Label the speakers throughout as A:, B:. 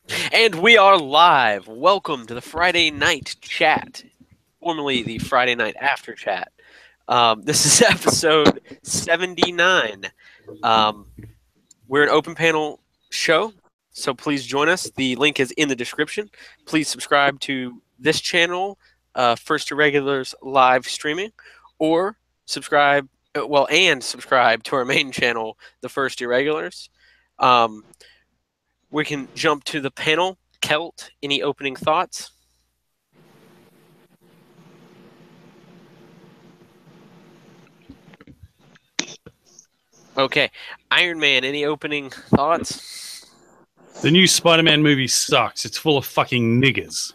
A: And we are live. Welcome to the Friday Night Chat, formerly the Friday Night After Chat. This is episode 79. Um, we're an open panel show, so please join us. The link is in the description. Please subscribe to this channel, First Irregulars live streaming, or subscribe to our main channel, The First Irregulars. Um, we can jump to the panel. Kelt, any opening thoughts? Okay. Iron Man, any opening thoughts?
B: The new Spider-Man movie sucks. It's full of fucking niggers.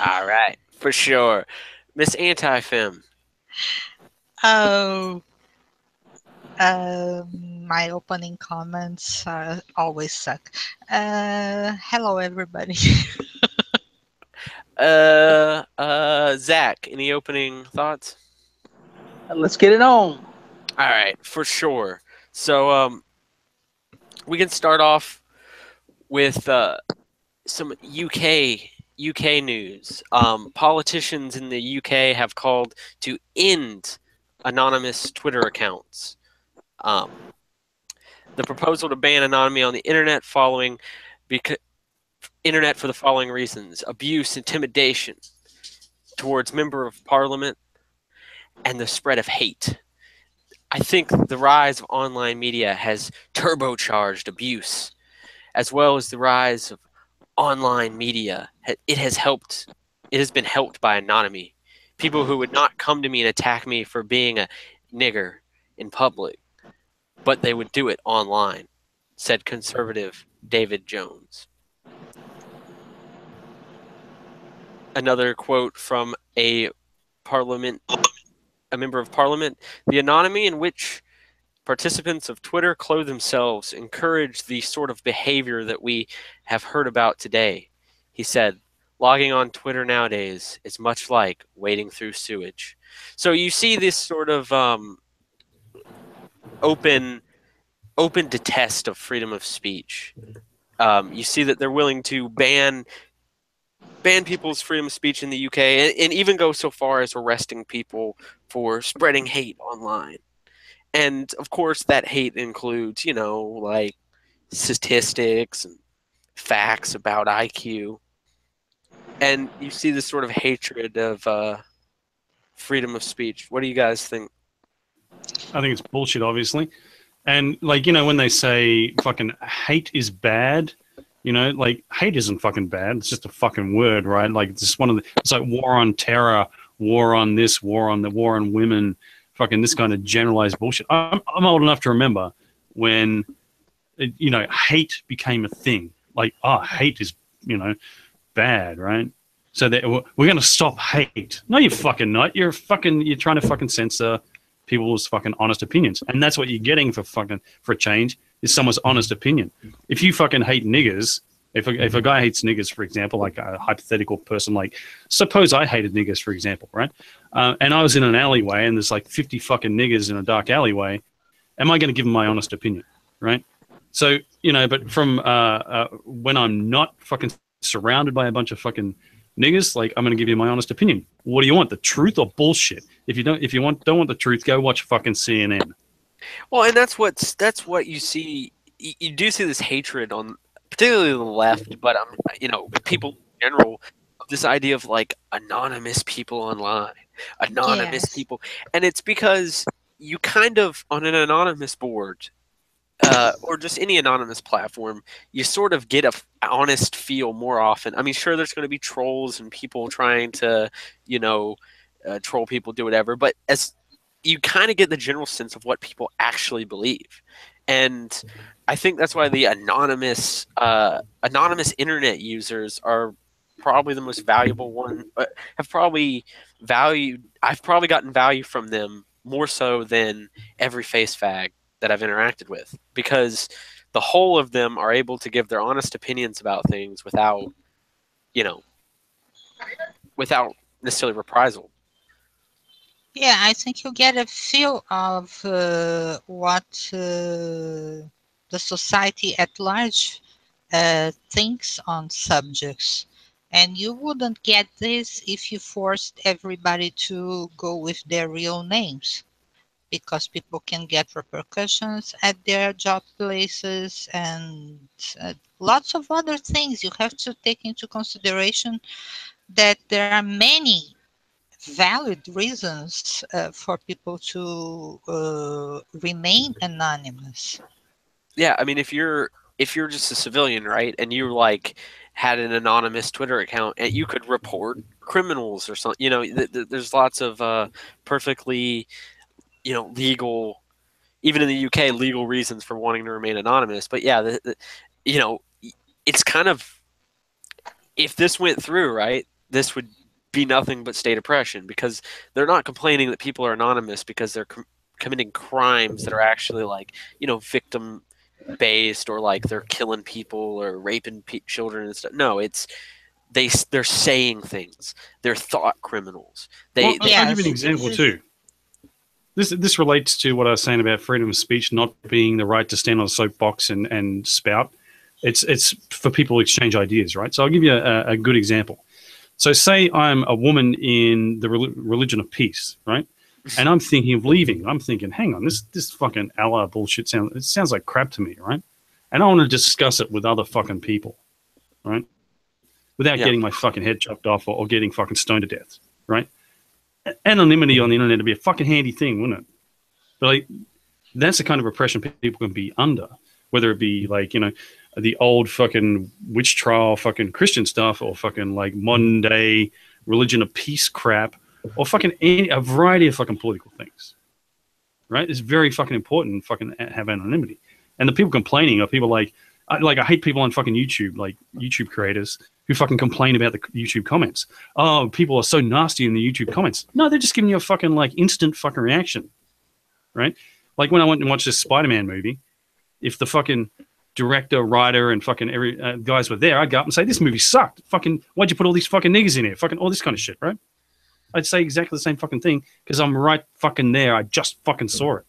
A: All right, for sure. Miss Anti-Fem.
C: Oh, my opening comments always suck. Hello, everybody.
A: Zach, any opening thoughts?
D: Let's get it on.
A: All right, for sure. So, we can start off with some UK news. Politicians in the UK have called to end anonymous Twitter accounts. The proposal to ban anonymity on the internet for the following reasons: abuse, intimidation towards member of parliament, and the spread of hate. I think the rise of online media has turbocharged abuse, as well as the rise of online media. It has been helped by anonymity. People who would not come to me and attack me for being a nigger in public, but they would do it online, said conservative David Jones. Another quote from a member of parliament: the anonymity in which participants of Twitter clothe themselves encourage the sort of behavior that we have heard about today. He said, logging on Twitter nowadays is much like wading through sewage. So you see this sort of open detest of freedom of speech. You see that they're willing to ban people's freedom of speech in the UK, and even go so far as arresting people for spreading hate online. And of course, that hate includes, like statistics and facts about IQ. And you see this sort of hatred of freedom of speech. What do you guys think?
B: I think it's bullshit, obviously. And, when they say fucking hate is bad, hate isn't fucking bad. It's just a fucking word, right? Like, it's just it's like war on terror, war on this, war on women, fucking this kind of generalized bullshit. I'm old enough to remember when, hate became a thing. Like, hate is, bad, right? So that we're going to stop hate. No, you fucking not. You're trying to fucking censor people's fucking honest opinions, and that's what you're getting for a change is someone's honest opinion. If you fucking hate niggers, if a guy hates niggers, for example, like a hypothetical person, like suppose I hated niggers, for example, right? And I was in an alleyway and there's like 50 fucking niggers in a dark alleyway. Am I going to give them my honest opinion, right? So but from when I'm not fucking surrounded by a bunch of fucking niggers, like I'm going to give you my honest opinion. What do you want, the truth or bullshit? If you don't want the truth, go watch fucking CNN.
A: Well, and that's what you see. You do see this hatred on, particularly the left, but people in general, of this idea of like anonymous people online, anonymous
C: Yes.
A: people, and it's because you kind of on an anonymous board. Or just any anonymous platform, you sort of get a honest feel more often. I mean, sure, there's going to be trolls and people trying to, troll people, do whatever, but as you kind of get the general sense of what people actually believe, and I think that's why the anonymous internet users are probably the most valuable one. Have probably valued. I've probably gotten value from them more so than every face fag that I've interacted with, because the whole of them are able to give their honest opinions about things without, without necessarily reprisal.
C: Yeah, I think you get a feel of what the society at large thinks on subjects. And you wouldn't get this if you forced everybody to go with their real names, because people can get repercussions at their job places and lots of other things. You have to take into consideration that there are many valid reasons for people to remain anonymous.
A: Yeah, I mean, if you're just a civilian, right, and you like had an anonymous Twitter account, and you could report criminals or something. There's lots of perfectly, legal, even in the UK, legal reasons for wanting to remain anonymous. But yeah, you know, it's kind of, if this went through, right, this would be nothing but state oppression, because they're not complaining that people are anonymous because they're committing crimes that are actually like, victim based, or like they're killing people or raping children and stuff. No, it's they're saying things. They're thought criminals.
B: Well,
A: They
B: I'll give you an
C: Yes,
B: example too. This relates to what I was saying about freedom of speech not being the right to stand on a soapbox and spout. It's for people to exchange ideas, right? So I'll give you a good example. So say I'm a woman in the religion of peace, right? And I'm thinking of leaving. I'm thinking, hang on, this fucking Allah bullshit sounds like crap to me, right? And I want to discuss it with other fucking people, right? Without getting my fucking head chopped off or getting fucking stoned to death, right? Anonymity on the internet would be a fucking handy thing, wouldn't it? But like, that's the kind of oppression people can be under, whether it be like, the old fucking witch trial fucking Christian stuff, or fucking like modern day religion of peace crap, or fucking a variety of fucking political things, right? It's very fucking important to fucking have anonymity. And the people complaining are people like I hate people on fucking YouTube, like YouTube creators who fucking complain about the YouTube comments. Oh, people are so nasty in the YouTube comments. No, they're just giving you a fucking like instant fucking reaction, right? Like when I went and watched this Spider-Man movie, if the fucking director, writer, and fucking every guys were there, I'd go up and say, this movie sucked. Fucking, why'd you put all these fucking niggas in here? Fucking all this kind of shit, right? I'd say exactly the same fucking thing because I'm right fucking there. I just fucking saw it.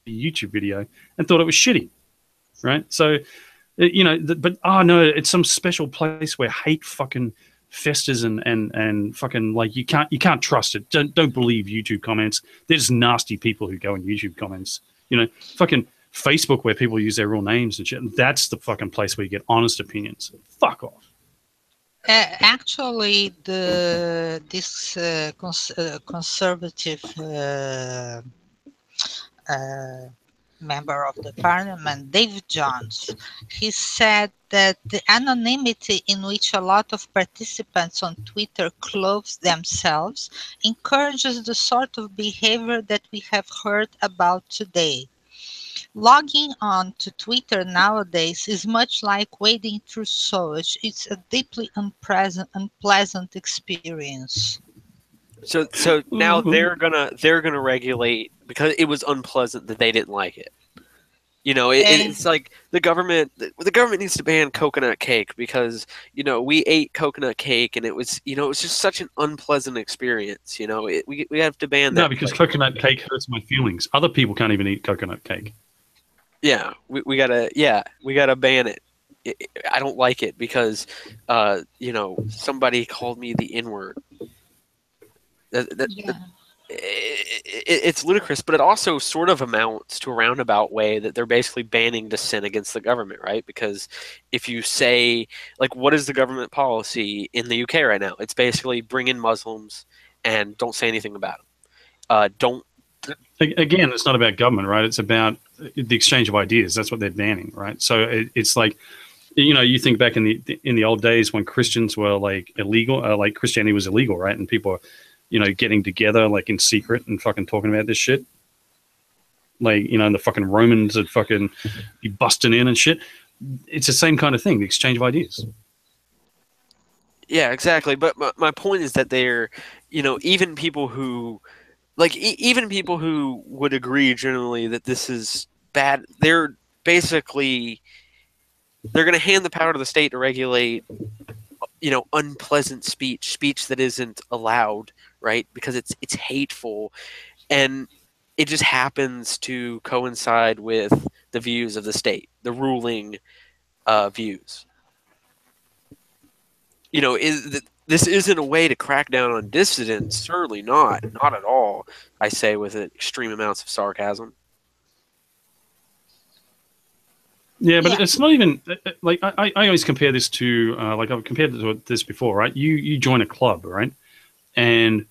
B: The YouTube video and thought it was shitty, right? So, but no, it's some special place where hate fucking festers and fucking like you can't trust it. Don't believe YouTube comments. There's nasty people who go in YouTube comments. Fucking Facebook where people use their real names and shit. That's the fucking place where you get honest opinions. Fuck off.
C: Actually, this conservative member of the parliament, David Jones, he said that the anonymity in which a lot of participants on Twitter clothe themselves encourages the sort of behavior that we have heard about today. Logging on to Twitter nowadays is much like wading through sewage. It's a deeply unpleasant experience.
A: So now they're gonna regulate because it was unpleasant that they didn't like it. It's like the government needs to ban coconut cake because we ate coconut cake and it was just such an unpleasant experience. We have to ban that.
B: No, because coconut cake hurts my feelings. Other people can't even eat coconut cake.
A: Yeah, we gotta ban it. I don't like it because somebody called me the N-word. It's ludicrous, but it also sort of amounts to a roundabout way that they're basically banning dissent against the government, right? Because if you say, like, what is the government policy in the UK right now? It's basically bring in Muslims and don't say anything about them. Don't.
B: Again, it's not about government, right? It's about the exchange of ideas. That's what they're banning, right? So it's like, you think back in the old days when Christians were like illegal, like Christianity was illegal, right? And people are, getting together like in secret and fucking talking about this shit. Like, and the fucking Romans would fucking be busting in and shit. It's the same kind of thing, the exchange of ideas.
A: Yeah, exactly. But my point is that they're, even people who, like, even people who would agree generally that this is bad, they're basically, they're going to hand the power to the state to regulate, unpleasant speech that isn't allowed, right? Because it's hateful, and it just happens to coincide with the views of the state, the ruling views. You know, this isn't a way to crack down on dissidents. Certainly not at all. I say with extreme amounts of sarcasm.
B: Yeah, but
C: Yeah.
B: it's not even like I always compare this to like I've compared it to this before, right? You join a club, right? And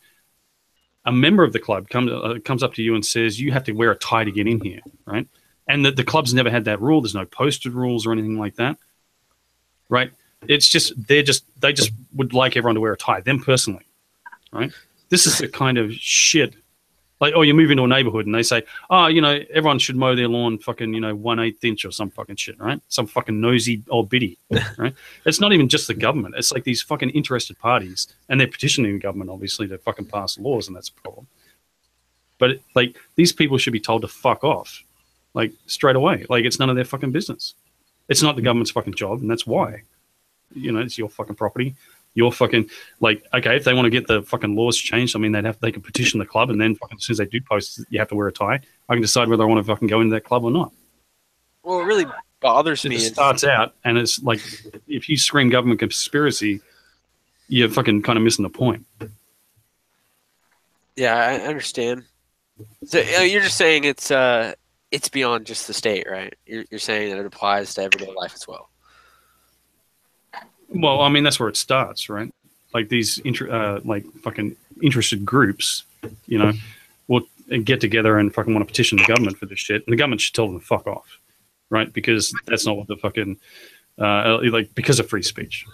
B: a member of the club comes up to you and says you have to wear a tie to get in here, right? And the club's never had that rule. There's no posted rules or anything like that, right? It's just they just would like everyone to wear a tie, them personally, right? This is the kind of shit. Like, oh, you move into a neighborhood and they say, oh, you know, everyone should mow their lawn fucking, you know, 1/8 inch or some fucking shit, right? Some fucking nosy old biddy, right? It's not even just the government. It's like these fucking interested parties, and they're petitioning the government, obviously, to fucking pass laws, and that's a problem. But, like, these people should be told to fuck off, like, straight away. Like, it's none of their fucking business. It's not the government's fucking job, and that's why. You know, it's your fucking property. You're fucking like, okay, if they want to get the fucking laws changed, I mean, they can petition the club, and then fucking as soon as they do post, you have to wear a tie. I can decide whether I want to fucking go into that club or not.
A: Well, it really bothers
B: It
A: me.
B: just starts out, and it's like, if you scream government conspiracy, you're fucking kind of missing the point.
A: Yeah, I understand. So you're just saying it's beyond just the state, right? You're saying that it applies to everyday life as well.
B: Well, I mean, that's where it starts, right? Like these like fucking interested groups, you know, will get together and fucking want to petition the government for this shit, and the government should tell them to fuck off, right? Because that's not what the fucking like, because of free speech.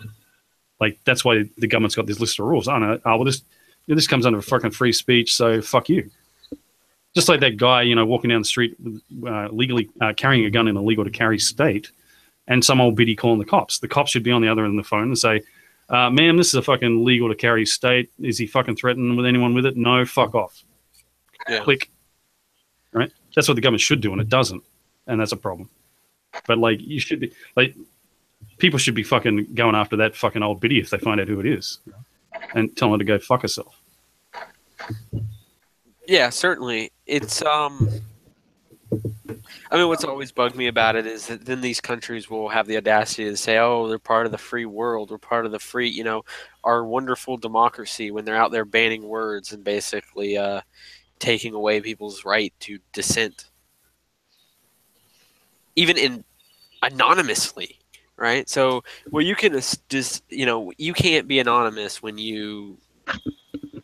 B: Like, that's why the government's got this list of rules. I don't know. Oh, well, this comes under fucking free speech, so fuck you. Just like that guy, you know, walking down the street legally carrying a gun in a legal to carry state, and some old biddy calling the cops. The cops should be on the other end of the phone and say, ma'am, this is a fucking legal to carry state. Is he fucking threatening with anyone with it? No, fuck off.
A: Yeah.
B: Click. Right? That's what the government should do, and it doesn't. And that's a problem. But, like, you should be, like, people should be fucking going after that fucking old biddy if they find out who it is, and tell her to go fuck herself.
A: Yeah, certainly. It's I mean, what's always bugged me about it is that then these countries will have the audacity to say, "Oh, they're part of the free world. We're part of the free, you know, our wonderful democracy." When they're out there banning words and basically taking away people's right to dissent, even in anonymously, right? So, well, you can just, you know, you can't be anonymous when you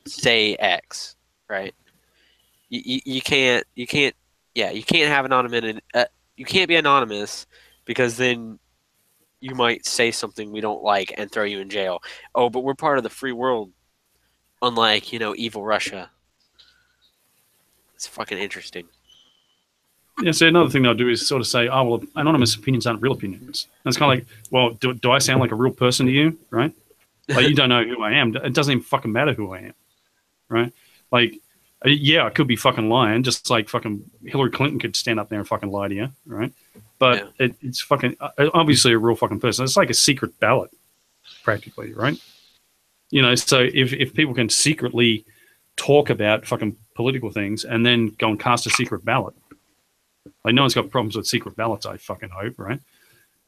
A: say X, right? You can't yeah, you can't have anonymity. You can't be anonymous because then you might say something we don't like and throw you in jail. Oh, but we're part of the free world, unlike, you know, evil Russia. It's fucking interesting.
B: Yeah, so another thing they'll do is sort of say, oh, well, anonymous opinions aren't real opinions. And it's kind of like, well, do I sound like a real person to you, right? Like, you don't know who I am. It doesn't even fucking matter who I am, right? Like, yeah, I could be fucking lying, just like fucking Hillary Clinton could stand up there and fucking lie to you, right? But it's fucking obviously a real fucking person. It's like a secret ballot, practically, right? You know, so if people can secretly talk about fucking political things and then go and cast a secret ballot, like, no one's got problems with secret ballots, I fucking hope, right?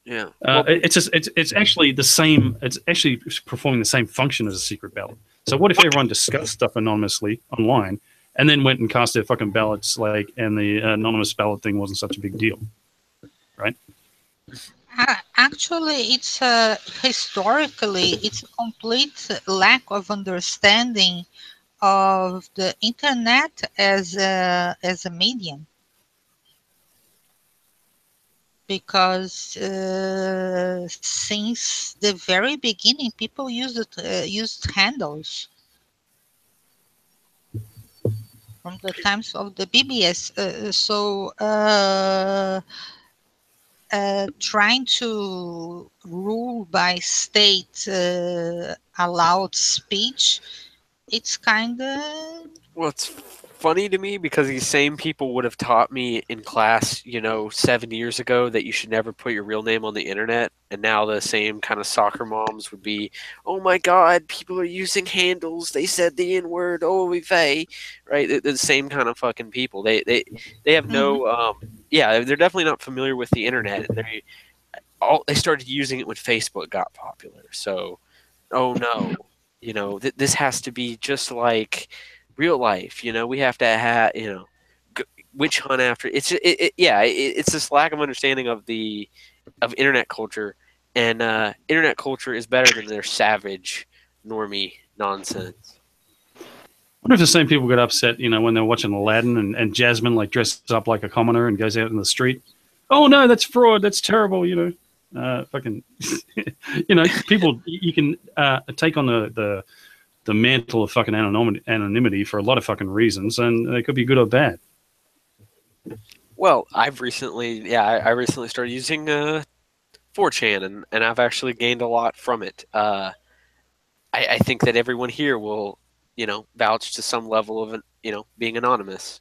A: Yeah.
B: It's actually the same. It's actually performing the same function as a secret ballot. So what if everyone discussed stuff anonymously online, and then went and cast their fucking ballots, like, and the anonymous ballot thing wasn't such a big deal, right?
C: Actually, it's historically, it's a complete lack of understanding of the internet as a medium. Because since the very beginning, people used handles from the times of the BBS. Trying to rule by state allowed speech, it's kind of...
A: Well, it's funny to me because these same people would have taught me in class, you know, 7 years ago that you should never put your real name on the internet. And now the same kind of soccer moms would be, oh my God, people are using handles. They said the N-word. Oh, we vey. Right? They're the same kind of fucking people. They have no, yeah, they're definitely not familiar with the internet. they started using it when Facebook got popular. So, oh no, this has to be just like real life. We have to have witch hunt after. It's this lack of understanding of internet culture, and internet culture is better than their savage normie nonsense.
B: I wonder if the same people get upset, when they're watching Aladdin and Jasmine like dresses up like a commoner and goes out in the street. Oh no, that's fraud. That's terrible. Fucking, people. You can take on the mantle of fucking anonymity for a lot of fucking reasons, and they could be good or bad.
A: Well, I recently started using 4chan, and I've actually gained a lot from it. I think that everyone here will, vouch to some level of, being anonymous.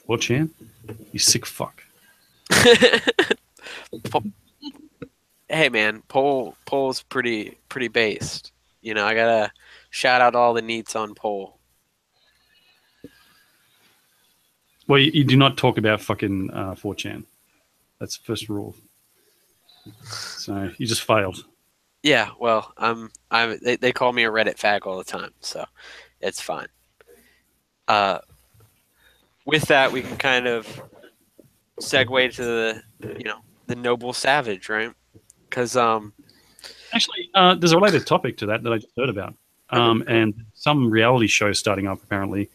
B: 4chan? You sick fuck.
A: Hey man, Poll's pretty based. I gotta shout out all the neats on Poll.
B: Well, you do not talk about fucking 4chan. That's the first rule. So you just failed.
A: Yeah, well, they call me a Reddit fag all the time, so it's fine. With that, we can kind of segue to the noble savage, right? Because
B: actually, there's a related topic to that I just heard about, and some reality show starting up apparently,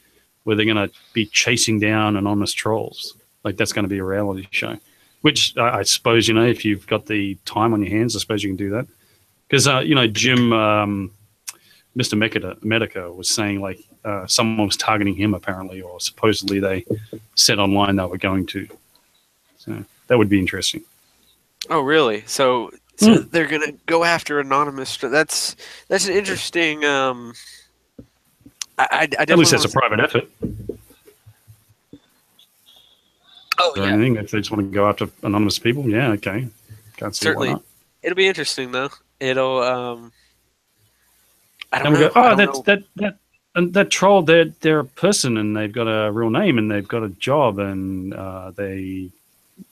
B: where they're going to be chasing down anonymous trolls. Like that's going to be a reality show, which I suppose if you've got the time on your hands, I suppose you can do that. Because Jim, Mr. Medica was saying like someone was targeting him apparently, or supposedly they said online they were going to. So that would be interesting.
A: Oh, really? So they're gonna go after anonymous. That's an interesting. I
B: At least that's a private effort.
A: Oh
B: so
A: yeah.
B: Anything, if they just want to go after anonymous people, yeah, okay. Can't see
A: Certainly.
B: why not.
A: It'll be interesting though. It'll. I don't
B: And we
A: know.
B: go, oh, that troll. They're a person, and they've got a real name, and they've got a job, and they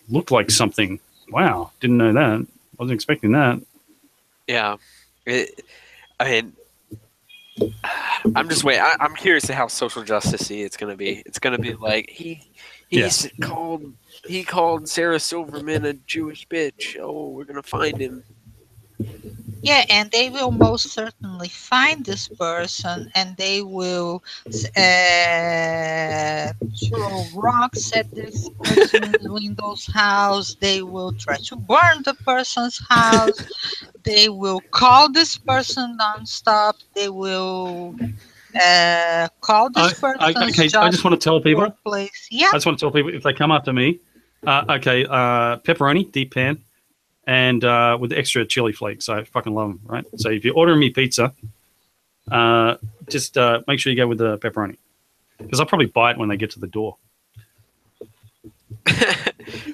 B: look like something. Wow, didn't know that. Wasn't expecting that.
A: Yeah, I'm just waiting. I'm curious to how social justice-y it's gonna be. It's gonna be like he called Sarah Silverman a Jewish bitch. Oh, we're gonna find him.
C: Yeah, and they will most certainly find this person, and they will throw rocks at this person's Windows house. They will try to burn the person's house. They will call this person nonstop. They will call this person's
B: okay, I just want to tell people.
C: Workplace. Yeah.
B: I just want to tell people if they come after me, pepperoni, deep pan, and with extra chili flakes. I fucking love them, right? So if you're ordering me pizza, just make sure you go with the pepperoni, because I'll probably buy it when they get to the door.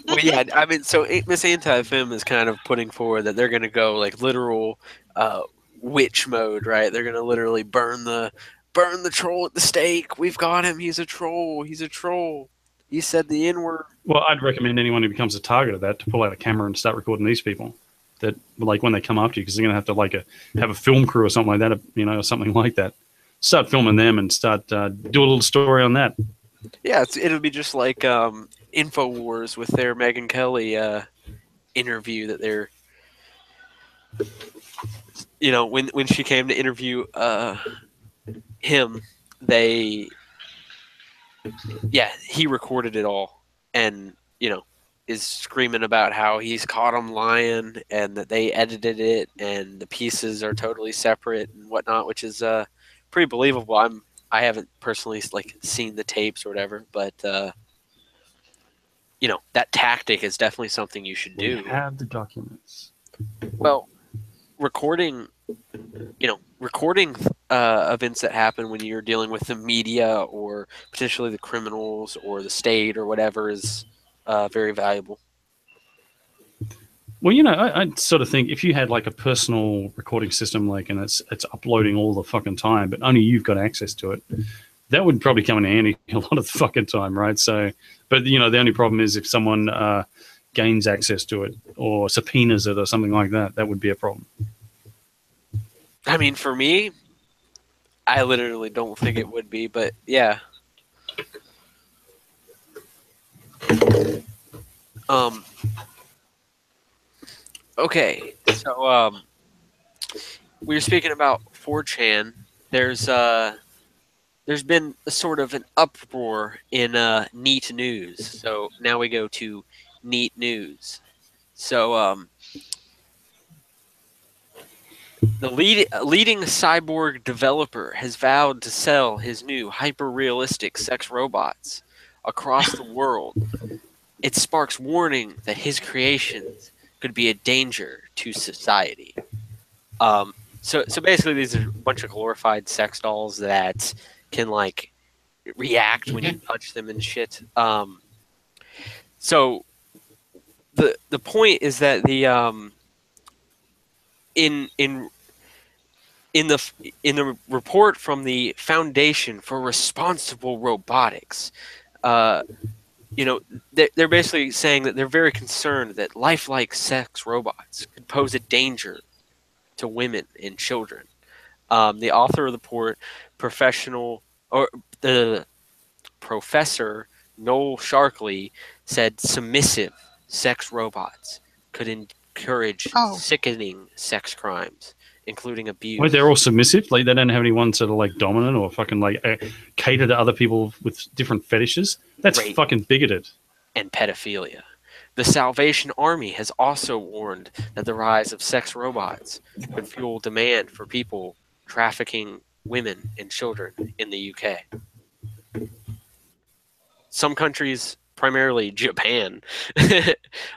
A: Well, yeah, I mean, so Miss Anti-Fem is kind of putting forward that they're going to go like literal witch mode, right? They're going to literally burn the troll at the stake. We've got him. He's a troll. He's a troll. He said the N-word.
B: Well, I'd recommend anyone who becomes a target of that to pull out a camera and start recording these people. That like when they come after you, because they're going to have to have a film crew or something like that, or something like that. Start filming them and start do a little story on that.
A: Yeah, it'll be just like InfoWars with their Megyn Kelly interview that they're, when she came to interview him, he recorded it all and, is screaming about how he's caught him lying and that they edited it and the pieces are totally separate and whatnot, which is pretty believable. I haven't personally seen the tapes or whatever, but that tactic is definitely something you should do.
B: We have the documents.
A: Well, recording events that happen when you're dealing with the media or potentially the criminals or the state or whatever is very valuable.
B: Well, I sort of think if you had like a personal recording system, and it's uploading all the fucking time, but only you've got access to it, that would probably come in handy a lot of the fucking time, right? So, but the only problem is if someone gains access to it or subpoenas it or something like that, that would be a problem.
A: I mean, for me, I literally don't think it would be, but yeah. Okay, so we were speaking about 4chan. There's been a sort of an uproar in Neat News. So now we go to Neat News. So the leading cyborg developer has vowed to sell his new hyper-realistic sex robots across the world. It sparks warning that his creations could be a danger to society. So basically, these are a bunch of glorified sex dolls that can like react when you touch them and shit. So the point is that the in the report from the Foundation for Responsible Robotics, they're basically saying that they're very concerned that lifelike sex robots could pose a danger to women and children. The author of the report, the Professor Noel Sharkley, said submissive sex robots could encourage sickening sex crimes, including abuse.
B: Wait, they're all submissive? Like they don't have anyone sort of like dominant or fucking like cater to other people with different fetishes? That's
A: Rape
B: fucking bigoted.
A: And pedophilia. The Salvation Army has also warned that the rise of sex robots could fuel demand for people trafficking women and children in the UK. Some countries, primarily Japan,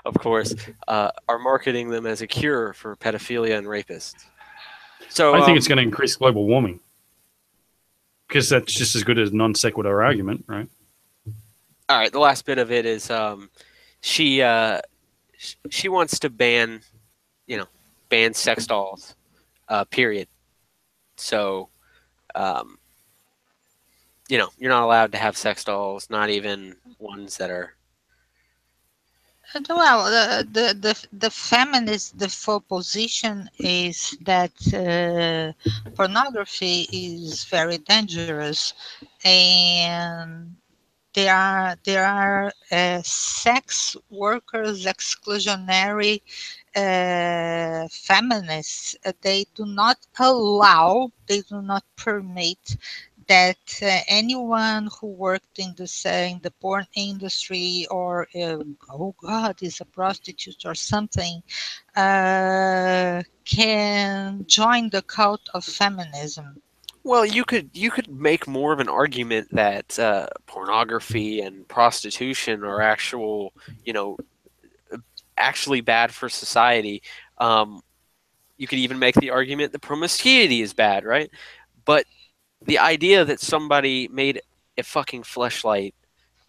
A: of course, are marketing them as a cure for pedophilia and rapists. So
B: I think it's going to increase global warming because that's just as good as non sequitur argument, right?
A: All right, the last bit of it is she wants to ban sex dolls, period. So, you're not allowed to have sex dolls, not even ones that are.
C: Well, the feminist default position is that pornography is very dangerous, and there are sex workers exclusionary feminists. They do not permit that anyone who worked in the porn industry or is a prostitute or something can join the cult of feminism.
A: Well, you could make more of an argument that pornography and prostitution are actually bad for society. You could even make the argument that promiscuity is bad, right? But the idea that somebody made a fucking fleshlight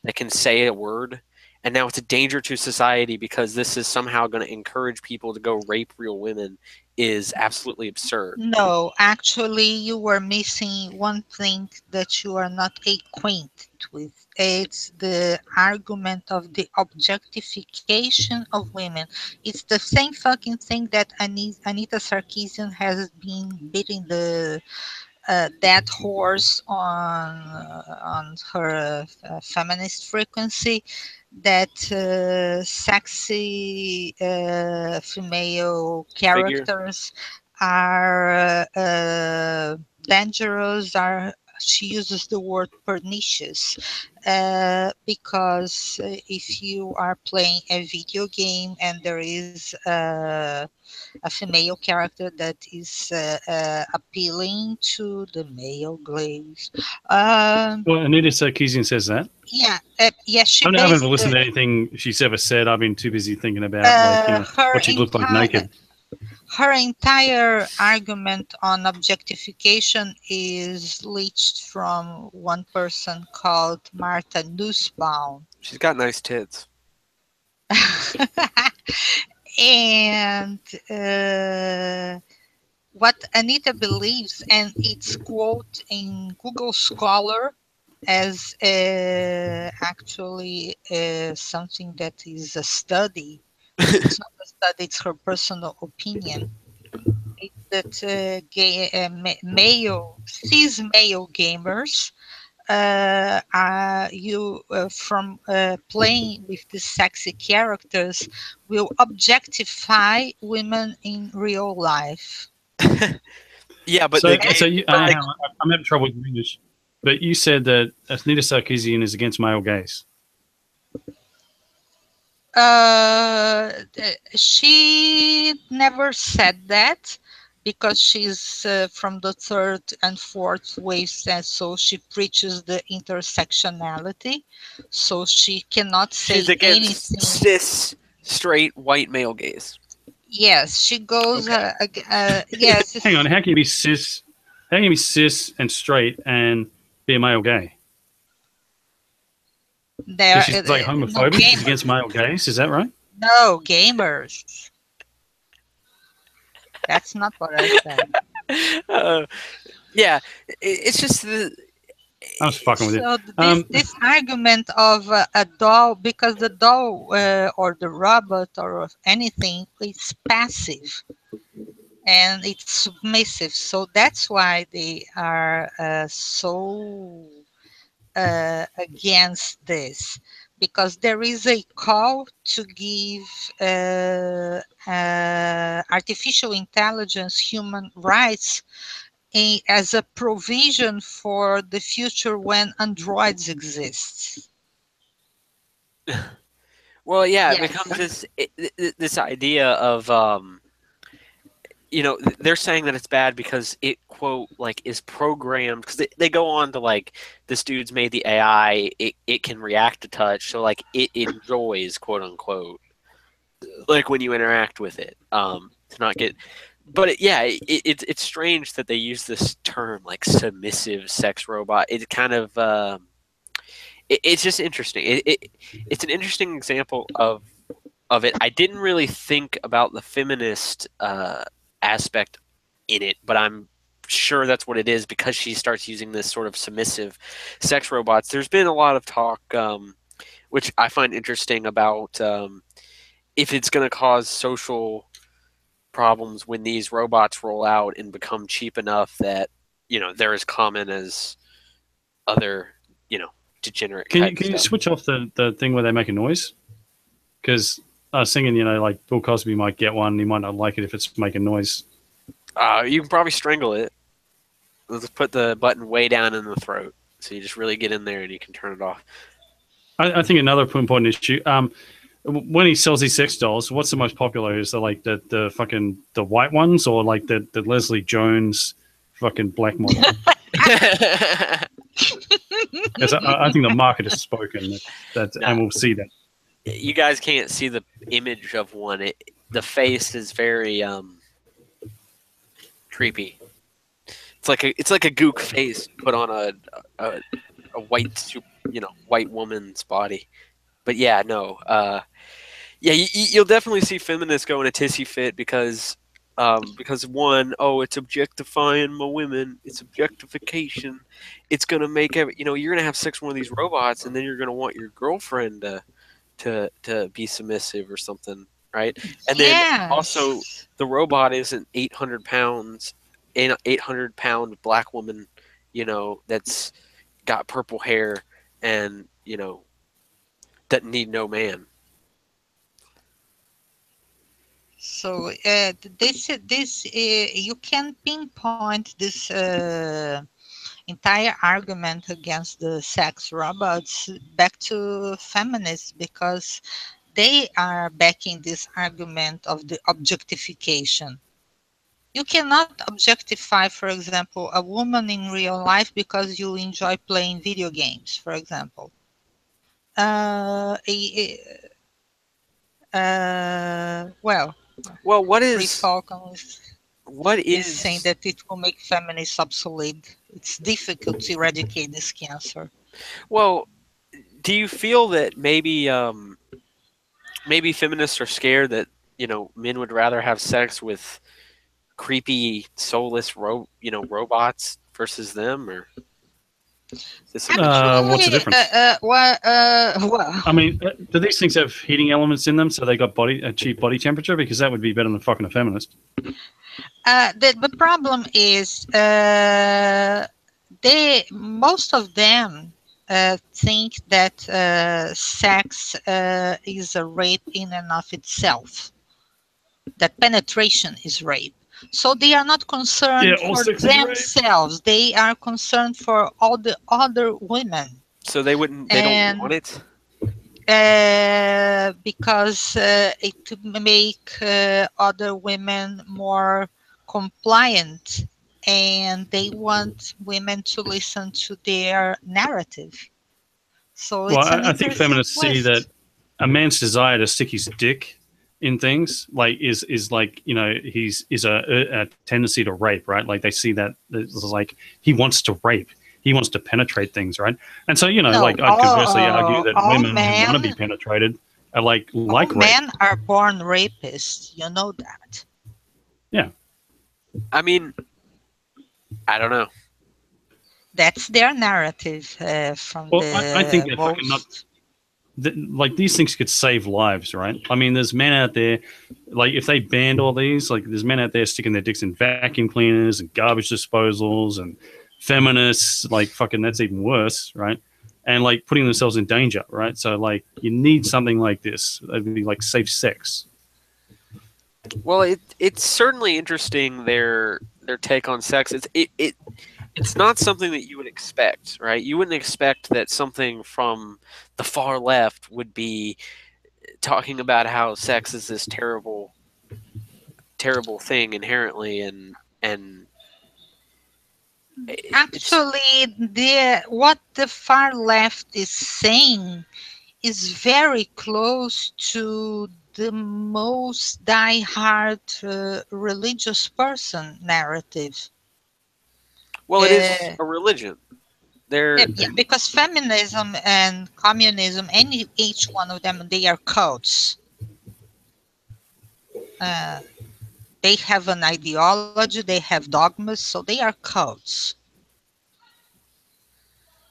A: that can say a word, and now it's a danger to society because this is somehow going to encourage people to go rape real women, is absolutely absurd.
C: No, actually, you were missing one thing that you are not acquainted with. It's the argument of the objectification of women. It's the same fucking thing that Anita Sarkeesian has been beating the dead horse on her feminist frequency, that sexy female characters are dangerous. She uses the word pernicious because if you are playing a video game and there is a female character that is appealing to the male gaze.
B: Well, Anita Sarkeesian says that.
C: Yeah, she.
B: I haven't listened to anything she's ever said. I've been too busy thinking about what she looked like naked.
C: Her entire argument on objectification is leached from one person called Martha Nussbaum.
A: She's got nice tits.
C: And what Anita believes, and it's quote in Google Scholar, as actually something that is a study. It's not a study; it's her personal opinion. It's that male cis male gamers you from playing with the sexy characters will objectify women in real life.
A: Yeah, but
B: So,
A: the game,
B: so you,
A: but like,
B: hang on, I'm having trouble with English. But you said that Anita Sarkeesian is against male gays.
C: She never said that because she's from the third and fourth waves, and so she preaches the intersectionality. So she cannot
A: she's
C: say
A: against
C: anything.
A: cis straight white male gays.
C: Yes, she goes.
A: Okay.
C: Yes,
B: Hang on, how can you be cis? How can you be cis and straight and be a male gay? So
C: there.
B: she's like
C: No
B: homophobic. She's
C: gamers.
B: against male gays. Is that right?
C: No gamers. That's not what I said.
A: Yeah, it's just the.
B: I was fucking with you.
C: So this argument of a doll, because the doll or the robot or anything is passive and it's submissive, so that's why they are so against this, because there is a call to give artificial intelligence human rights as a provision for the future when androids exist.
A: Well, yeah, it
C: Yes.
A: becomes this idea of they're saying that it's bad because it quote like is programmed because they go on to like this dude's made the AI, it can react to touch, so like it enjoys quote unquote like when you interact with it to not get. But it's strange that they use this term like submissive sex robot. It kind of it's just interesting. It's an interesting example of it. I didn't really think about the feminist aspect in it, but I'm sure that's what it is because she starts using this sort of submissive sex robots. There's been a lot of talk, which I find interesting, about if it's going to cause social problems when these robots roll out and become cheap enough that they're as common as other degenerate
B: Can
A: type
B: you
A: stuff.
B: switch off the thing where they make a noise? Because I was thinking, like Bill Cosby might get one. He might not like it if it's making noise.
A: You can probably strangle it. Let's put the button way down in the throat, so you just really get in there and you can turn it off.
B: I think another important issue. When he sells these sex dolls, what's the most popular? Is the fucking the white ones or like the Leslie Jones fucking black model? Because I think the market has spoken. And we'll see that.
A: You guys can't see the image of one. The face is very creepy. It's like a gook face put on a white white woman's body. But yeah, no. You'll definitely see feminists go in a tissy fit because one, it's objectifying my women. It's objectification. It's gonna make you're gonna have sex with one of these robots, and then you're gonna want your girlfriend to be submissive or something, right? And then also the robot isn't 800 pounds, an 800-pound black woman, that's got purple hair and doesn't need no man.
C: So this you can pinpoint this entire argument against the sex robots back to feminists, because they are backing this argument of the objectification. You cannot objectify, for example, a woman in real life because you enjoy playing video games, for example. Well,
A: what
C: Free
A: is
C: Falcon
A: what
C: is
A: is
C: saying that it will make feminists obsolete. It's difficult to eradicate this cancer.
A: well, do you feel that maybe feminists are scared that men would rather have sex with creepy soulless robots versus them? Or This
B: What's the difference?
C: Well,
B: I mean, do these things have heating elements in them so they got cheap body temperature? Because that would be better than fucking a feminist.
C: the problem is most of them think that sex is a rape in and of itself, that penetration is rape. So they are not concerned
B: all
C: for
B: sex is rape.
C: themselves. They are concerned for all the other women.
A: So they wouldn't. They
C: And-
A: don't want it.
C: Because it to make other women more compliant, and they want women to listen to their narrative. So
B: Well,
C: it's an
B: I think
C: interesting
B: feminists see
C: twist.
B: that a man's desire to stick his dick in things like is like, you know, is a tendency to rape, right? Like they see that it's like he wants to rape. He wants to penetrate things, right? And so, you know,
C: No,
B: like I'd conversely argue that
C: all
B: women who
C: men-
B: want to be penetrated are like
C: All
B: rape.
C: men are born rapists. You know that.
A: I mean, I don't know.
C: That's their narrative from
B: Well,
C: the
B: I think they're fucking
C: most.
B: Like these things could save lives, right? I mean, there's men out there, like if they banned all these, like there's men out there sticking their dicks in vacuum cleaners and garbage disposals, and feminists, like fucking that's even worse, right? And like putting themselves in danger, right? So like you need something like this. That'd be like safe sex.
A: Well, it's certainly interesting their take on sex. It's not something that you would expect, right? You wouldn't expect that something from the far left would be talking about how sex is this terrible thing inherently, and
C: Actually, what the far left is saying is very close to the most die-hard religious person narrative.
A: well, it is a religion. They're
C: Yeah, because feminism and communism, each one of them, they are cults. They have an ideology, they have dogmas, so they are cults.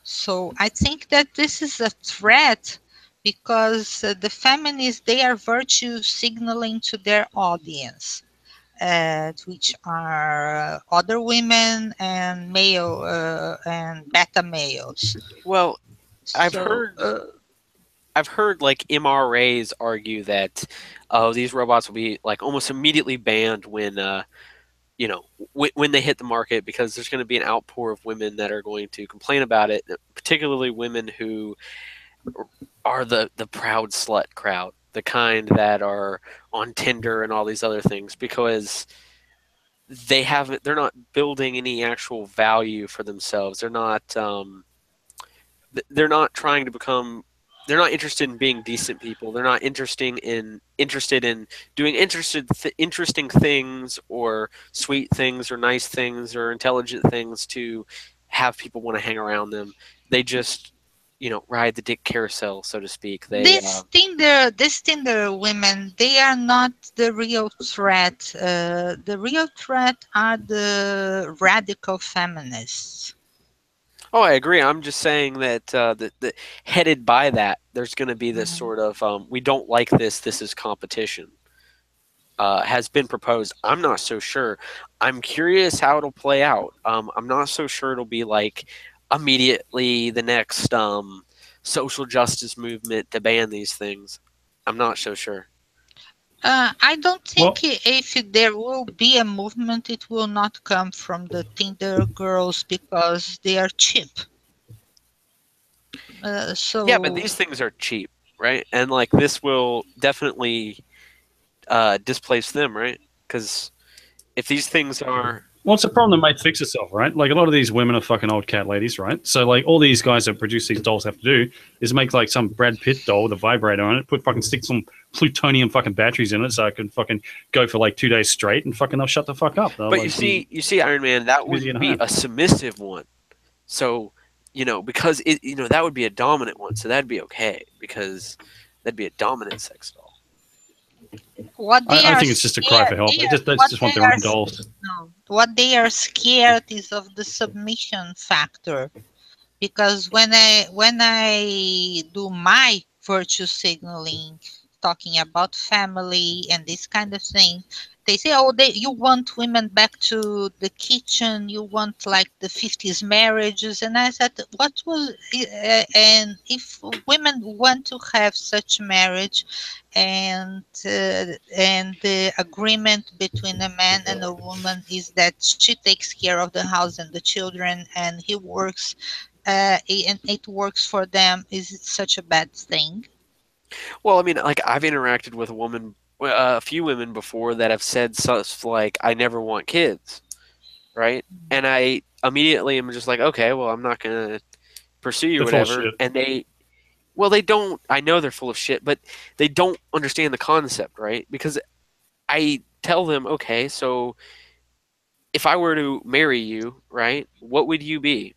C: So I think that this is a threat because the feminists, they are virtue signaling to their audience, which are other women and male and beta males.
A: well, I've
C: So,
A: heard like MRAs argue that these robots will be like almost immediately banned when you know when they hit the market, because there's going to be an outpour of women that are going to complain about it, particularly women who are the proud slut crowd, the kind that are on Tinder and all these other things, because they're not building any actual value for themselves. They're not trying to become, they're not interested in being decent people. They're not interested in doing interesting things or sweet things or nice things or intelligent things to have people want to hang around them. They just, ride the dick carousel, so to speak.
C: These Tinder women, they are not the real threat. The real threat are the radical feminists.
A: Oh, I agree. I'm just saying that that headed by that, there's going to be this sort of we don't like this. This is competition. Has been proposed. I'm not so sure. I'm curious how it'll play out. I'm not so sure it'll be like immediately the next social justice movement to ban these things. I'm not so sure.
C: I don't think if there will be a movement, it will not come from the Tinder girls because they are cheap.
A: Yeah, but these things are cheap, right? And like this will definitely displace them, right? Because if these things are
B: Well, it's a problem that might fix itself, right? Like a lot of these women are fucking old cat ladies, right? So like all these guys that produce these dolls have to do is make like some Brad Pitt doll with a vibrator on it, stick some plutonium fucking batteries in it so I can fucking go for like 2 days straight and fucking they'll shut the fuck up.
A: But you see, Iron Man, that would be a submissive one. So, because that would be a dominant one. So that'd be okay because that'd be a dominant sex doll.
B: I think it's just a cry for help. They just want their own dolls.
C: No, what they are scared is of the submission factor, because when I do my virtue signaling, talking about family and this kind of thing, they say, oh, you want women back to the kitchen, you want like the 50s marriages. And I said, and if women want to have such marriage, and the agreement between a man and a woman is that she takes care of the house and the children and he works, and it works for them, is it such a bad thing?
A: Well, I mean, like I've interacted with a few women before that have said stuff like, "I never want kids," right? And I immediately am just like, "Okay, well, I'm not gonna pursue you, or
B: They're full of
A: whatever."
B: shit.
A: And they don't. I know they're full of shit, but they don't understand the concept, right? Because I tell them, "Okay, so if I were to marry you, right, what would you be?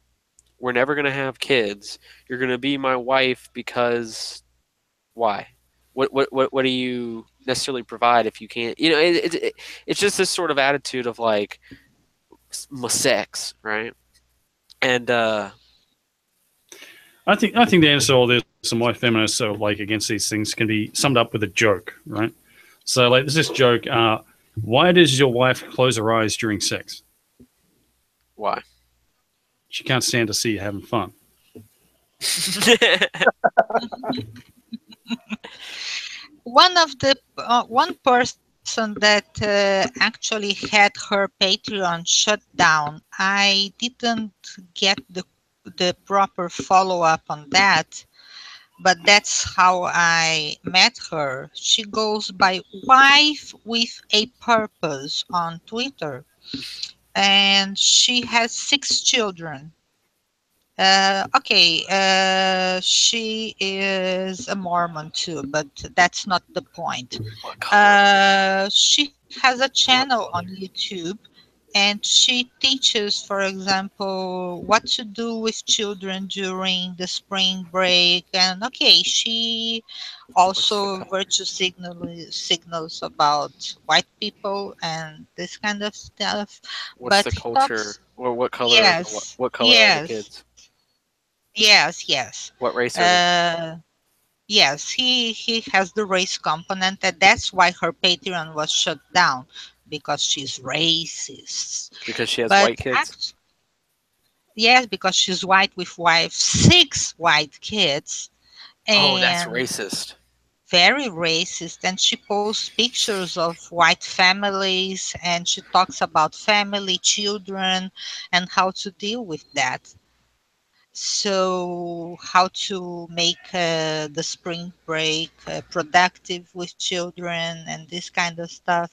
A: We're never gonna have kids. You're gonna be my wife because why? What do you necessarily provide if you can't? It's just this sort of attitude of like sex, right? And
B: I think the answer to all this and why feminists are like against these things can be summed up with a joke, right? So like there's this joke, why does your wife close her eyes during sex?
A: why?
B: She can't stand to see you having fun.
C: One person that actually had her Patreon shut down. I didn't get the proper follow up on that, but that's how I met her. She goes by Wife with a Purpose on Twitter, and she has 6 children. She is a Mormon too, but that's not the point.
A: What color?
C: She has a channel on YouTube, and she teaches, for example, what to do with children during the spring break. And she also virtue signals about white people and this kind of stuff.
A: What's
C: But
A: the
C: he
A: culture?
C: talks,
A: Or what color?
C: yes,
A: What color are the
C: yes,
A: kids?
C: yes.
A: What race are they?
C: Yes, he has the race component, and that's why her Patreon was shut down, because she's racist.
A: Because she has
C: But
A: white kids.
C: yes, because she's white with 6 white kids,
A: Oh, that's
C: and
A: racist.
C: very racist. And she posts pictures of white families, and she talks about family, children, and how to deal with that. So, how to make the spring break productive with children and this kind of stuff.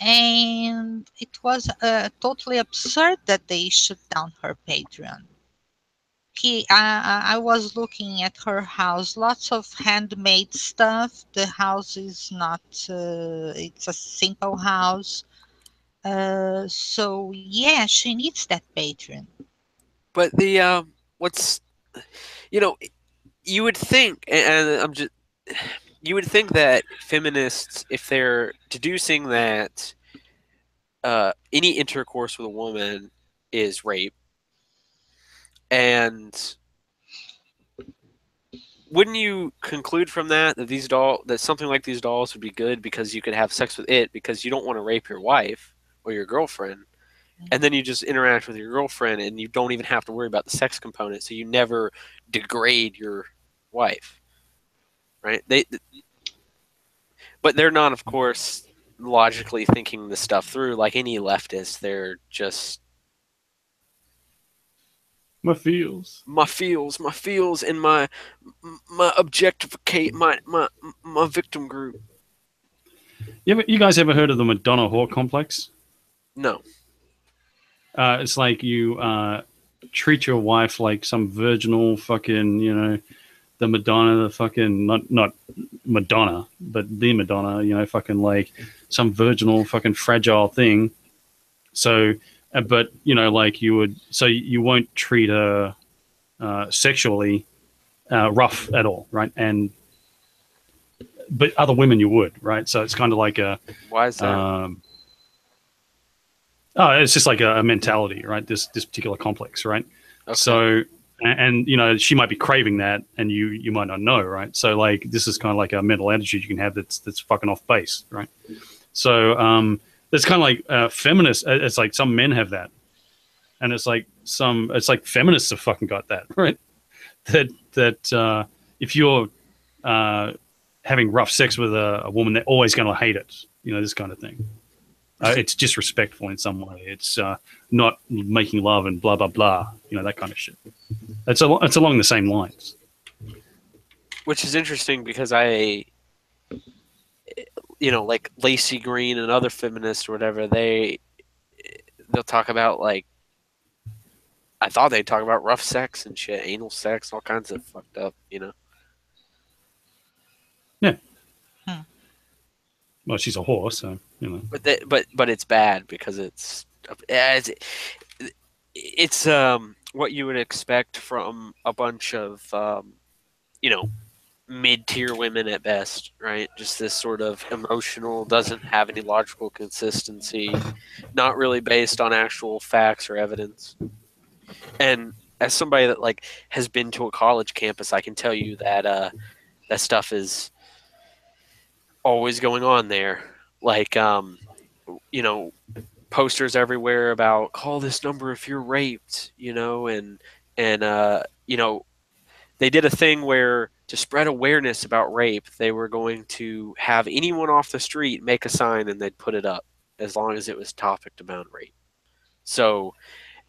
C: And it was totally absurd that they shut down her Patreon. I was looking at her house, lots of handmade stuff. The house is not, it's a simple house. So, yeah, she needs that Patreon.
A: But what's you know, you would think, and I'm just, you would think that feminists, if they're deducing that any intercourse with a woman is rape, and wouldn't you conclude from that that something like these dolls would be good because you could have sex with it because you don't want to rape your wife or your girlfriend, and then you just interact with your girlfriend and you don't even have to worry about the sex component, so you never degrade your wife, right? But they're not, of course, logically thinking this stuff through like any leftist. They're just
B: My feels.
A: my feels, and my objectificate my victim group.
B: You guys ever heard of the Madonna whore complex?
A: No.
B: It's like you treat your wife like some virginal fucking, the Madonna, the fucking, not Madonna, but the Madonna, fucking like some virginal fucking fragile thing. So, but, like you won't treat her sexually rough at all, right? But other women you would, right? So it's kind of like
A: Why is that?
B: it's just like a mentality, right? This particular complex, right?
A: Okay.
B: So and you know, she might be craving that, and you might not know, right? So like, this is kind of like a mental attitude you can have that's fucking off base, right? So it's kind of like feminists. It's like some men have that, and it's like feminists have fucking got that, right? That if you're having rough sex with a woman, they're always going to hate it. You know, this kind of thing. It's disrespectful in some way. It's not making love and blah, blah, blah. You know, that kind of shit. It's along the same lines.
A: Which is interesting because I, you know, like Lacey Green and other feminists or whatever, they'll talk about, like, I thought they'd talk about rough sex and shit, anal sex, all kinds of fucked up, you know.
B: Yeah. Well, she's a whore, so you know.
A: But it's bad because it's what you would expect from a bunch of you know, mid-tier women at best, right? Just this sort of emotional, doesn't have any logical consistency, not really based on actual facts or evidence. And as somebody that like has been to a college campus, I can tell you that that stuff is always going on there. Like you know, posters everywhere about call this number if you're raped, you know, and you know, they did a thing where to spread awareness about rape, they were going to have anyone off the street make a sign and they'd put it up as long as it was topic about rape. So,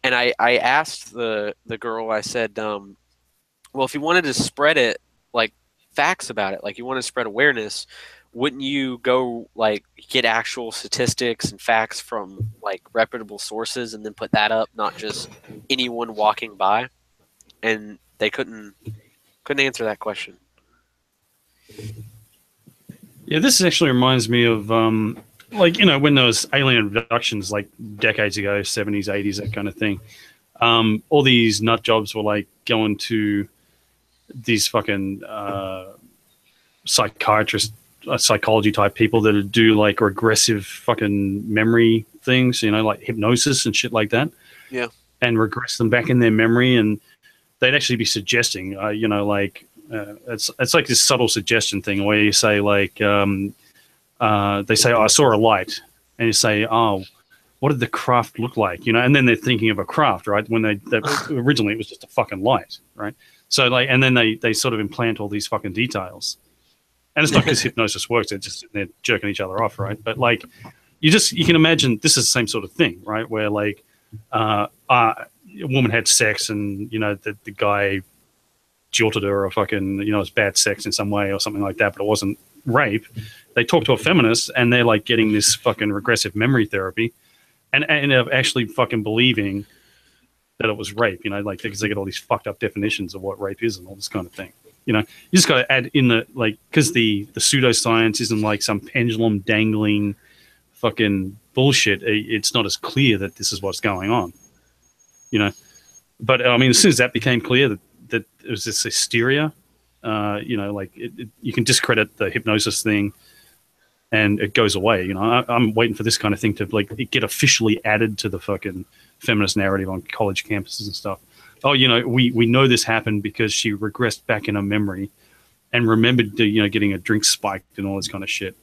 A: and I asked the girl, I said, well, if you wanted to spread it, like facts about it, like you want to spread awareness, wouldn't you go like get actual statistics and facts from like reputable sources and then put that up, not just anyone walking by? And they couldn't answer that question.
B: Yeah, this actually reminds me of like, you know, when there was alien abductions like decades ago, 70s, 80s, that kind of thing. All these nut jobs were like going to these fucking psychiatrists, psychology type people that do like regressive fucking memory things, you know, like hypnosis and shit like that.
A: Yeah.
B: And regress them back in their memory, and they'd actually be suggesting, you know, like it's like this subtle suggestion thing where you say like they say, oh, I saw a light, and you say, oh, what did the craft look like, you know? And then they're thinking of a craft, right? When they originally it was just a fucking light, right? So like, and then they sort of implant all these fucking details, and it's not because hypnosis works; they're jerking each other off, right? But like, you can imagine this is the same sort of thing, right? Where like a woman had sex, and you know the guy jilted her, or fucking, you know, it's bad sex in some way or something like that, but it wasn't rape. They talk to a feminist, and they're like getting this fucking regressive memory therapy, and of actually fucking believing that it was rape, you know, like because they get all these fucked up definitions of what rape is and all this kind of thing. You know, you just got to add in the like, because the pseudoscience isn't like some pendulum dangling fucking bullshit. It's not as clear that this is what's going on, you know. But I mean, as soon as that became clear that it was this hysteria, you know, like you can discredit the hypnosis thing, and it goes away. You know, I'm waiting for this kind of thing to like get officially added to the fucking feminist narrative on college campuses and stuff. Oh, you know, we know this happened because she regressed back in her memory and remembered, you know, getting a drink spiked and all this kind of shit.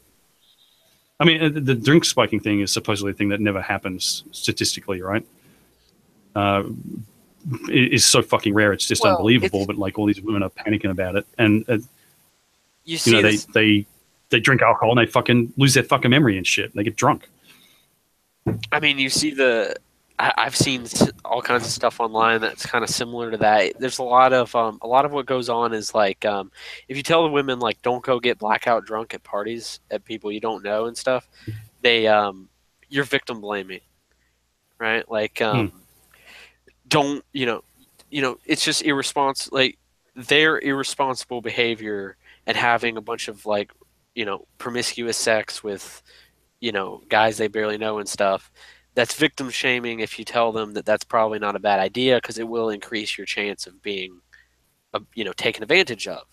B: I mean, the drink spiking thing is supposedly a thing that never happens statistically, right? It is so fucking rare; it's just unbelievable. But like, all these women are panicking about it, and you know, they drink alcohol and they fucking lose their fucking memory and shit. They get drunk.
A: I mean, you see I've seen all kinds of stuff online that's kind of similar to that. There's a lot of what goes on is like, if you tell the women like don't go get blackout drunk at parties at people you don't know and stuff, they you're victim blaming, right? Like don't you know it's just irresponsible, like their irresponsible behavior and having a bunch of like, you know, promiscuous sex with, you know, guys they barely know and stuff. That's victim shaming if you tell them that that's probably not a bad idea, because it will increase your chance of being, you know, taken advantage of.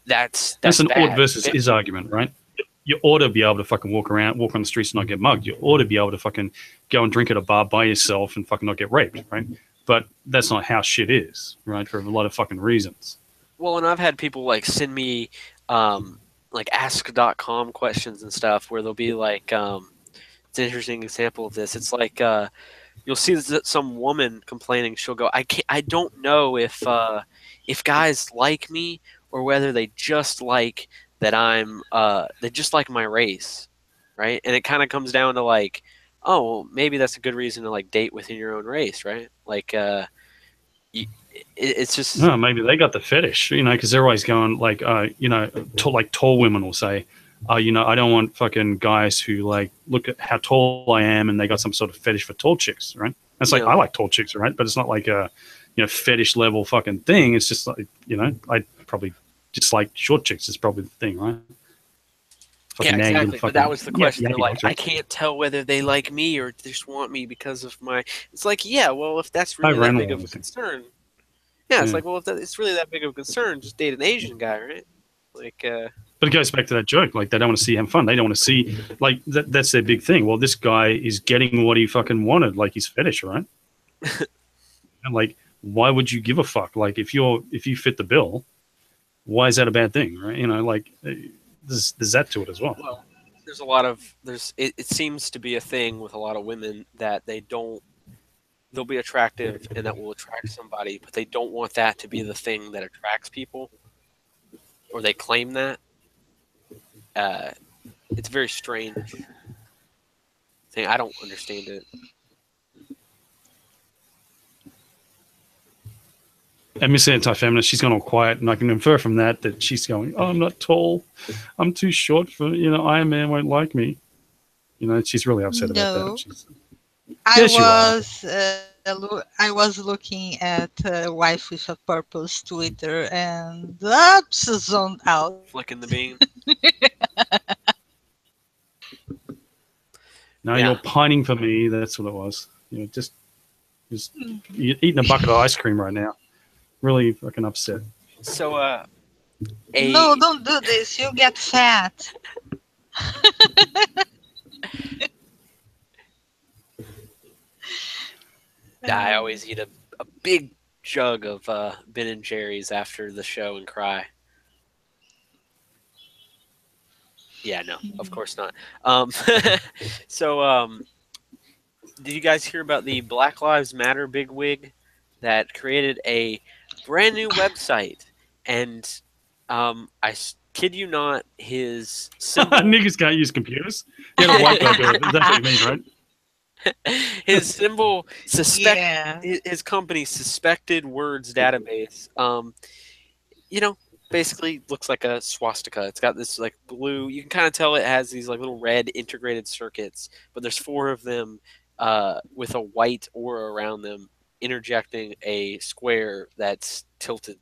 A: That's
B: an
A: bad.
B: ought versus is argument, right? You ought to be able to fucking walk on the streets and not get mugged. You ought to be able to fucking go and drink at a bar by yourself and fucking not get raped, right? but that's not how shit is, right? For a lot of fucking reasons.
A: Well, and I've had people like send me like ask.com questions and stuff where they'll be like, it's an interesting example of this. It's like you'll see some woman complaining. She'll go, I don't know if guys like me or whether they just like that they just like my race, right? And it kind of comes down to like, oh, well, maybe that's a good reason to like date within your own race, right? Like, it's just
B: No, maybe they got the fetish, because they're always going like, like tall women will say, I don't want fucking guys who like look at how tall I am and they got some sort of fetish for tall chicks, right? It's like,
A: Yeah.
B: I like tall chicks, right? But it's not like a, fetish level fucking thing. It's just like, I probably just like short chicks is probably the thing, right?
A: yeah,
B: Fucking
A: exactly. But that was the question.
B: Yeah,
A: They're like, I can't tell whether they like me or just want me because of my. It's like, yeah, well, if that's really that big of a concern, yeah, it's like, well, if it's really that big of a concern, just date an Asian guy, right? Like,
B: but it goes back to that joke. Like, they don't want to see him fun. They don't want to see like that's their big thing. Well, this guy is getting what he fucking wanted, like his fetish, right? And like, why would you give a fuck? Like, if you fit the bill, why is that a bad thing, right? Like. There's that to it as well.
A: Well, there's a lot of it seems to be a thing with a lot of women that they'll be attractive and that will attract somebody, but they don't want that to be the thing that attracts people, or they claim that. It's a very strange thing. I don't understand it.
B: And Miss Anti-Feminist, she's gone all quiet, and I can infer from that she's going, oh, I'm not tall. I'm too short for, Iron Man won't like me. She's really upset about that.
C: I was looking at Wife with a Purpose Twitter and that's zoned out.
A: Flicking the bean.
B: No, you're pining for me. That's what it was. Just you're eating a bucket of ice cream right now. Really fucking upset.
A: So,
C: no, don't do this. You get fat.
A: I always eat a big jug of Ben and Jerry's after the show and cry. Yeah, no, of course not. So, did you guys hear about the Black Lives Matter bigwig that created a brand new website? And I kid you not, his symbol...
B: Niggas can't use computers. You had a white guy do it. That's what you mean, right?
A: His symbol his company Suspected Words Database. Basically looks like a swastika. It's got this like blue. You can kind of tell it has these like little red integrated circuits, but there's 4 of them with a white aura around them, interjecting a square that's tilted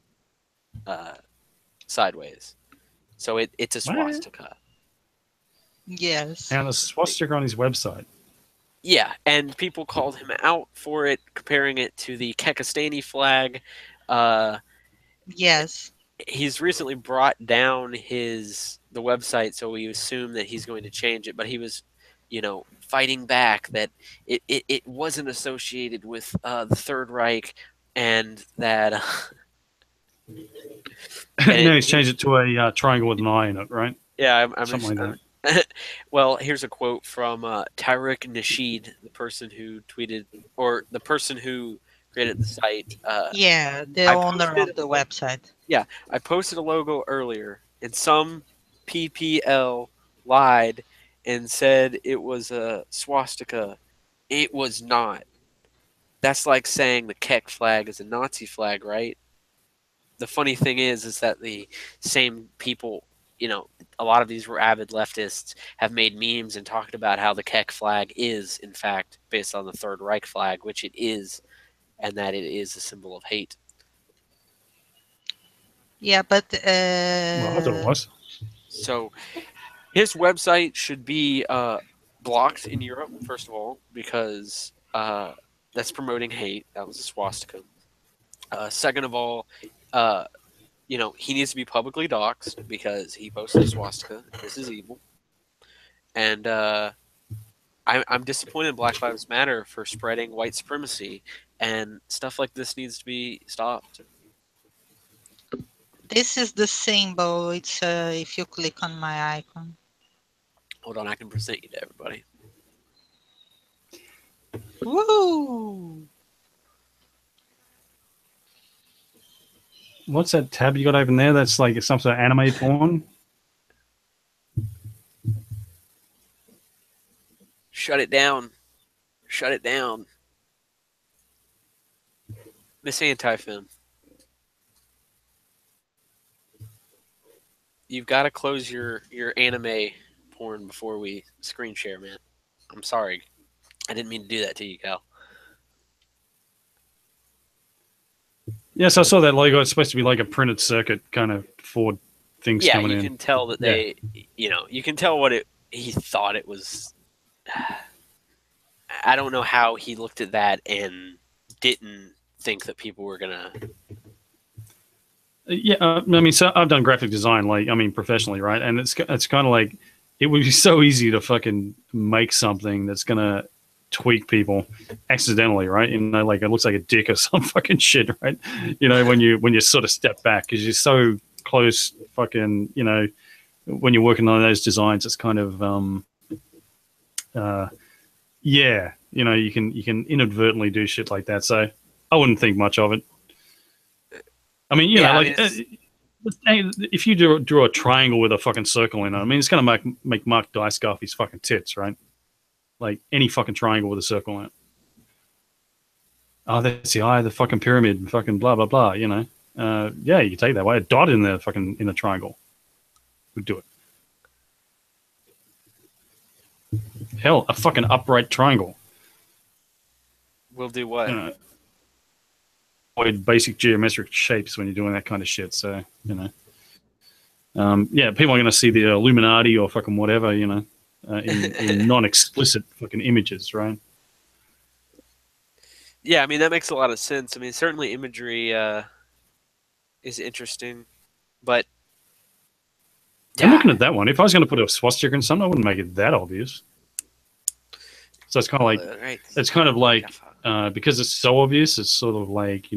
A: sideways. So it's a swastika.
C: Yes.
B: And a swastika on his website.
A: Yeah, and people called him out for it, comparing it to the Kekistani flag.
C: Yes.
A: He's recently brought down the website, so we assume that he's going to change it. But he was, fighting back that it wasn't associated with the Third Reich, and that.
B: No, he's changed it to a triangle with an eye in it, right?
A: Yeah, I'm
B: something like that.
A: Well, here's a quote from Tariq Nasheed, the person who tweeted, or the person who created the site.
C: The owner of the website.
A: Yeah, I posted a logo earlier, and some PPL lied and said it was a swastika. It was not. That's like saying the Kek flag is a Nazi flag, right? The funny thing is that the same people, a lot of these were avid leftists, have made memes and talked about how the Kek flag is, in fact, based on the Third Reich flag, which it is, and that it is a symbol of hate.
C: Yeah, but...
B: Well, I thought it was.
A: So his website should be blocked in Europe, first of all, because that's promoting hate. That was a swastika. Second of all, he needs to be publicly doxxed because he posted a swastika. This is evil. And I'm disappointed in Black Lives Matter for spreading white supremacy and stuff like this needs to be stopped.
C: This is the symbol. It's if you click on my icon.
A: Hold on, I can present you to everybody.
C: Woo!
B: What's that tab you got open there? That's like some sort of anime porn.
A: Shut it down. Shut it down. Miss Anti-Fem. You've got to close your anime porn before we screen share, man. I'm sorry. I didn't mean to do that to you, Cal.
B: Yes, I saw that logo. It's supposed to be like a printed circuit kind of Ford things
A: Yeah,
B: coming
A: you
B: in.
A: can tell that they, you can tell what he thought it was. I don't know how he looked at that and didn't think that people were gonna.
B: Yeah, I mean, so I've done graphic design, professionally, right? And it's kind of like it would be so easy to fucking make something that's gonna tweak people accidentally, right? Like it looks like a dick or some fucking shit, right? When you sort of step back because you're so close, fucking, when you're working on those designs, it's kind of you can inadvertently do shit like that. So I wouldn't think much of it. I mean, if you draw a triangle with a fucking circle in it, I mean, it's going to make Mark Dice scarf his fucking tits, right? Like any fucking triangle with a circle in it. Oh, that's the eye of the fucking pyramid, fucking blah, blah, blah, Yeah, you can take it that way. A dot in the fucking, in a triangle would do it. Hell, a fucking upright triangle.
A: Will do what?
B: Avoid basic geometric shapes when you're doing that kind of shit. So, people are going to see the Illuminati or fucking whatever, in non-explicit fucking images, right?
A: Yeah, I mean, that makes a lot of sense. I mean, certainly imagery is interesting, but...
B: I'm looking at that one. If I was going to put a swastika in something, I wouldn't make it that obvious. So it's kind of like, it's kind of like, because it's so obvious, it's sort of like,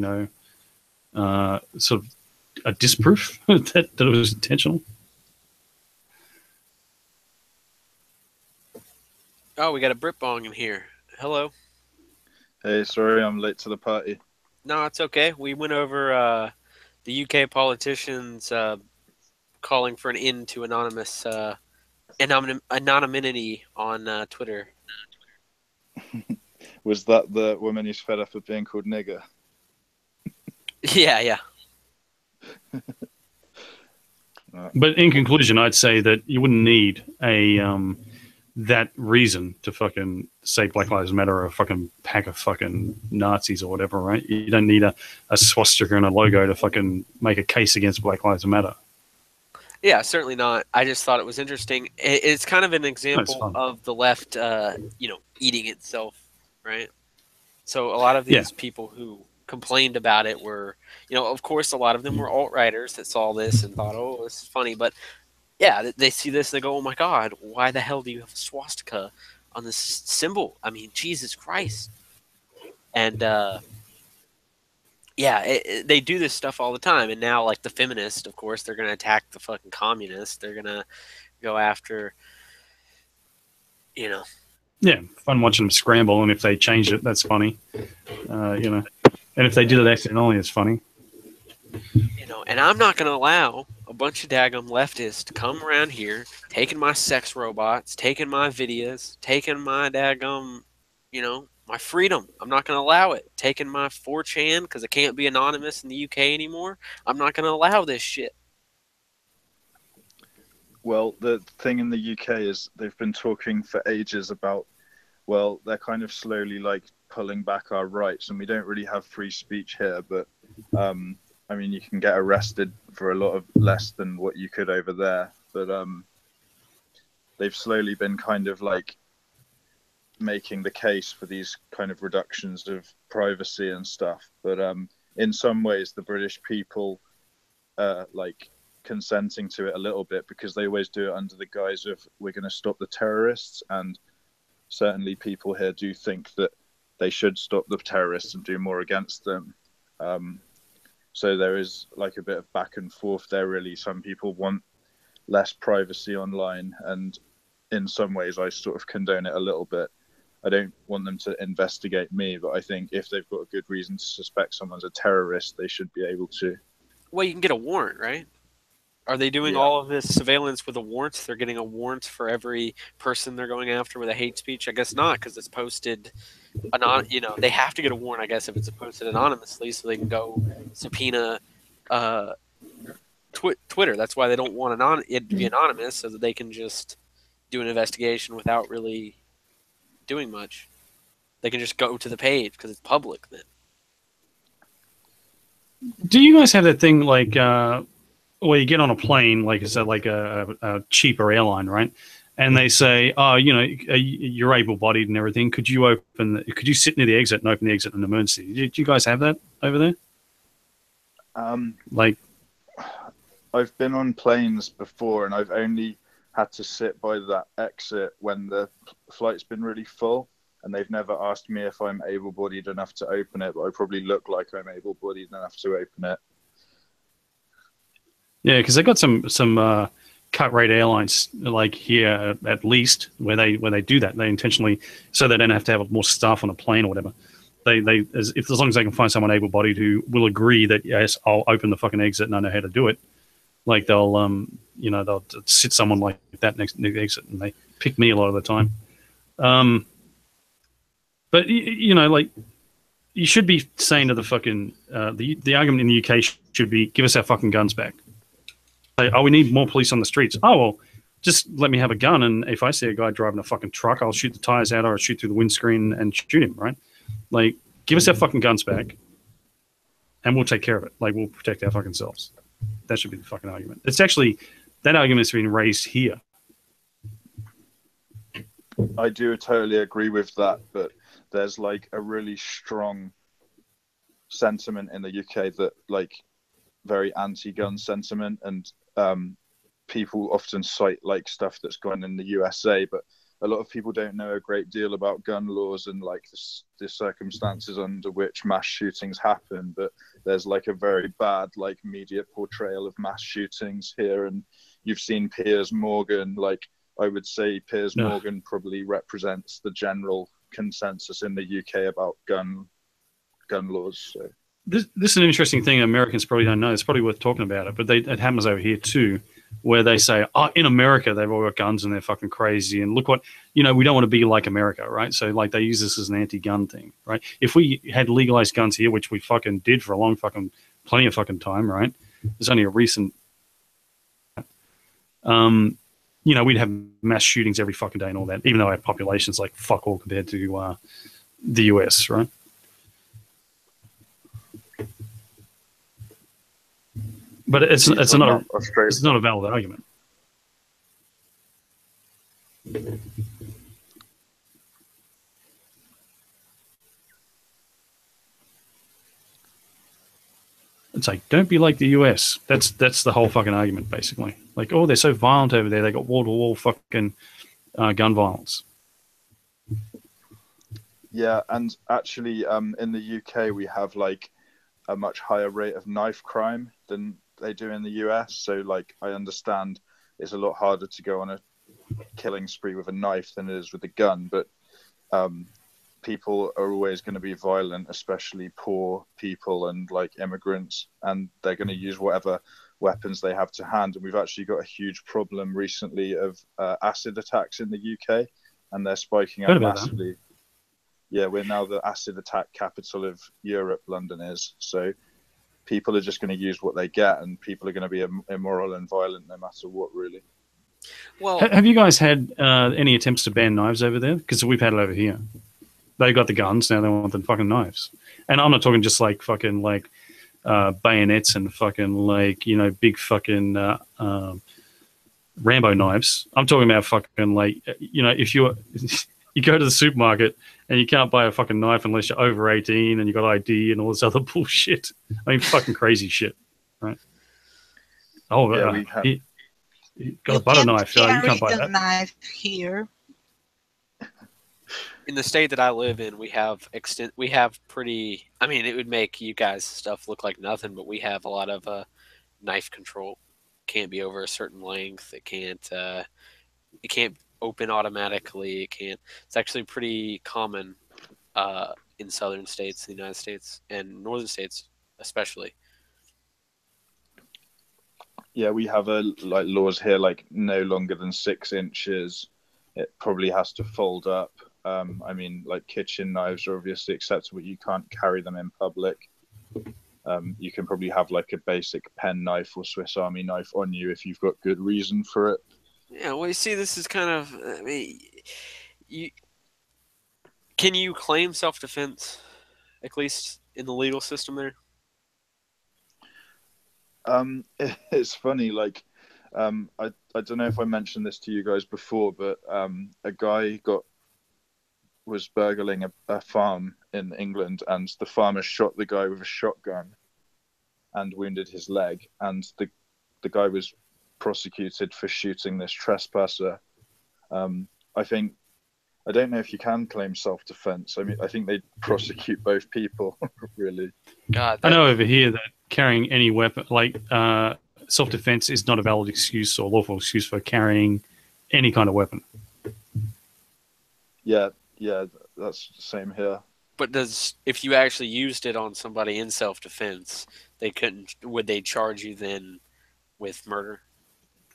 B: sort of a disproof that it was intentional.
A: Oh, we got a Brit Bong in here. Hello.
E: Hey, sorry I'm late to the party.
A: No, it's okay. We went over the UK politicians calling for an end to anonymity on Twitter.
E: Was that the woman who's fed up of being called nigger?
A: Yeah.
B: But in conclusion, I'd say that you wouldn't need that reason to fucking say Black Lives Matter or a fucking pack of fucking Nazis or whatever, right? You don't need a swastika and a logo to fucking make a case against Black Lives Matter.
A: Yeah, certainly not. I just thought it was interesting. It's kind of an example of the left, eating itself, right? So a lot of these people who complained about it were, of course, a lot of them were alt-righters that saw this and thought, oh, this is funny. But yeah, they see this and they go, oh my God, why the hell do you have a swastika on this symbol? I mean, Jesus Christ. And they do this stuff all the time. And now, like the feminists, of course, they're going to attack the fucking communists. They're going to go after,
B: Yeah, fun watching them scramble, and if they change it, that's funny. And if they did it accidentally, it's funny.
A: And I'm not going to allow a bunch of daggum leftists to come around here, taking my sex robots, taking my videos, taking my daggum, my freedom. I'm not going to allow it. Taking my 4chan because it can't be anonymous in the UK anymore. I'm not going to allow this shit.
E: Well, the thing in the UK is they've been talking for ages about, well, they're kind of slowly like pulling back our rights, and we don't really have free speech here, but I mean, you can get arrested for a lot of less than what you could over there. But they've slowly been kind of like making the case for these kind of reductions of privacy and stuff. But in some ways, the British people like consenting to it a little bit because they always do it under the guise of we're going to stop the terrorists. And certainly people here do think that they should stop the terrorists and do more against them. So there is like a bit of back and forth there, really. Some people want less privacy online, and in some ways I sort of condone it a little bit. I don't want them to investigate me, but I think if they've got a good reason to suspect someone's a terrorist, they should be able to.
A: Well, you can get a warrant, right? Are they doing
E: Yeah.
A: all of this surveillance with a warrant? They're getting a warrant for every person they're going after with a hate speech? I guess not, because it's posted they have to get a warrant, I guess, if it's posted anonymously, so they can go subpoena Twitter. That's why they don't want it to be anonymous, so that they can just do an investigation without really doing much. They can just go to the page because it's public then.
B: Do you guys have that thing like where you get on a plane, like is that like a cheaper airline, right? And they say, oh, you're able-bodied and everything. Could you sit near the exit and open the exit in an emergency? Do you guys have that over there? Like,
E: I've been on planes before, and I've only had to sit by that exit when the flight's been really full, and they've never asked me if I'm able-bodied enough to open it, but I probably look like I'm able-bodied enough to open it.
B: Yeah, because they got some cut rate airlines like here at least where they do that. They intentionally, so they don't have to have more staff on a plane or whatever. As long as they can find someone able-bodied who will agree that yes, I'll open the fucking exit and I know how to do it. Like they'll sit someone like that next to the exit, and they pick me a lot of the time. But like you should be saying to the fucking the argument in the UK should be give us our fucking guns back. Say, oh, we need more police on the streets. Oh well, just let me have a gun, and if I see a guy driving a fucking truck, I'll shoot the tires out or I'll shoot through the windscreen and shoot him. Right? Like, give us our fucking guns back, and we'll take care of it. Like, we'll protect our fucking selves. That should be the fucking argument. It's actually that argument's been raised here.
E: I do totally agree with that, but there's like a really strong sentiment in the UK that like very anti-gun sentiment, and people often cite like stuff that's gone in the USA, but a lot of people don't know a great deal about gun laws and like the circumstances under which mass shootings happen. But there's like a very bad like media portrayal of mass shootings here, and you've seen Piers Morgan. Like I would say Piers Morgan probably represents the general consensus in the UK about gun laws. So.
B: This is an interesting thing Americans probably don't know. It's probably worth talking about it, but it happens over here too, where they say, oh, in America, they've all got guns and they're fucking crazy. And look what, we don't want to be like America, right? So like they use this as an anti-gun thing, right? If we had legalized guns here, which we fucking did for a long fucking, plenty of fucking time, right? There's only a recent, we'd have mass shootings every fucking day and all that, even though our population's like fuck all compared to the US, right? But it's not a valid argument. It's like, don't be like the US. That's the whole fucking argument, basically. Like, oh, they're so violent over there. They got wall-to-wall fucking gun violence.
E: Yeah, and actually, in the UK, we have like a much higher rate of knife crime than they do in the US. So like I understand it's a lot harder to go on a killing spree with a knife than it is with a gun, but people are always going to be violent, especially poor people and like immigrants, and they're going to use whatever weapons they have to hand. And we've actually got a huge problem recently of acid attacks in the UK, and they're spiking up massively. Yeah, we're now the acid attack capital of Europe, London is. So people are just going to use what they get, and people are going to be immoral and violent no matter what, really.
A: Well,
B: have you guys had any attempts to ban knives over there? Because we've had it over here. They got the guns, now they want the fucking knives. And I'm not talking just like fucking like bayonets and fucking like, big fucking Rambo knives. I'm talking about fucking like, if you go to the supermarket and you can't buy a fucking knife unless you're over 18 and you got ID and all this other bullshit. I mean, fucking crazy shit, right? Oh, yeah, you got a butter knife. You can't buy that.
C: Knife here.
A: in the state that I live in, we have pretty. I mean, it would make you guys stuff look like nothing, but we have a lot of knife control. Can't be over a certain length. It can't. It can't open automatically. It can't. It's actually pretty common in southern states, the United States, and northern states especially.
E: Yeah, we have laws here like no longer than 6 inches. It probably has to fold up. I mean, like kitchen knives are obviously acceptable. You can't carry them in public. You can probably have like a basic pen knife or Swiss Army knife on you if you've got good reason for it.
A: Yeah, well, you see, this is kind of. I mean, can you claim self-defense, at least in the legal system there?
E: It's funny, like, I don't know if I mentioned this to you guys before, but a guy was burgling a farm in England, and the farmer shot the guy with a shotgun and wounded his leg, and the guy was prosecuted for shooting this trespasser. I don't know if you can claim self-defense. I mean, I think they'd prosecute both people, really.
A: God,
B: I know over here that carrying any weapon, like self-defense, is not a valid excuse or lawful excuse for carrying any kind of weapon.
E: Yeah, that's the same here.
A: But if you actually used it on somebody in self-defense, would they charge you then with murder?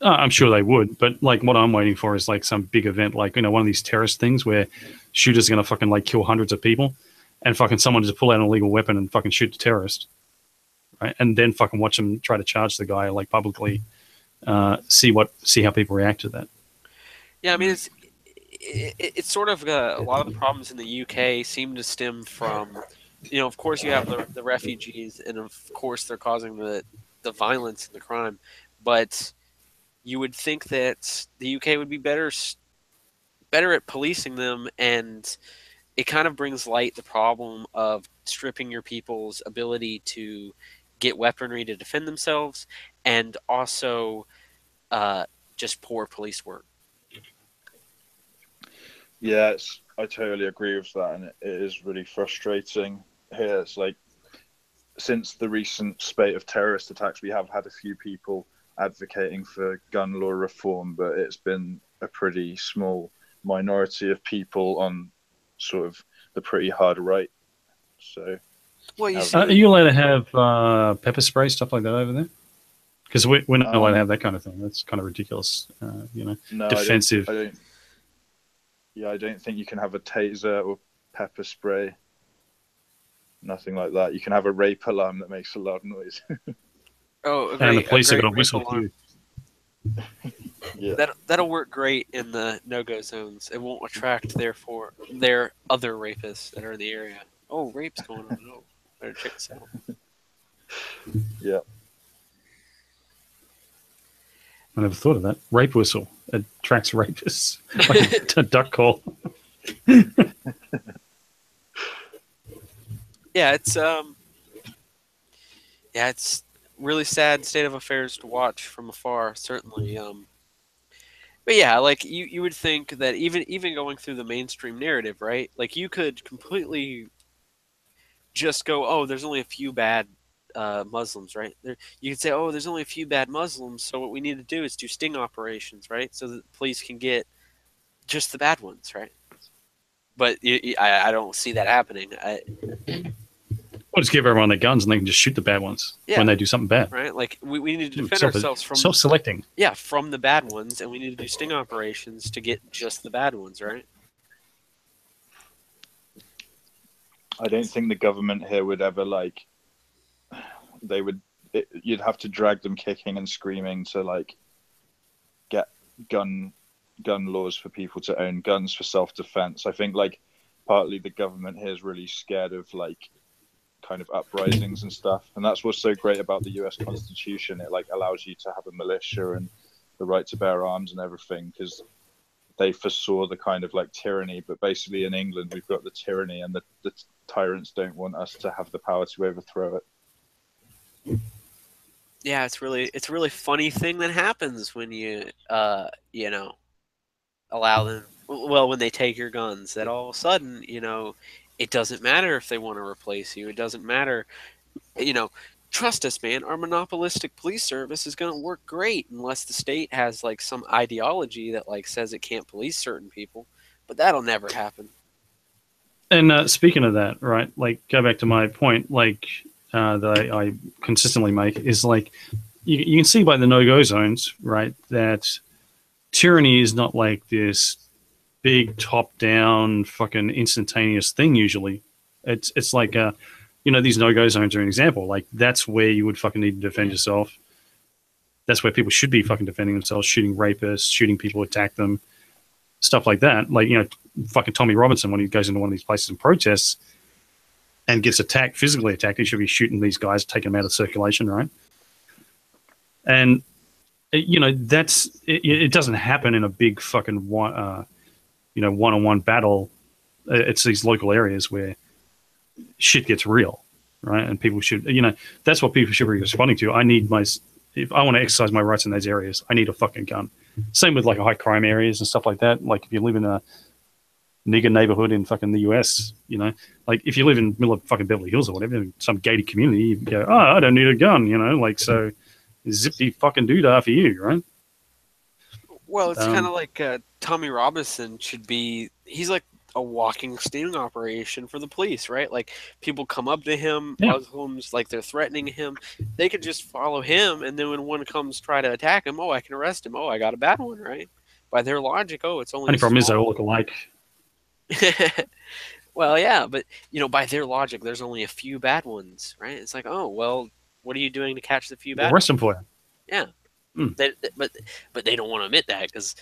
B: I'm sure they would, but like what I'm waiting for is like some big event, like, you know, one of these terrorist things where shooters are going to fucking like kill hundreds of people, and fucking someone just pull out an illegal weapon and fucking shoot the terrorist, right? And then fucking watch them try to charge the guy like publicly, see how people react to that.
A: Yeah, I mean, it's sort of a lot of the problems in the UK seem to stem from, you know, of course you have the refugees, and of course they're causing the violence and the crime, but you would think that the UK would be better at policing them, and it kind of brings light the problem of stripping your people's ability to get weaponry to defend themselves, and also just poor police work.
E: Yeah, I totally agree with that, and it is really frustrating here. It's like, since the recent spate of terrorist attacks, we have had a few people advocating for gun law reform, but it's been a pretty small minority of people on sort of the pretty hard right. So,
A: well,
B: are you allowed to have pepper spray, stuff like that over there? Because we're not allowed to have that kind of thing. That's kind of ridiculous, you know.
E: No,
B: defensive.
E: I don't think you can have a taser or pepper spray. Nothing like that. You can have a rape alarm that makes a loud noise.
A: Oh,
B: and the police are going to whistle too.
E: Yeah,
A: that'll work great in the no-go zones. It won't attract their other rapists that are in the area. Oh, rape's going on. Oh, better check this out.
E: Yeah.
B: I never thought of that. Rape whistle attracts rapists. Like a duck call.
A: Yeah, it's really sad state of affairs to watch from afar, certainly. But yeah, like you would think that even going through the mainstream narrative, right? Like you could completely just go, oh, there's only a few bad Muslims, right? You could say, oh, there's only a few bad Muslims, so what we need to do is do sting operations, right? So that the police can get just the bad ones, right? But I don't see that happening.
B: We'll just give everyone their guns and they can just shoot the bad ones when they do something bad.
A: Right? Like we need to defend ourselves from
B: self-selecting.
A: Yeah, from the bad ones, and we need to do sting operations to get just the bad ones, right?
E: I don't think the government here would ever you'd have to drag them kicking and screaming to like get gun laws for people to own guns for self-defense. I think like partly the government here is really scared of like kind of uprisings and stuff, and that's what's so great about the US Constitution. It like allows you to have a militia and the right to bear arms and everything, because they foresaw the kind of like tyranny. But basically in England we've got the tyranny, and the tyrants don't want us to have the power to overthrow it.
A: Yeah, it's a really funny thing that happens when you allow them Well, when they take your guns, that all of a sudden, it doesn't matter if they want to replace you. It doesn't matter, you know. Trust us, man. Our monopolistic police service is going to work great unless the state has like some ideology that like says it can't police certain people. But that'll never happen.
B: And speaking of that, right? Like, go back to my point, like that I consistently make is like you can see by the no-go zones, right? That tyranny is not like this big top-down fucking instantaneous thing. Usually, it's like these no-go zones are an example. Like that's where you would fucking need to defend yourself. That's where people should be fucking defending themselves, shooting rapists, shooting people who attack them, stuff like that. Like fucking Tommy Robinson, when he goes into one of these places and protests and gets attacked, physically attacked, he should be shooting these guys, taking them out of circulation, right? And it doesn't happen in a big fucking one-on-one battle. It's these local areas where shit gets real, right? And people should, that's what people should be responding to. If I want to exercise my rights in those areas, I need a fucking gun. Same with like high crime areas and stuff like that. Like if you live in a nigger neighborhood in fucking the US, like if you live in the middle of fucking Beverly Hills or whatever, some gated community, you go, oh, I don't need a gun, like, so zippy fucking doodah for you, right?
A: Well, it's kind of like Tommy Robinson he's like a walking sting operation for the police, right? Like people come up to him, Muslims, like they're threatening him. They could just follow him, and then when one comes try to attack him, I can arrest him. I got a bad one, right? By their logic, it's only.
B: Only problem is they all look alike.
A: Well, yeah, but by their logic, there's only a few bad ones, right? It's like, oh, well, what are you doing to catch the few bad ones?
B: Arrest them for you.
A: Yeah, but they don't want to admit that because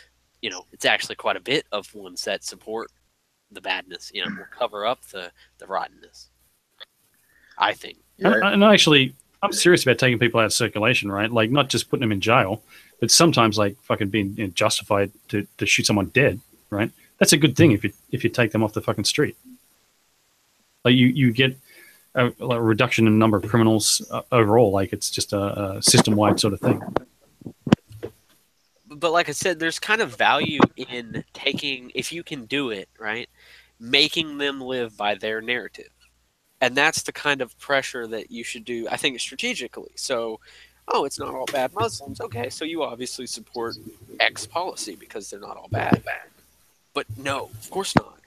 A: it's actually quite a bit of ones that support the badness, will cover up the rottenness, I think.
B: Yeah. And actually, I'm serious about taking people out of circulation, right? Like, not just putting them in jail, but sometimes, like, fucking being justified to shoot someone dead, right? That's a good thing if you take them off the fucking street. Like, you get a reduction in the number of criminals overall. Like, it's just a system-wide sort of thing.
A: But like I said, there's kind of value in taking, if you can do it, right, making them live by their narrative. And that's the kind of pressure that you should do, I think, strategically. So, it's not all bad Muslims. Okay, so you obviously support X policy because they're not all bad. But no, of course not.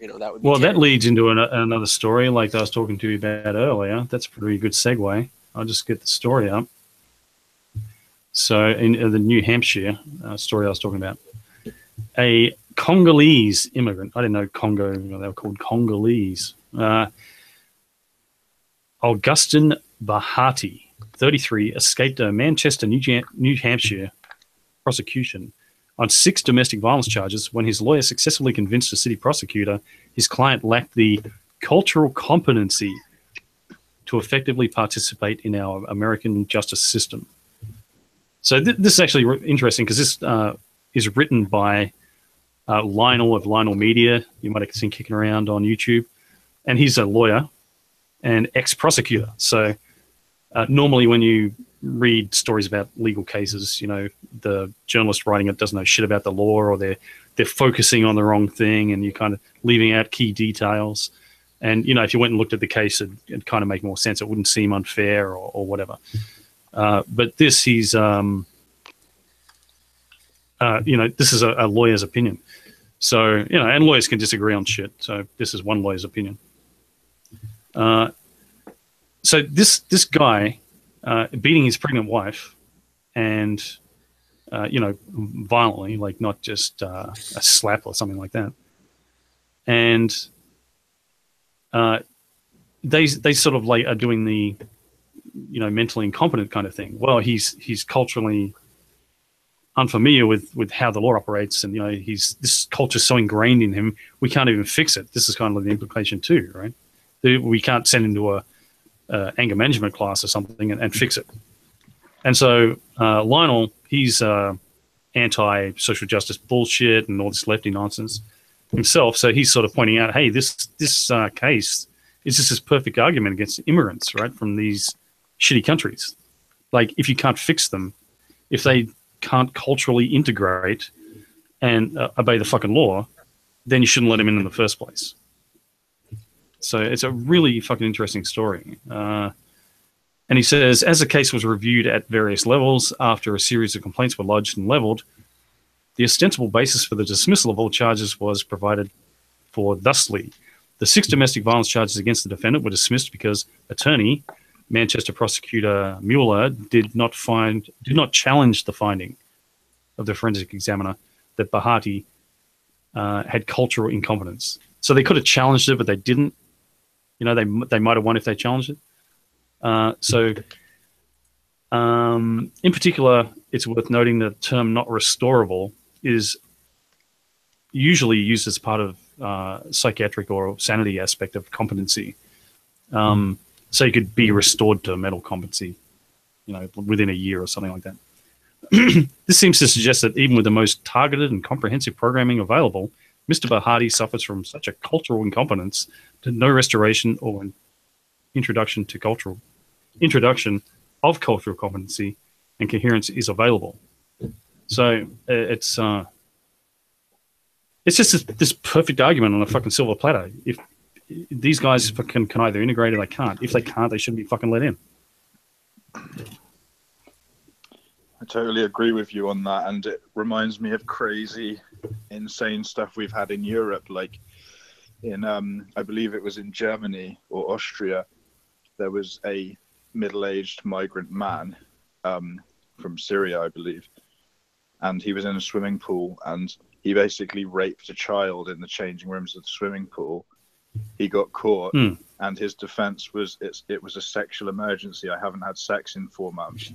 A: That would be terrible.
B: That leads into another story like I was talking to you about earlier. That's a pretty good segue. I'll just get the story up. So in the New Hampshire story I was talking about, a Congolese immigrant, I didn't know Congo, they were called Congolese, Augustin Bahati, 33, escaped a Manchester, New Hampshire prosecution on 6 domestic violence charges when his lawyer successfully convinced a city prosecutor his client lacked the cultural competency to effectively participate in our American justice system. So this is actually interesting because this is written by Lionel of Lionel Media. You might have seen kicking around on YouTube. And he's a lawyer and ex-prosecutor. So normally when you read stories about legal cases, the journalist writing it doesn't know shit about the law, or they're focusing on the wrong thing and you're kind of leaving out key details. And, if you went and looked at the case, it'd kind of make more sense. It wouldn't seem unfair or whatever. But this, this is a lawyer's opinion. So, and lawyers can disagree on shit. So this is one lawyer's opinion. So this guy beating his pregnant wife and, violently, like not just a slap or something like that. And they sort of like are doing the, mentally incompetent kind of thing. Well, he's culturally unfamiliar with how the law operates, and this culture's so ingrained in him, we can't even fix it. This is kind of the implication too, right? We can't send him to a anger management class or something and fix it. And so Lionel, he's anti-social justice bullshit and all this lefty nonsense himself. So he's sort of pointing out, hey, this case is just this perfect argument against immigrants, right, from these shitty countries. Like, if you can't fix them, if they can't culturally integrate and obey the fucking law, then you shouldn't let him in the first place. So it's a really fucking interesting story. And he says, as the case was reviewed at various levels after a series of complaints were lodged and leveled, the ostensible basis for the dismissal of all charges was provided for thusly. The 6 domestic violence charges against the defendant were dismissed because attorney, Manchester prosecutor Mueller, did not challenge the finding of the forensic examiner that Bahati had cultural incompetence. So they could have challenged it, but they didn't. You know, they might have won if they challenged it. In particular, it's worth noting that the term "not restorable" is usually used as part of psychiatric or sanity aspect of competency. So you could be restored to mental competency, you know, within a year or something like that. This seems to suggest that even with the most targeted and comprehensive programming available, Mr. Bahati suffers from such a cultural incompetence that no restoration or introduction of cultural competency and coherence is available. So it's just this perfect argument on a fucking silver platter. If these guys can either integrate or they can't. If they can't, they shouldn't be fucking let in.
E: I totally agree with you on that, and it reminds me of crazy, insane stuff we've had in Europe, like in I believe it was in Germany or Austria. There was a middle-aged migrant man from Syria, I believe, and he was in a swimming pool, and he basically raped a child in the changing rooms of the swimming pool. He got caught, and his defense was it was a sexual emergency. I haven't had sex in 4 months.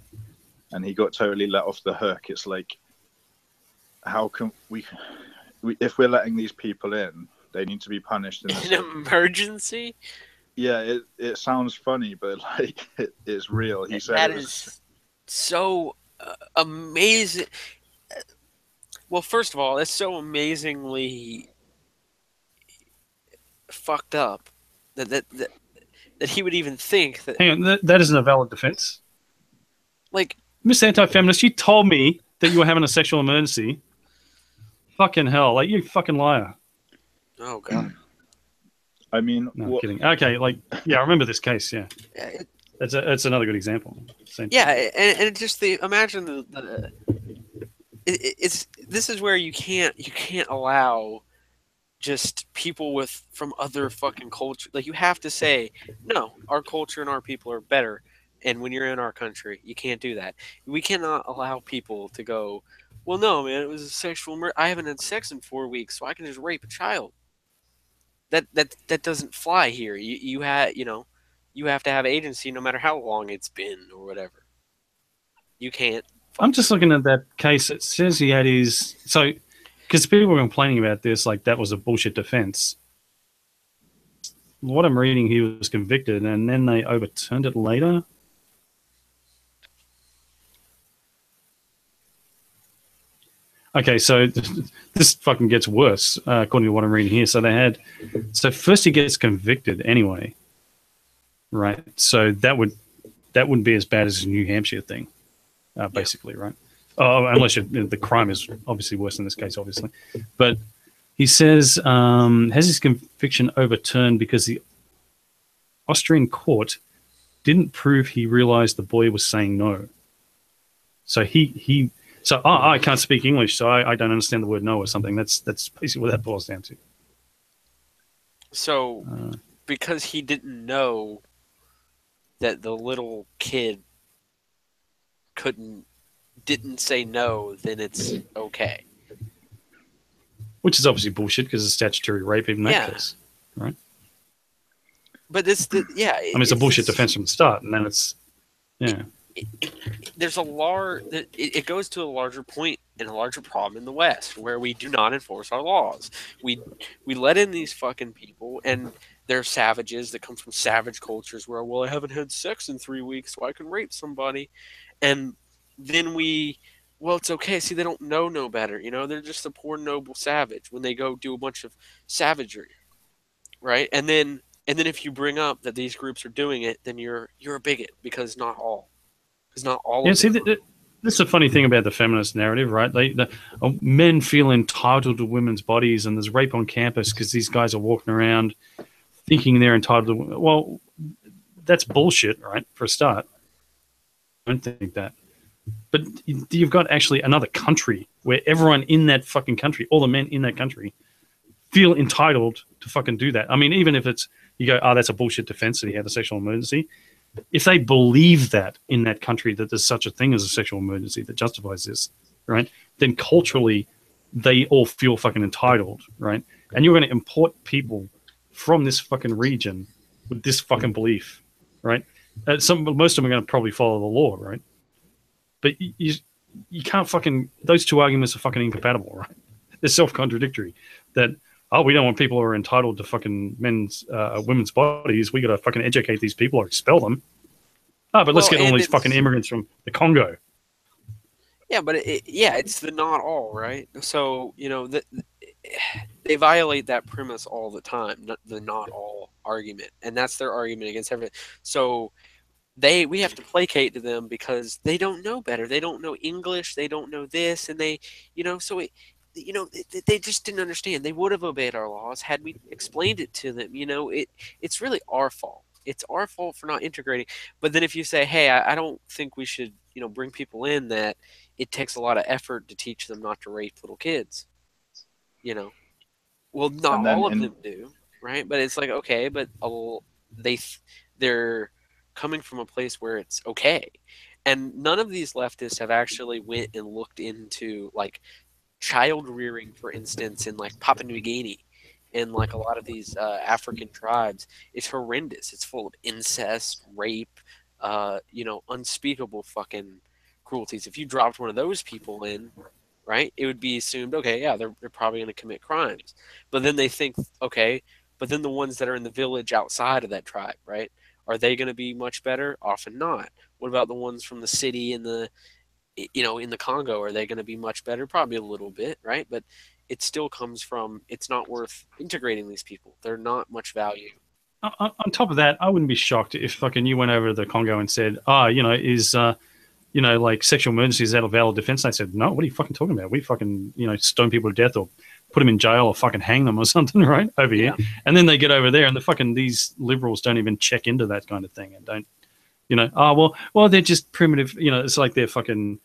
E: And he got totally let off the hook. It's like, how can we if we're letting these people in, they need to be punished in
A: an emergency?
E: Yeah, it sounds funny, but like it is real. He said
A: that is so amazing. Well, first of all, that's so amazingly fucked up that he would even think that.
B: Hang on, that isn't a valid defense.
A: Like,
B: Miss Anti-Feminist, you told me that you were having a sexual emergency. Fucking hell, like, you fucking liar.
A: Oh god.
E: I mean,
B: no, I'm kidding. Okay, like, yeah, I remember this case. Yeah, it's another good example.
A: Yeah, and just imagine this is where you can't allow just people from other fucking culture. Like, you have to say, no, our culture and our people are better. And when you're in our country, you can't do that. We cannot allow people to go, well, no, man, it was a sexual murder. I haven't had sex in 4 weeks, so I can just rape a child. That doesn't fly here. You have to have agency no matter how long it's been or whatever. You can't.
B: I'm just looking at that case. It says he had because people were complaining about this, like that was a bullshit defense. What I'm reading, he was convicted, and then they overturned it later. Okay, so this fucking gets worse, according to what I'm reading here. So first he gets convicted anyway, right? So that wouldn't be as bad as the New Hampshire thing, basically, right? Oh, unless the crime is obviously worse in this case, obviously. But he says, has his conviction overturned because the Austrian court didn't prove he realized the boy was saying no. So I can't speak English, so I don't understand the word no or something. That's basically what that boils down to.
A: So, because he didn't know that the little kid didn't say no, then it's okay.
B: Which is obviously bullshit because it's statutory rape in that case, right?
A: But it's
B: a bullshit defense from the start, and then it's
A: there's it goes to a larger point and a larger problem in the West where we do not enforce our laws. We let in these fucking people, and they're savages that come from savage cultures where, well, I haven't had sex in 3 weeks, so I can rape somebody. And then it's okay. See, they don't know no better. You know, they're just a poor noble savage when they go do a bunch of savagery, right? And then if you bring up that these groups are doing it, then you're a bigot because not all. It's not all.
B: Yeah,
A: of
B: see,
A: them.
B: That's the funny thing about the feminist narrative, right? Men feel entitled to women's bodies, and there's rape on campus because these guys are walking around thinking they're entitled to. Well, that's bullshit, right? For a start, I don't think that. But you've got actually another country where everyone in that fucking country, all the men in that country, feel entitled to fucking do that. I mean, even if it's you go, oh, that's a bullshit defense that he had a sexual emergency. If they believe that in that country that there's such a thing as a sexual emergency that justifies this, right? Then culturally, they all feel fucking entitled, right? And you're going to import people from this fucking region with this fucking belief, right? Most of them are going to probably follow the law, right? But you can't fucking. Those two arguments are fucking incompatible, right? They're self-contradictory. That we don't want people who are entitled to fucking women's bodies. We got to fucking educate these people or expel them. But let's get all these fucking immigrants from the Congo.
A: Yeah, but it's the not all, right? So they violate that premise all the time, the not all argument, and that's their argument against everything. So we have to placate to them because they don't know better. They don't know English. They don't know this, and they just didn't understand. They would have obeyed our laws had we explained it to them. It's really our fault. It's our fault for not integrating. But then if you say, hey, I don't think we should, bring people in, that it takes a lot of effort to teach them not to rape little kids. Well, not all of them do, right? But it's like, okay, but they're coming from a place where it's okay. And none of these leftists have actually went and looked into like child rearing, for instance, in like Papua New Guinea and like a lot of these African tribes. It's horrendous. It's full of incest, rape, unspeakable fucking cruelties. If you dropped one of those people in, right, it would be assumed, okay, yeah, they're probably going to commit crimes. But then they think, okay, but then the ones that are in the village outside of that tribe, right, are they going to be much better? Often not. What about the ones from the city in the Congo? Are they going to be much better? Probably a little bit, right? But it still comes from, it's not worth integrating these people. They're not much value.
B: On top of that, I wouldn't be shocked if fucking you went over to the Congo and said, like sexual emergency, is that a valid defense? And I said, no, what are you fucking talking about? We fucking, stone people to death or put them in jail or fucking hang them or something, right? Over here. And then they get over there and these liberals don't even check into that kind of thing and don't, well, they're just primitive. It's like they're fucking,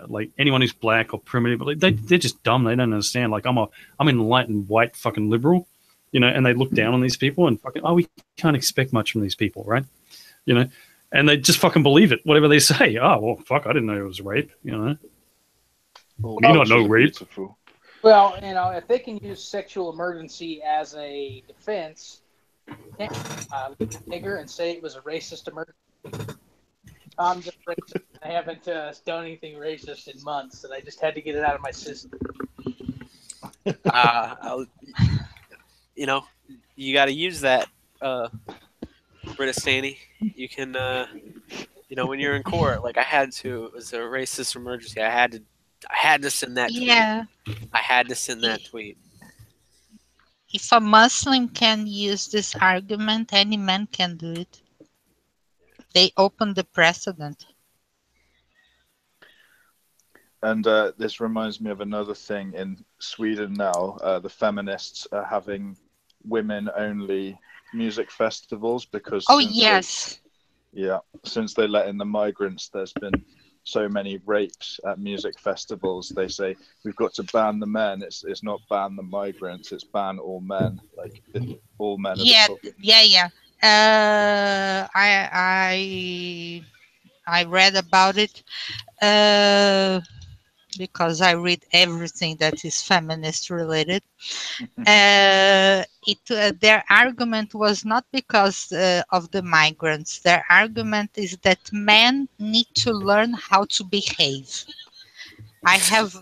B: like anyone who's black or primitive, but they're just dumb. They don't understand. Like I'm enlightened white fucking liberal, and they look down on these people and fucking, we can't expect much from these people, right? And they just fucking believe it, whatever they say. Oh, well, fuck, I didn't know it was rape,
E: Well,
B: you not know rape.
E: Beautiful.
D: Well, if they can use sexual emergency as a defense, leave a nigger and say it was a racist emergency. I'm just racist. I haven't done anything racist in months, and I just had to get it out of my system.
A: You got to use that, Brittany. You can, when you're in court, like I had to. It was a racist emergency. I had to send that tweet.
C: Yeah.
A: I had to send that tweet.
C: If a Muslim can use this argument, any man can do it. They opened the precedent.
E: And this reminds me of another thing in Sweden now. The feminists are having women-only music festivals because...
C: Oh, yes.
E: Since they let in the migrants, there's been so many rapes at music festivals. They say, we've got to ban the men. It's not ban the migrants, it's ban all men. Like, all men are the problem.
C: I read about it because I read everything that is feminist related. Their argument was not because of the migrants. Their argument is that men need to learn how to behave. I have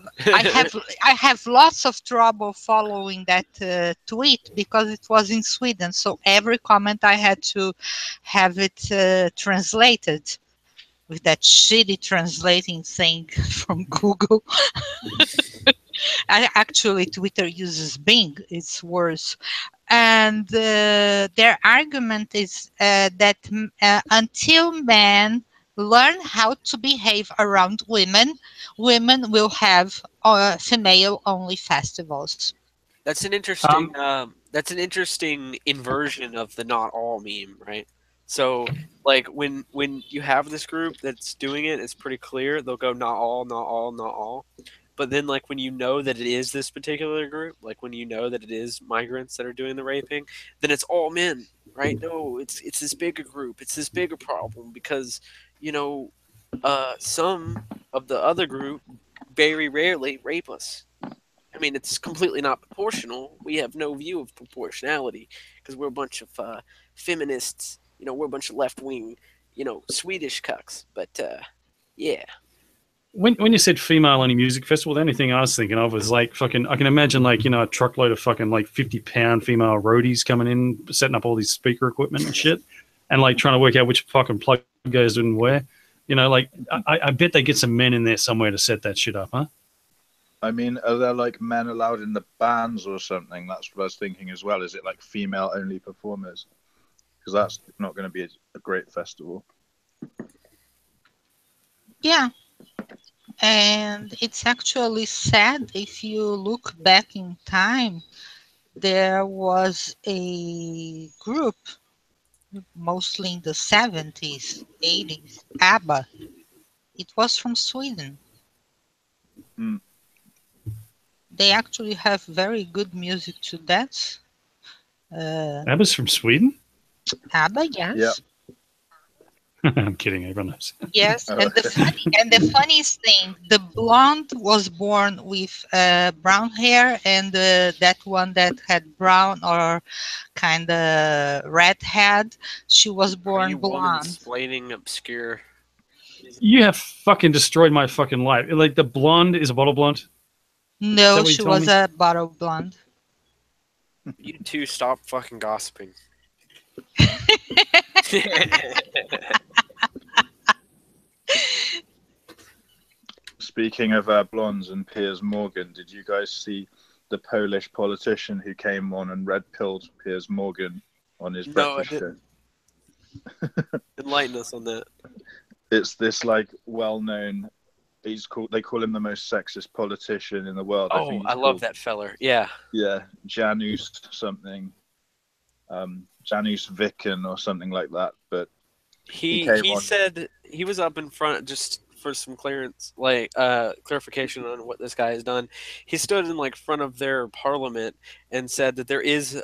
C: lots of trouble following that tweet because it was in Sweden. So every comment I had to have it translated with that shitty translating thing from Google. Actually, Twitter uses Bing. It's worse. And their argument is that until men learn how to behave around women. Women will have female-only festivals.
A: That's an interesting inversion of the not all meme, right? So like when you have this group that's doing it, it's pretty clear they'll go not all, not all, not all. But then like when you know that it is this particular group, like when you know that it is migrants that are doing the raping, then it's all men, right? No, it's this bigger group. It's this bigger problem because, you know, some of the other group very rarely rape us. I mean, it's completely not proportional. We have no view of proportionality because we're a bunch of feminists. You know, we're a bunch of left wing, Swedish cucks. But yeah,
B: When you said female only music festival, the only thing I was thinking of was like fucking. I can imagine like a truckload of fucking like 50-pound female roadies coming in, setting up all these speaker equipment and shit, and like trying to work out which fucking plug goes in where. Like I bet they get some men in there somewhere to set that shit up, huh?
E: I mean, are there like men allowed in the bands or something? That's what I was thinking as well. Is it like female only performers? Because that's not going to be a great festival.
C: Yeah. And it's actually sad if you look back in time, there was a group, mostly in the 70s, 80s, ABBA. It was from Sweden.
E: Mm.
C: They actually have very good music to dance.
B: ABBA's from Sweden?
C: ABBA, yes.
E: Yeah.
B: I'm kidding. Everyone knows.
C: Yes, and the funniest thing, the blonde was born with brown hair, and that one that had brown or kind of red head, she was
A: are
C: born
A: you
C: blonde.
A: explaining obscure?
B: You have fucking destroyed my fucking life. Like the blonde is a bottle blonde.
C: No,
B: what
C: she
B: you're telling
C: was
B: me?
C: a bottle blonde.
A: You two stop fucking gossiping.
E: Speaking of blondes and Piers Morgan, did you guys see the Polish politician who came on and red pilled Piers Morgan on his
A: No, I
E: breakfast show?
A: didn't. Enlighten us on that.
E: It's this like well-known. They call him the most sexist politician in the world.
A: Oh,
E: think
A: I
E: he's
A: love
E: called-
A: that feller. Yeah.
E: Yeah, Janusz something, Janusz Vicken or something like that. But
A: He
E: came on.
A: said he was up in front just for some clarification on what this guy has done. He stood in like front of their parliament and said that there is a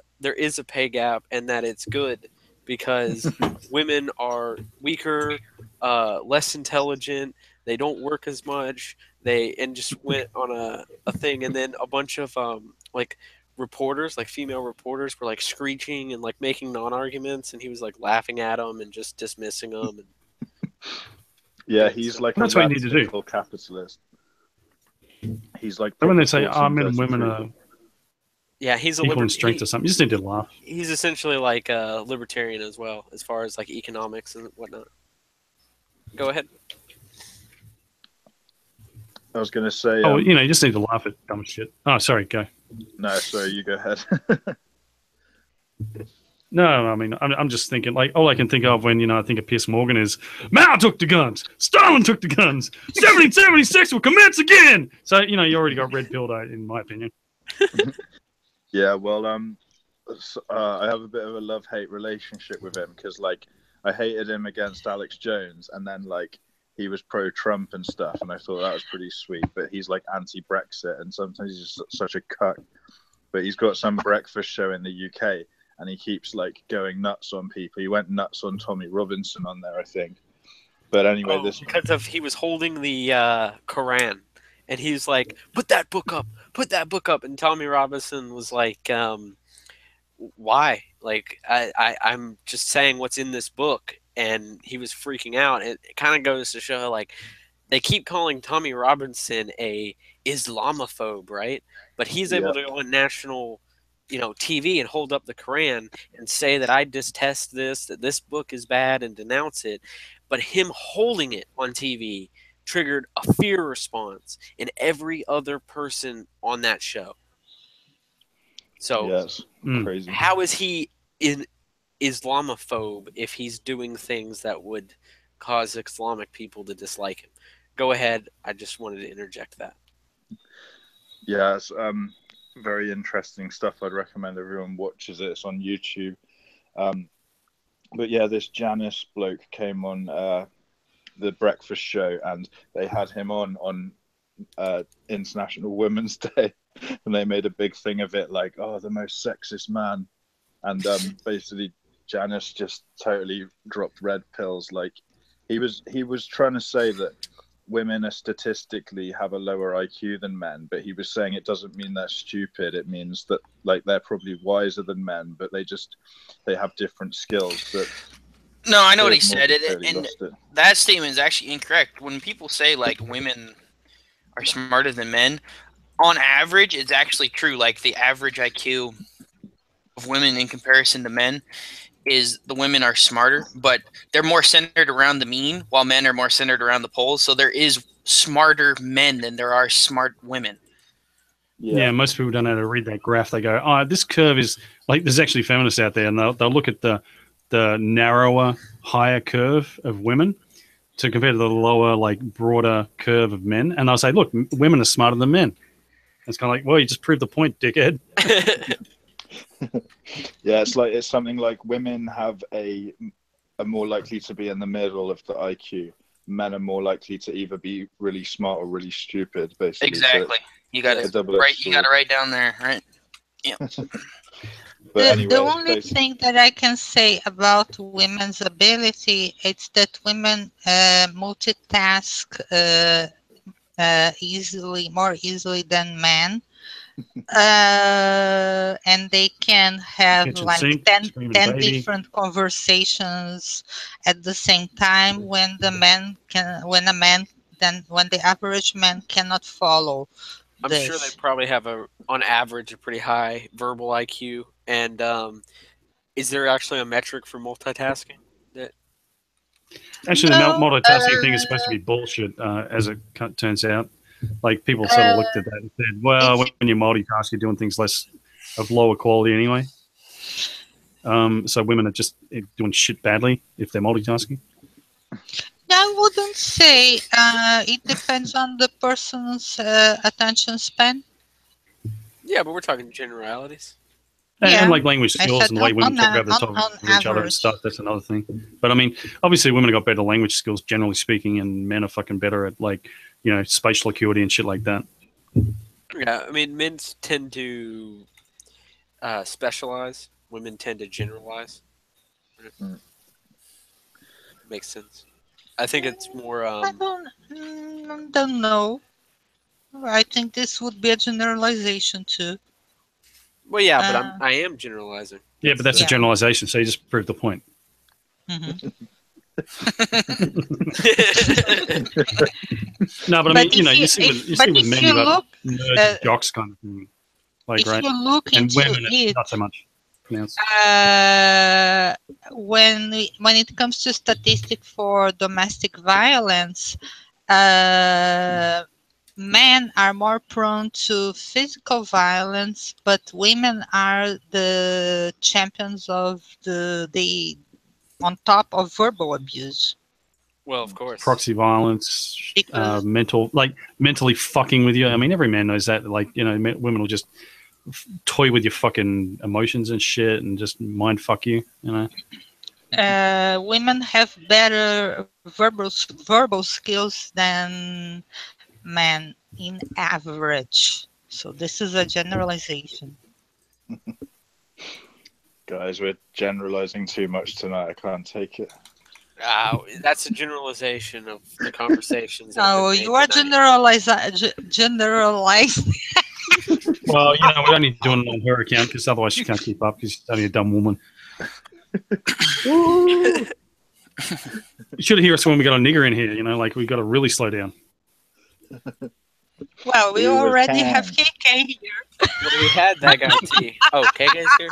A: pay gap and that it's good because women are weaker, less intelligent, they don't work as much. And just went on a thing, and then a bunch of like reporters, like female reporters, were like screeching and like making non-arguments, and he was like laughing at them and just dismissing them.
E: yeah, he's like
B: That's
E: a
B: what you need to do.
E: radical capitalist. He's like.
B: And when they say,
E: proper
B: men and women
E: 1433.
B: are
A: Yeah, he's a
B: equal in strength or something, you just need to laugh.
A: he's essentially like a libertarian as well, as far as like economics and whatnot. Go ahead.
E: I was going to say.
B: You just need to laugh at dumb shit. Oh, sorry, go.
E: No, sorry, you go ahead.
B: No, I mean, I'm just thinking, like, all I can think of when, I think of Piers Morgan is, Mao took the guns, Stalin took the guns, 1776 will commence again! So, you already got red pilled, in my opinion.
E: Yeah, well, I have a bit of a love-hate relationship with him because, like, I hated him against Alex Jones, and then, like, he was pro-Trump and stuff, and I thought that was pretty sweet, but he's, like, anti-Brexit, and sometimes he's just such a cuck. But he's got some breakfast show in the UK, and he keeps, like, going nuts on people. He went nuts on Tommy Robinson on there, I think. But anyway,
A: because he was holding the Quran, and he's like, put that book up, and Tommy Robinson was like, why? Like, I'm just saying what's in this book, and he was freaking out. It kind of goes to show, like, they keep calling Tommy Robinson a Islamophobe, right? But he's able to go on national, TV and hold up the Quran and say that I detest this, that this book is bad, and denounce it. But him holding it on TV triggered a fear response in every other person on that show. So,
E: yes, crazy.
A: how is he in Islamophobe if he's doing things that would cause Islamic people to dislike him. Go ahead. I just wanted to interject that.
E: Yeah, it's very interesting stuff. I'd recommend everyone watches it. It's on YouTube. But yeah, this Janus bloke came on the breakfast show, and they had him on International Women's Day, and they made a big thing of it, like, oh, the most sexist man. And basically Janus just totally dropped red pills. Like he was trying to say that women are statistically have a lower IQ than men, but he was saying it doesn't mean they're stupid. It means that like they're probably wiser than men, but they have different skills. But
F: no, I know what he said, and that statement is actually incorrect. When people say like women are smarter than men, on average, it's actually true. Like the average IQ of women in comparison to men is the women are smarter, but they're more centered around the mean, while men are more centered around the poles. So there is smarter men than there are smart women.
B: Yeah, most people don't know how to read that graph. They go, oh, this curve is like, there's actually feminists out there, and they'll look at the narrower, higher curve of women to compare to the lower, like broader curve of men. And they'll say, look, women are smarter than men. It's kind of like, well, you just proved the point, dickhead.
E: Yeah, it's something like women are more likely to be in the middle of the IQ. Men are more likely to either be really smart or really stupid, basically.
F: Exactly. So you got it right down there, right? Yeah.
E: But anyway,
C: the only thing that I can say about women's ability is that women multitask more easily than men. And they can have like 10 different conversations at the same time when the average man cannot follow.
A: I'm sure they probably have on average a pretty high verbal IQ. And is there actually a metric for multitasking?
B: Actually, the multitasking thing is supposed to be bullshit, as it turns out. Like people sort of looked at that and said, well, when you multitask, you're doing things of lower quality anyway. So women are just doing shit badly if they're multitasking.
C: I wouldn't say. It depends on the person's attention span.
A: Yeah, but we're talking generalities.
B: And like language skills and the way women talk about the top of each other and stuff, that's another thing. But I mean, obviously women have got better language skills, generally speaking, and men are fucking better at like, spatial acuity and shit like that.
A: Yeah, I mean, men tend to specialize. Women tend to generalize. Makes sense. I think it's more...
C: I don't know. I think this would be a generalization too.
A: Well, yeah, but I am generalizing.
B: Yeah, but that's a generalization, so you just proved the point.
C: Mm-hmm.
B: No, but I mean, you see with men, you got nerd jocks kind of thing, like, right? And women, not so much.
C: When it comes to statistics for domestic violence, men are more prone to physical violence, but women are the champions of on top of verbal abuse.
A: Well, of course.
B: Proxy violence, mentally fucking with you. I mean, every man knows that. Like, women will just toy with your fucking emotions and shit and just mind fuck you,
C: Women have better verbal skills than men in average. So this is a generalization.
E: Guys, we're generalizing too much tonight. I can't take it.
A: That's a generalization of the conversations.
C: Oh, you are generalizing.
B: Well, we're only doing it on her account because otherwise she can't keep up because she's only a dumb woman. You should hear us when we got a nigger in here. Like we got to really slow down.
C: Well, we already have KK here.
A: Well, we had that guy T. Oh, KK's here?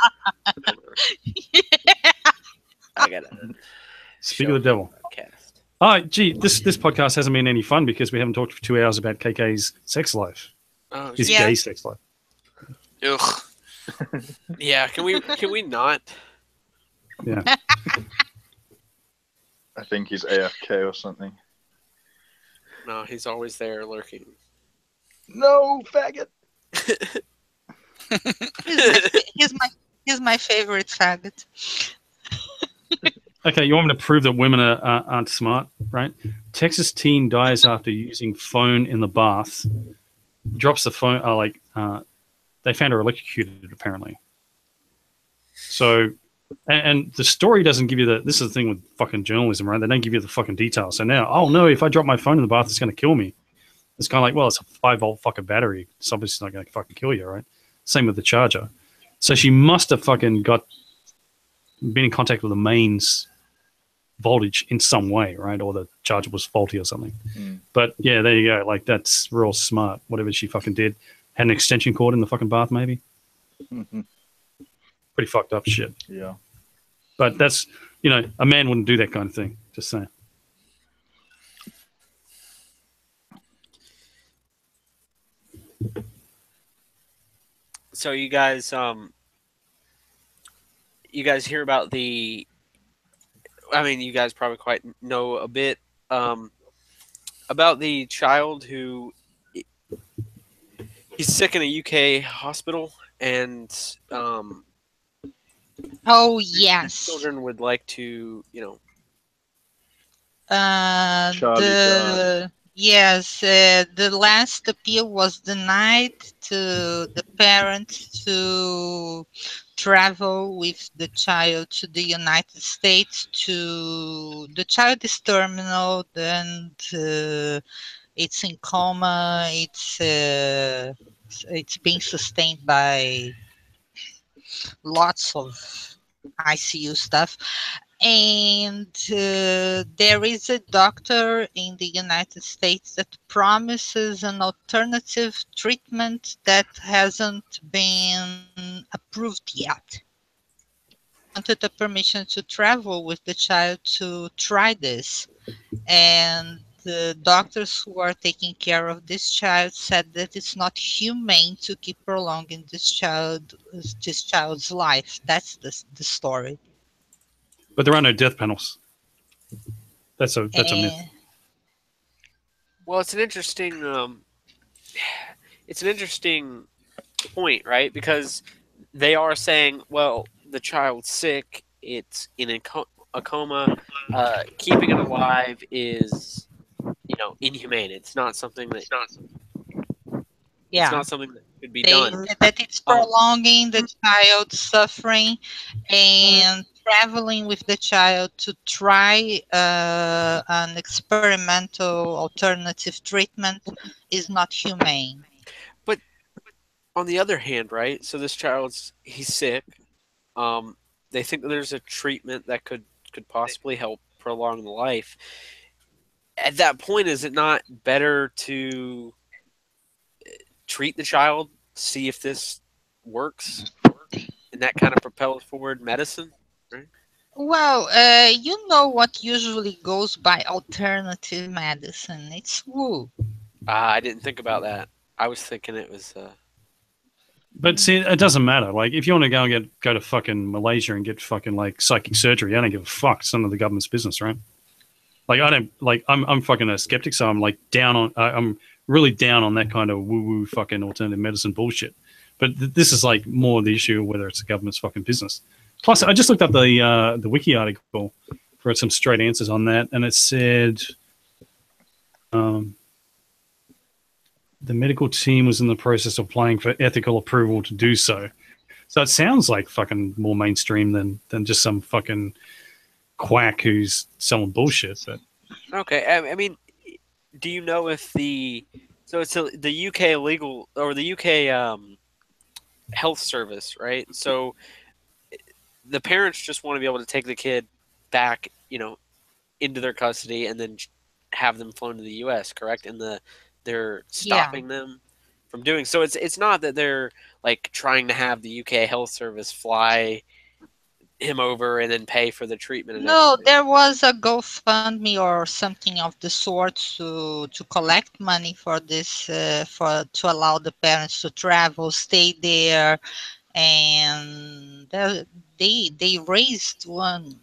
A: Yeah. I got it.
B: Speak of the devil.
A: Cast.
B: Oh, gee, this podcast hasn't been any fun because we haven't talked for 2 hours about KK's sex life.
A: Oh,
B: his gay sex life.
A: Ugh. Yeah, can we not?
B: Yeah.
E: I think he's AFK or something.
A: No, he's always there lurking.
E: No, faggot.
C: He's my favorite faggot.
B: Okay, you want me to prove that women aren't smart, right? Texas teen dies after using phone in the bath. Drops the phone. They found her electrocuted, apparently. So, and the story doesn't give you the. This is the thing with fucking journalism, right? They don't give you the fucking details. So now, oh no, if I drop my phone in the bath, it's going to kill me. It's kind of like, well, it's a 5-volt fucking battery. It's obviously not going to fucking kill you, right? Same with the charger. So she must have fucking been in contact with the mains voltage in some way, right? Or the charger was faulty or something. But yeah, there you go. Like, that's real smart. Whatever she fucking did. Had an extension cord in the fucking bath, maybe. Pretty fucked up shit.
E: Yeah.
B: But that's, a man wouldn't do that kind of thing. Just saying.
A: So you guys hear about the? I mean, you guys probably quite know a bit about the child who he's sick in a UK hospital, and
C: oh yes,
A: children would like to,
C: Yes, the last appeal was denied to the parents to travel with the child to the United States. The child is terminal, and it's in coma. It's being sustained by lots of ICU stuff. And there is a doctor in the United States that promises an alternative treatment that hasn't been approved yet. Wanted the permission to travel with the child to try this. And the doctors who are taking care of this child said that it's not humane to keep prolonging this child's life. That's the story.
B: But there are no death panels. That's a myth.
A: Well, it's an interesting point, right? Because they are saying, well, the child's sick, it's in a coma, keeping it alive is, inhumane. It's not something that it's not something that could be done.
C: That it's prolonging the child's suffering, and traveling with the child to try an experimental alternative treatment is not humane.
A: But on the other hand, right? So this he's sick. They think that there's a treatment that could possibly help prolong the life. At that point, is it not better to treat the child, see if this works, and that kind of propels forward medicine? Right?
C: Well, you know what usually goes by alternative medicine? It's woo.
A: I didn't think about that. I was thinking it was.
B: But see, it doesn't matter. Like, if you want to go to fucking Malaysia and get fucking like psychic surgery, I don't give a fuck. It's none of the government's business, right? Like, I don't like. I'm fucking a skeptic, so I'm like down on. I'm really down on that kind of woo-woo fucking alternative medicine bullshit. But this is like more the issue of whether it's the government's fucking business. Plus, I just looked up the wiki article for some straight answers on that, and it said the medical team was in the process of applying for ethical approval to do so. So it sounds like fucking more mainstream than just some fucking quack who's selling bullshit. But
A: okay, I mean, do you know if the UK legal or the UK health service, right? So the parents just want to be able to take the kid back, into their custody and then have them flown to the U.S., correct? And they're stopping them from doing so. It's not that they're like trying to have the UK health service fly him over and then pay for the treatment.
C: No, there was a GoFundMe or something of the sort to collect money for this, to allow the parents to travel, stay there, and they raised one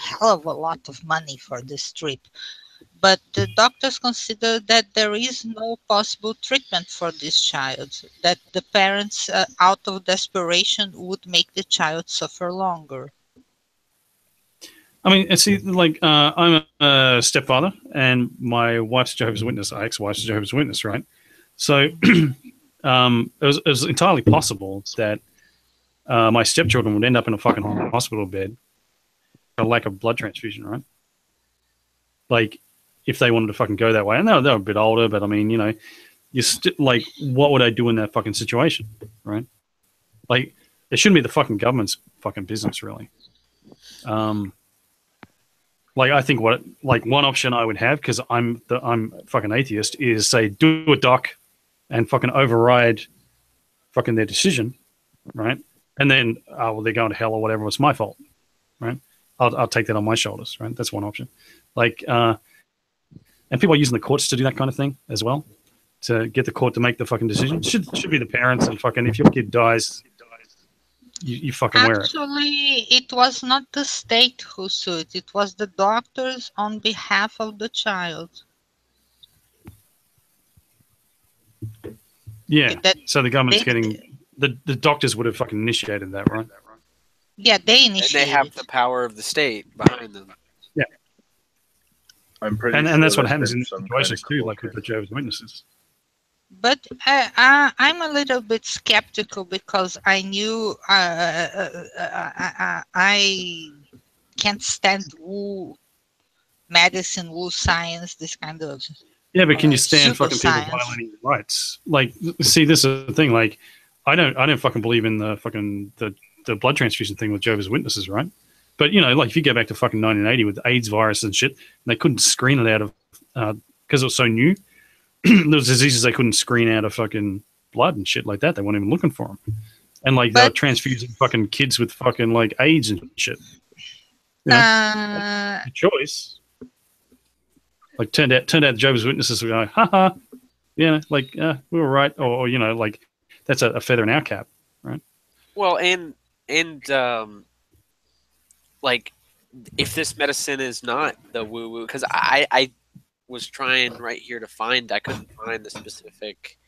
C: hell of a lot of money for this trip. But the doctors consider that there is no possible treatment for this child, that the parents, out of desperation, would make the child suffer longer.
B: I mean, see, like, I'm a stepfather, and my wife's Jehovah's Witness, ex-wife's Jehovah's Witness, right? So it was entirely possible that my stepchildren would end up in a fucking hospital bed for lack of blood transfusion, right? Like, if they wanted to fucking go that way. And they're a bit older, but I mean, you know, like, what would I do in that fucking situation, right? Like, it shouldn't be the fucking government's fucking business, really. Like, I think one option I would have, because I'm fucking atheist, is say do a doc and fucking override fucking their decision, right? And then well, they're going to hell or whatever. It's my fault, right? I'll take that on my shoulders, right? That's one option. Like, and people are using the courts to do that kind of thing as well, to get the court to make the fucking decision. Should be the parents, and fucking, if your kid dies, you fucking wear it.
C: Actually, it was not the state who sued. It was the doctors on behalf of the child.
B: Yeah. So the government's getting the doctors would have fucking initiated that, right?
C: Yeah, they initiated.
A: And they have the power of the state behind them.
B: Yeah.
E: I'm pretty
B: and
E: sure
B: that's what
E: there's
B: happens
E: been
B: in
E: some
B: situations
E: kind of
B: too, like with the Jehovah's Witnesses.
C: But I'm a little bit skeptical because I knew I can't stand woo medicine, woo science, this kind of.
B: Yeah, but can you stand fucking people
C: pseudoscience.
B: violating their rights? Like, see, this is the thing. Like, I don't fucking believe in the fucking the blood transfusion thing with Jehovah's Witnesses, right? But you know, like, if you go back to fucking 1980 with the AIDS virus and shit, and they couldn't screen it out of because it was so new. There was diseases they couldn't screen out of fucking blood and shit like that. They weren't even looking for them, and like they were transfusing fucking kids with fucking like AIDS and shit. You know, the choice. Like, turned out Jehovah's Witnesses were going, haha, yeah, like we were right, or you know, like, that's a feather in our cap, right?
A: Well, and like, if this medicine is not the woo woo, because I was trying right here to find, I couldn't find the specific.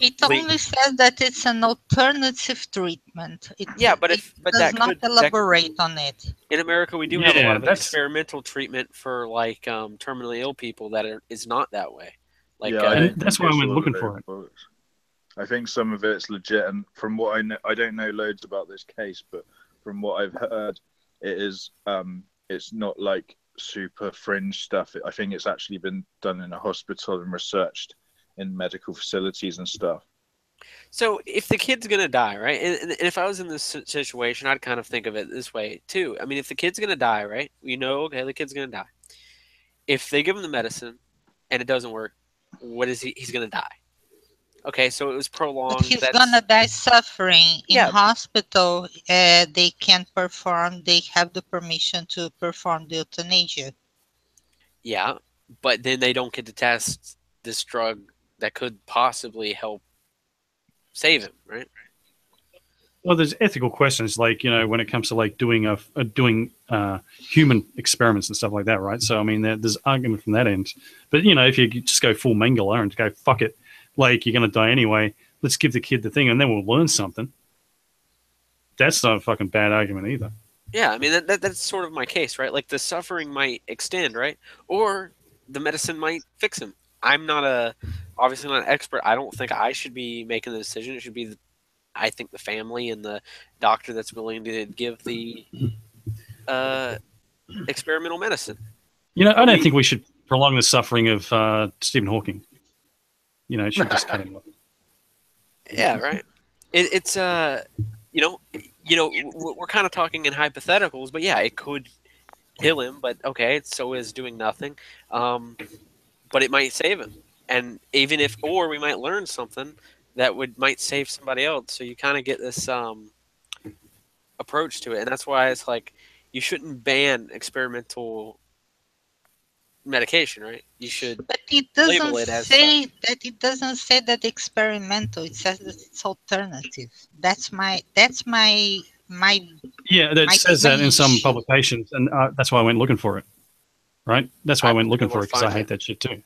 C: It only says that it's an alternative treatment. It does not elaborate on it.
A: In America, we do have a lot of experimental treatment for like terminally ill people that is not that way. Like,
B: and that's why I went looking for it.
E: I think some of it's legit, and from what I know, I don't know loads about this case, but from what I've heard, it is it's not like super fringe stuff. I think it's actually been done in a hospital and researched in medical facilities and stuff.
A: So if the kid's gonna die, right, and if I was in this situation, I'd kind of think of it this way too. I mean, if the kid's gonna die, right, you know, okay, the kid's gonna die. If they give him the medicine and it doesn't work, what is he's gonna die? Okay, so it was prolonged.
C: But he's gonna die suffering in hospital. They can't perform. They have the permission to perform the euthanasia.
A: Yeah, but then they don't get to test this drug that could possibly help save him, right?
B: Well, there's ethical questions, like, you know, when it comes to like doing human experiments and stuff like that, right? So I mean, there's argument from that end. But you know, if you just go full Mengele and go fuck it, like, you're gonna die anyway, let's give the kid the thing and then we'll learn something. That's not a fucking bad argument either.
A: Yeah, I mean that's sort of my case, right? Like, the suffering might extend, right? Or the medicine might fix him. I'm obviously not an expert. I don't think I should be making the decision. It should be, I think, the family and the doctor that's willing to give the experimental medicine.
B: You know, I don't think we should prolong the suffering of Stephen Hawking. You know, it should just cut him off.
A: Yeah, right. It's you know, we're kind of talking in hypotheticals, but yeah, it could kill him. But okay, so is doing nothing. But it might save him, and even if, or we might learn something that might save somebody else. So you kind of get this approach to it, and that's why it's like you shouldn't ban experimental medication, right? You should.
C: But it doesn't say that. It doesn't say that experimental. It says that it's alternative. That's my
B: Yeah, that
C: my
B: says that in some
C: range.
B: publications, and that's why I went looking for it. Right? That's why I went looking for it, because I
A: find
B: hate
A: it.
B: that shit too.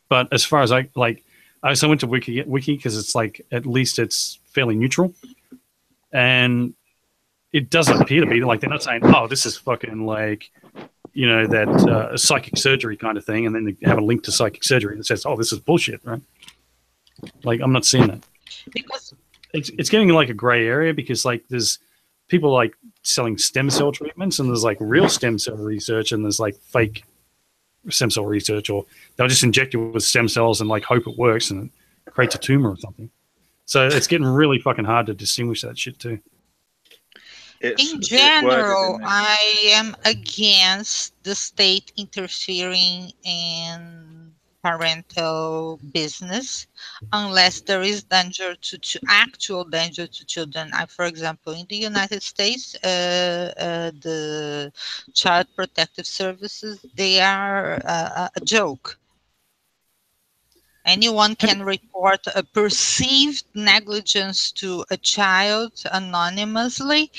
B: But as far as I also went to Wiki because it's like at least it's fairly neutral, and it doesn't appear to be like they're not saying, "Oh, this is fucking like." You know, that psychic surgery kind of thing, and then they have a link to psychic surgery that says, "Oh, this is bullshit," right? Like, I'm not seeing that.
C: Because
B: It's getting like a gray area, because like there's people like selling stem cell treatments, and there's like real stem cell research, and there's like fake stem cell research, or they'll just inject you with stem cells and like hope it works and it creates a tumor or something. So it's getting really fucking hard to distinguish that shit too.
C: in general, I am against the state interfering in parental business unless there is danger to actual danger to children. For example, in the United States, the Child Protective Services, they are a joke. Anyone can report a perceived negligence to a child anonymously,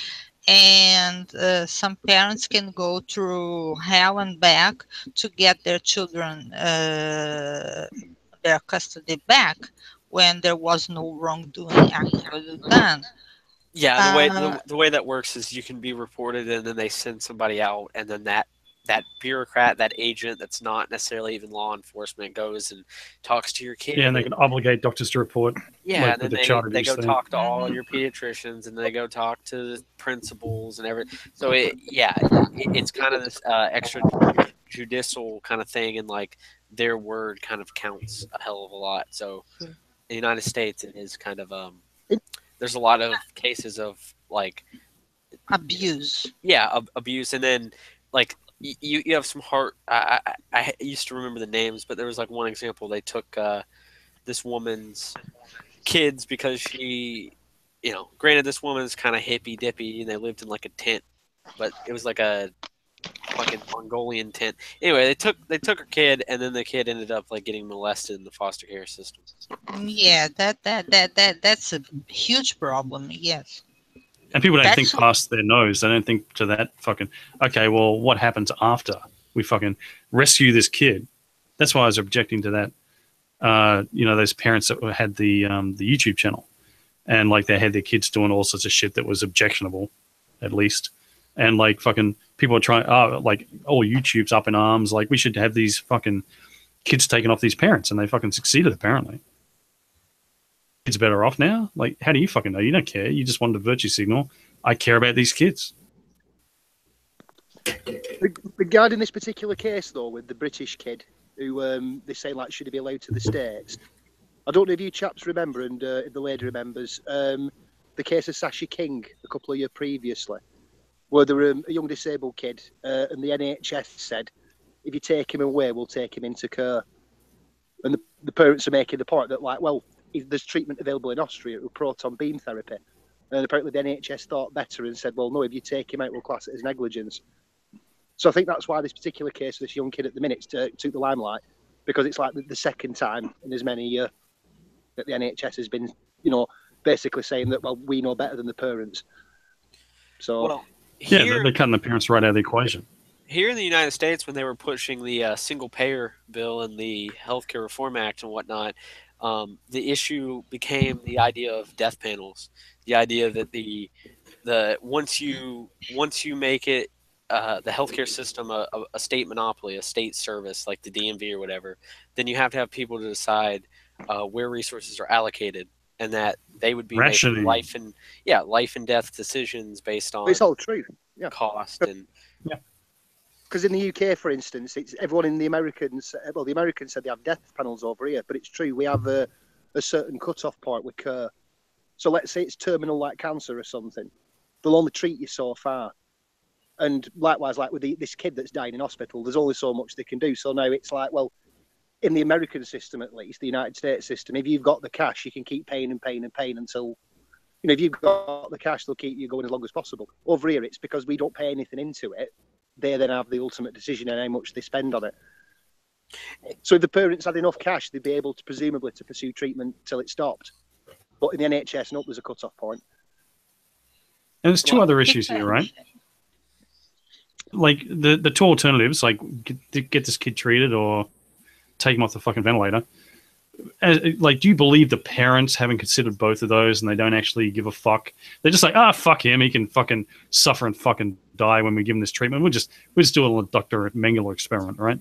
C: and some parents can go through hell and back to get their children their custody back when there was no wrongdoing actually done.
A: Yeah, the way that works is you can be reported, and then they send somebody out, and then that bureaucrat, that agent that's not necessarily even law enforcement, goes and talks to your kid.
B: Yeah, and they can obligate doctors to report.
A: Yeah,
B: like,
A: and then they go talk to all your pediatricians, and they go talk to the principals and everything. So it's kind of this extrajudicial kind of thing, and like their word kind of counts a hell of a lot. So in the United States, it is kind of there's a lot of cases of like
C: abuse.
A: Yeah, abuse, and then like you have some heart. I used to remember the names, but there was like one example. They took this woman's kids because she, granted this woman's kind of hippy dippy, and they lived in like a tent, but it was like a fucking Mongolian tent. Anyway, they took her kid, and then the kid ended up like getting molested in the foster care system.
C: Yeah, that's a huge problem. Yes.
B: And people don't think past their nose. They don't think to that fucking, okay, well, what happens after we fucking rescue this kid? That's why I was objecting to that. Those parents that had the YouTube channel, and like they had their kids doing all sorts of shit that was objectionable, at least. And like fucking people are trying, YouTube's up in arms. Like, we should have these fucking kids taken off these parents, and they fucking succeeded, apparently. Kids better off now? Like, how do you fucking know? You don't care. You just wanted a virtue signal. I care about these kids.
G: Regarding this particular case, though, with the British kid who they say like should he be allowed to the States, I don't know if you chaps remember, and if the lady remembers, the case of Sasha King a couple of years previously, where there were a young disabled kid, and the NHS said, if you take him away, we'll take him into care. And the parents are making the point that, like, well, there's treatment available in Austria with proton beam therapy. And apparently the NHS thought better and said, well, no, if you take him out, we'll class it as negligence. So I think that's why this particular case of this young kid at the minute took the limelight, because it's like the second time in as many years that the NHS has been, basically saying that, well, we know better than the parents. So,
B: they're cutting the parents right out of the equation.
A: Here in the United States, when they were pushing the single-payer bill and the Healthcare Reform Act and whatnot, the issue became the idea of death panels. The idea that the once you make it the healthcare system a state monopoly, a state service like the DMV or whatever, then you have to have people to decide where resources are allocated, and that they would be making life and death decisions based on
G: it's all true. Yeah.
A: Cost and
G: because in the UK, for instance, it's everyone in the Americans. Well, the Americans said they have death panels over here, but it's true. We have a certain cut-off point with care. So let's say it's terminal, like cancer or something. They'll only treat you so far. And likewise, like with this kid that's dying in hospital, there's only so much they can do. So now it's like, well, in the American system at least, the United States system, if you've got the cash, you can keep paying and paying and paying until, if you've got the cash, they'll keep you going as long as possible. Over here, it's because we don't pay anything into it. They then have the ultimate decision on how much they spend on it. So if the parents had enough cash, they'd be able to presumably to pursue treatment till it stopped. But in the NHS, no, there's a cut-off point.
B: And there's two other issues here, right? Like the two alternatives, like get this kid treated or take him off the fucking ventilator. Like, do you believe the parents haven't considered both of those and they don't actually give a fuck? They're just like, fuck him. He can fucking suffer and fucking die when we give him this treatment. We'll just do a little Dr. Mengele experiment, right?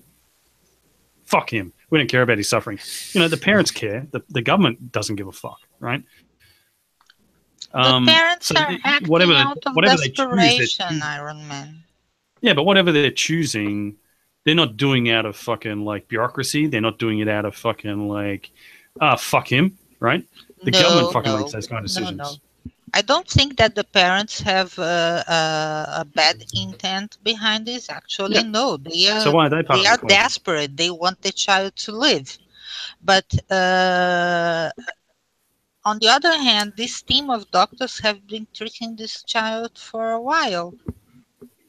B: Fuck him. We don't care about his suffering. You know, the parents care. The government doesn't give a fuck, right?
C: The parents are acting out of desperation, Iron Man.
B: Yeah, but whatever they're choosing, they're not doing out of fucking like bureaucracy. They're not doing it out of fucking like, fuck him, right? The government fucking makes those kind of decisions.
C: No. I don't think that the parents have a bad intent behind this. Actually, no. They are.
B: So why are they part
C: They are desperate. They want the child to live, but on the other hand, this team of doctors have been treating this child for a while.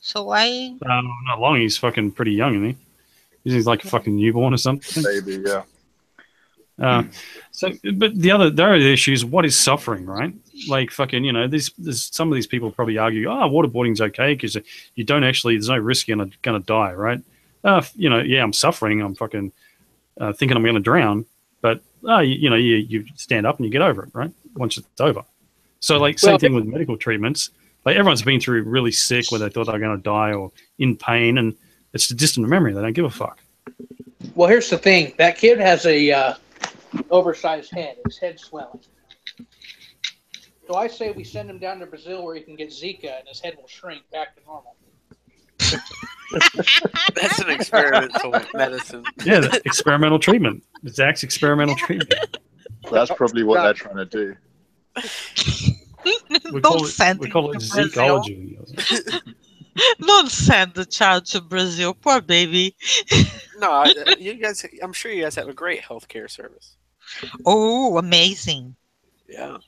C: So why?
B: Not long. He's fucking pretty young, isn't he? He's like a fucking newborn or something.
E: Maybe, yeah.
B: But the other issue is what is suffering, right? Like fucking, you know, there's some of these people probably argue, waterboarding's okay because you don't actually, there's no risk you're gonna die, right? You know, yeah, I'm suffering. I'm fucking thinking I'm gonna drown, but you stand up and you get over it, right? Once it's over. So like same thing with medical treatments. Like everyone's been through really sick where they thought they were going to die or in pain, and it's a distant memory. They don't give a fuck.
D: Well, here's the thing. That kid has a oversized head. His head's swelling. So I say we send him down to Brazil where he can get Zika and his head will shrink back to normal.
A: That's an experimental medicine.
B: Yeah, the experimental treatment. Zach's experimental treatment.
E: That's probably what they're trying to do.
B: We call it Zekology.
C: Don't send the child to Brazil, poor baby.
A: No, you guys. I'm sure you guys have a great healthcare service.
C: Oh, amazing!
A: Yeah.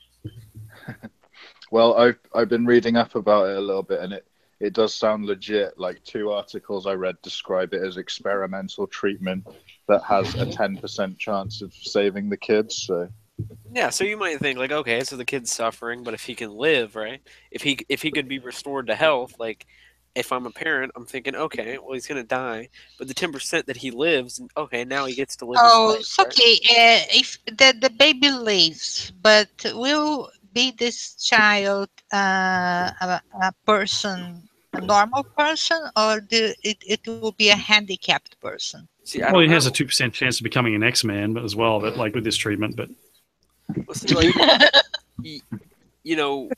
E: Well, I've been reading up about it a little bit, and it does sound legit. Like 2 articles I read describe it as experimental treatment that has a 10% chance of saving the kids. So.
A: Yeah, so you might think like, okay, so the kid's suffering, but if he can live, right? If he could be restored to health, like if I'm a parent, I'm thinking, okay, well he's gonna die, but the 10% that he lives, okay, now he gets to live.
C: Oh,
A: his
C: it's
A: life,
C: okay. If the baby lives, but will be this child a person, a normal person, or it will be a handicapped person?
A: See,
B: well, he has a 2% chance of becoming an X-Man, but as well, but like with this treatment, but.
A: Well, see, like, you know,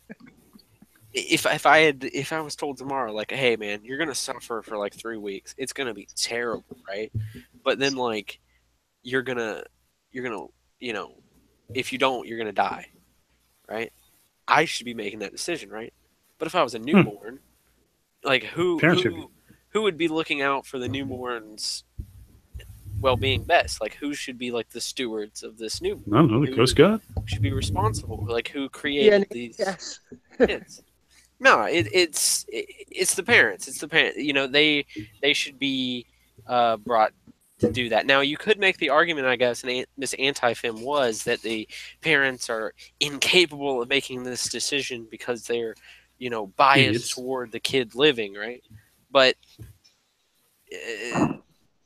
A: if I was told tomorrow, like, hey man, you're gonna suffer for like 3 weeks, it's gonna be terrible, right? But then like, you're gonna, you know, if you don't, you're gonna die, right? I should be making that decision, right? But if I was a newborn, like who would be looking out for the newborn's well-being best? Like who should be like the stewards of this new?
B: I don't know, the Coast Guard
A: should be responsible. Like who created these kids? No, it's the parents. It's the parents. You know, they should be brought to do that. Now you could make the argument, I guess, and Miss Anti-Fem was that the parents are incapable of making this decision because they're, you know, biased toward the kid living, right? But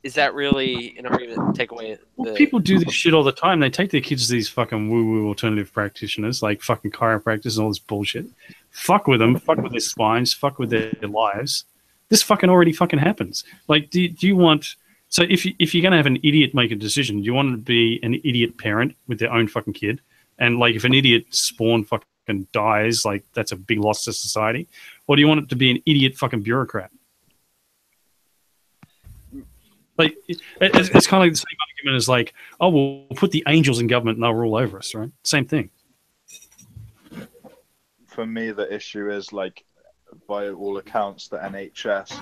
A: is that really an argument to take away?
B: Well, people do this shit all the time. They take their kids to these fucking woo-woo alternative practitioners, like fucking chiropractors and all this bullshit. Fuck with them. Fuck with their spines. Fuck with their lives. This fucking already fucking happens. Like, do you want... So if you're going to have an idiot make a decision, do you want to be an idiot parent with their own fucking kid? And, like, if an idiot spawn fucking dies, like, that's a big loss to society? Or do you want it to be an idiot fucking bureaucrat? Like, it's kind of like the same argument as like, oh, we'll put the angels in government and they'll rule over us, right? Same thing.
E: For me, the issue is, like, by all accounts, the NHS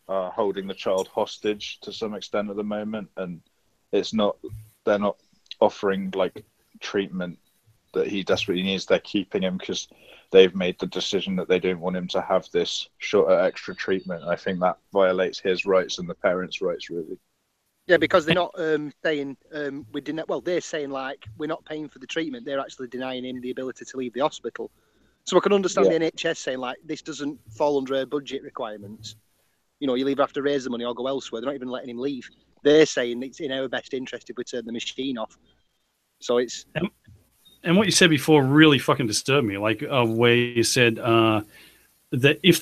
E: are holding the child hostage to some extent at the moment, and they're not offering, like, treatment that he desperately needs. They're keeping him because they've made the decision that they don't want him to have this shorter extra treatment. I think that violates his rights and the parents' rights, really.
G: Yeah, because they're not saying they're saying like we're not paying for the treatment. They're actually denying him the ability to leave the hospital. So I can understand the NHS saying, like, this doesn't fall under our budget requirements. You know, you'll either have to raise the money or go elsewhere. They're not even letting him leave. They're saying it's in our best interest if we turn the machine off. So it's...
B: And what you said before really fucking disturbed me. Like, where you said that if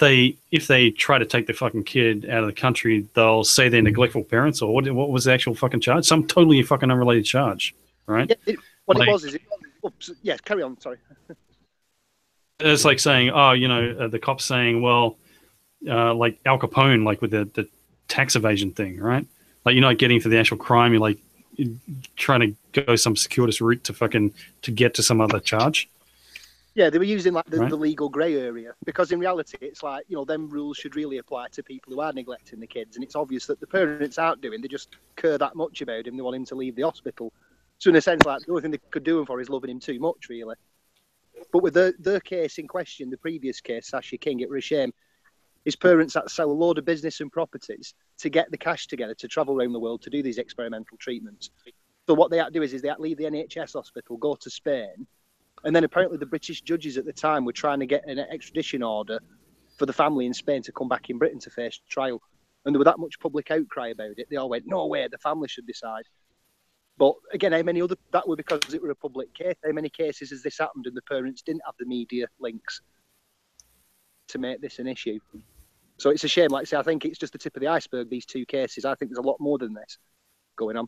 B: they try to take the fucking kid out of the country, they'll say they're neglectful parents, or what was the actual fucking charge? Some totally fucking unrelated charge, right?
G: Yeah, it was is... yeah, carry on, sorry.
B: It's like saying, the cop's saying, well, like Al Capone, like with the tax evasion thing, right? Like you're not getting to the actual crime, you're like trying to go some circuitous route to get to some other charge.
G: Yeah, they were using like the legal grey area, because in reality, it's like, you know, them rules should really apply to people who are neglecting the kids, and it's obvious that the parents aren't doing. They just care that much about him. They want him to leave the hospital. So in a sense, like the only thing they could do him for is loving him too much, really. But with the case in question, the previous case, Sasha King, it was a shame. His parents had to sell a load of business and properties to get the cash together to travel around the world to do these experimental treatments. So what they had to do is they had to leave the NHS hospital, go to Spain, and then apparently the British judges at the time were trying to get an extradition order for the family in Spain to come back in Britain to face trial. And there was that much public outcry about it. They all went, no way, the family should decide. But again, that were because it were a public case. How many cases has this happened and the parents didn't have the media links to make this an issue? So it's a shame. Like I say, I think it's just the tip of the iceberg, these two cases. I think there's a lot more than this going on.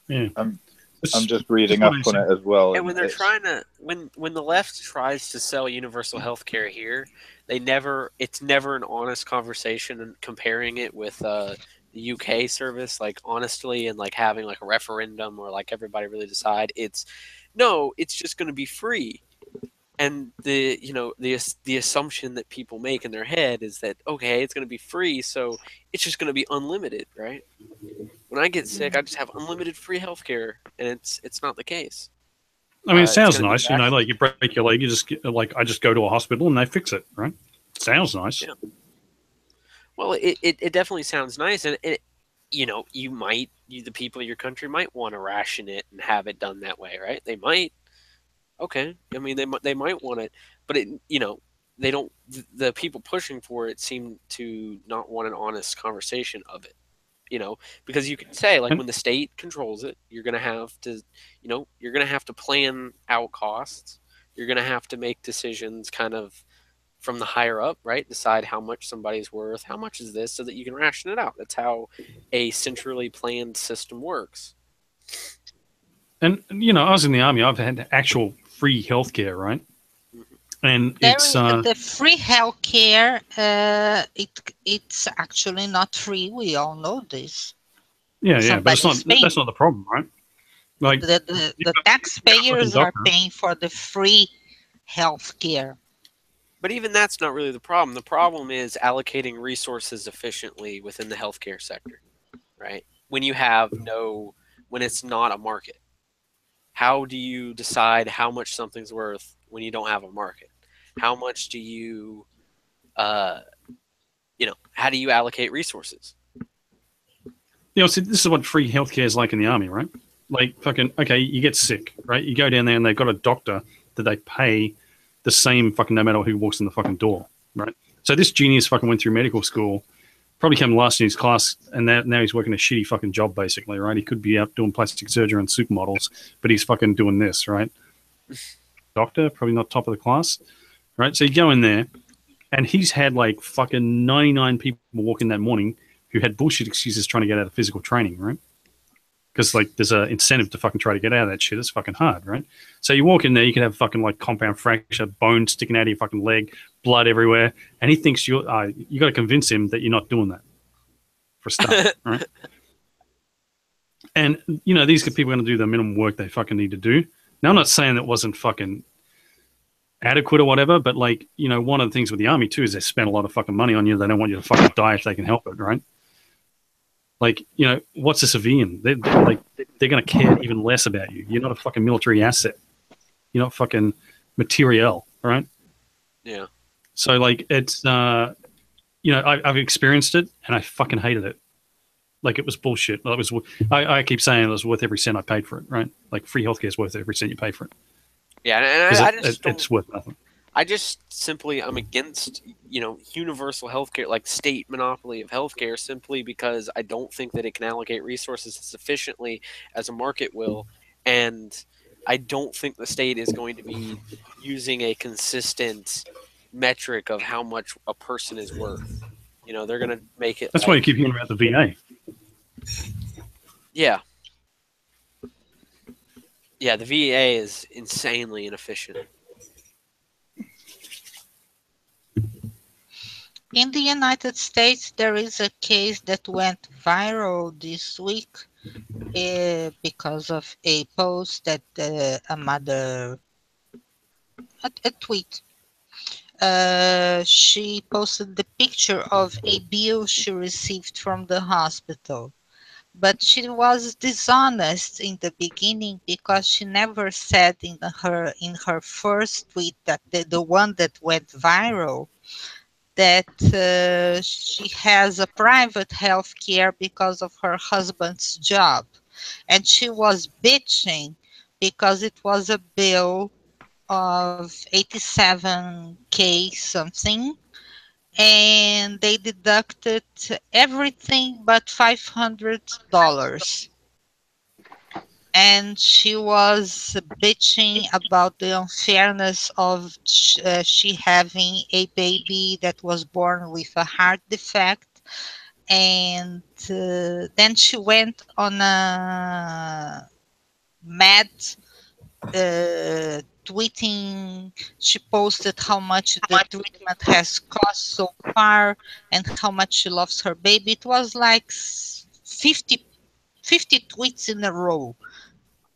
B: Yeah.
E: I'm just reading up on it as well.
A: And when they're when the left tries to sell universal health care here, it's never an honest conversation and comparing it with the UK service, like honestly, and like having like a referendum or like everybody really decide. It's just going to be free. And the assumption that people make in their head is that, okay, it's going to be free, so it's just going to be unlimited, right? When I get sick, I just have unlimited free healthcare, and it's not the case.
B: I mean, it sounds nice, like you break your leg, you just I just go to a hospital and they fix it, right? It sounds nice.
A: Yeah. Well, it definitely sounds nice, and the people of your country might want to ration it and have it done that way, right? They might. Okay, I mean they might want it, but they don't. The people pushing for it seem to not want an honest conversation of it, because you can say like when the state controls it, you're gonna have to plan out costs. You're gonna have to make decisions kind of from the higher up, right? Decide how much somebody's worth, how much is this, so that you can ration it out. That's how a centrally planned system works.
B: And I was in the army. I've had actual free healthcare, right? And it's
C: the free healthcare. It's actually not free. We all know this.
B: Yeah, but that's not the problem, right? Like
C: the taxpayers are paying for the free healthcare.
A: But even that's not really the problem. The problem is allocating resources efficiently within the healthcare sector, right? When it's not a market. How do you decide how much something's worth when you don't have a market? How much do you, how do you allocate resources?
B: See, this is what free healthcare is like in the army, right? Like okay, you get sick, right? You go down there and they've got a doctor that they pay the same fucking no matter who walks in the fucking door, right? So this genius fucking went through medical school, probably came last in his class, and now he's working a shitty fucking job, basically, right? He could be out doing plastic surgery on supermodels, but he's fucking doing this, right? Doctor, probably not top of the class, right? So you go in there, and he's had like fucking 99 people walk in that morning who had bullshit excuses trying to get out of physical training, right? Because like there's an incentive to fucking try to get out of that shit. It's fucking hard, right? So you walk in there, you can have fucking like compound fracture, bone sticking out of your fucking leg, blood everywhere, and he thinks you got to convince him that you're not doing that for a start, right? And these people are going to do the minimum work they fucking need to do. Now I'm not saying that wasn't fucking adequate or whatever, but like one of the things with the army too is they spend a lot of fucking money on you. They don't want you to fucking die if they can help it, right? Like, what's a civilian? They're going to care even less about you. You're not a fucking military asset. You're not fucking materiel, right?
A: Yeah.
B: So, like, it's, I've experienced it, and I fucking hated it. Like, it was bullshit. I keep saying it was worth every cent I paid for it, right? Like, free healthcare is worth every cent you pay for it.
A: Yeah, and
B: 'Cause
A: I just don't.
B: it's worth nothing.
A: I'm against, universal healthcare, like state monopoly of healthcare, simply because I don't think that it can allocate resources as efficiently as a market will, and I don't think the state is going to be using a consistent metric of how much a person is worth. They're going to make it.
B: That's why you keep hearing about the VA.
A: Yeah. Yeah, the VA is insanely inefficient.
C: In the United States, there is a case that went viral this week because of a post that a mother, a tweet. She posted the picture of a bill she received from the hospital. But she was dishonest in the beginning because she never said in her first tweet, that the one that went viral, that she has a private health care because of her husband's job. And she was bitching because it was a bill of 87K something, and they deducted everything but $500. And she was bitching about the unfairness of she having a baby that was born with a heart defect. And then she went on a mad tweeting. She posted how much the treatment has cost so far and how much she loves her baby. It was like 50 tweets in a row.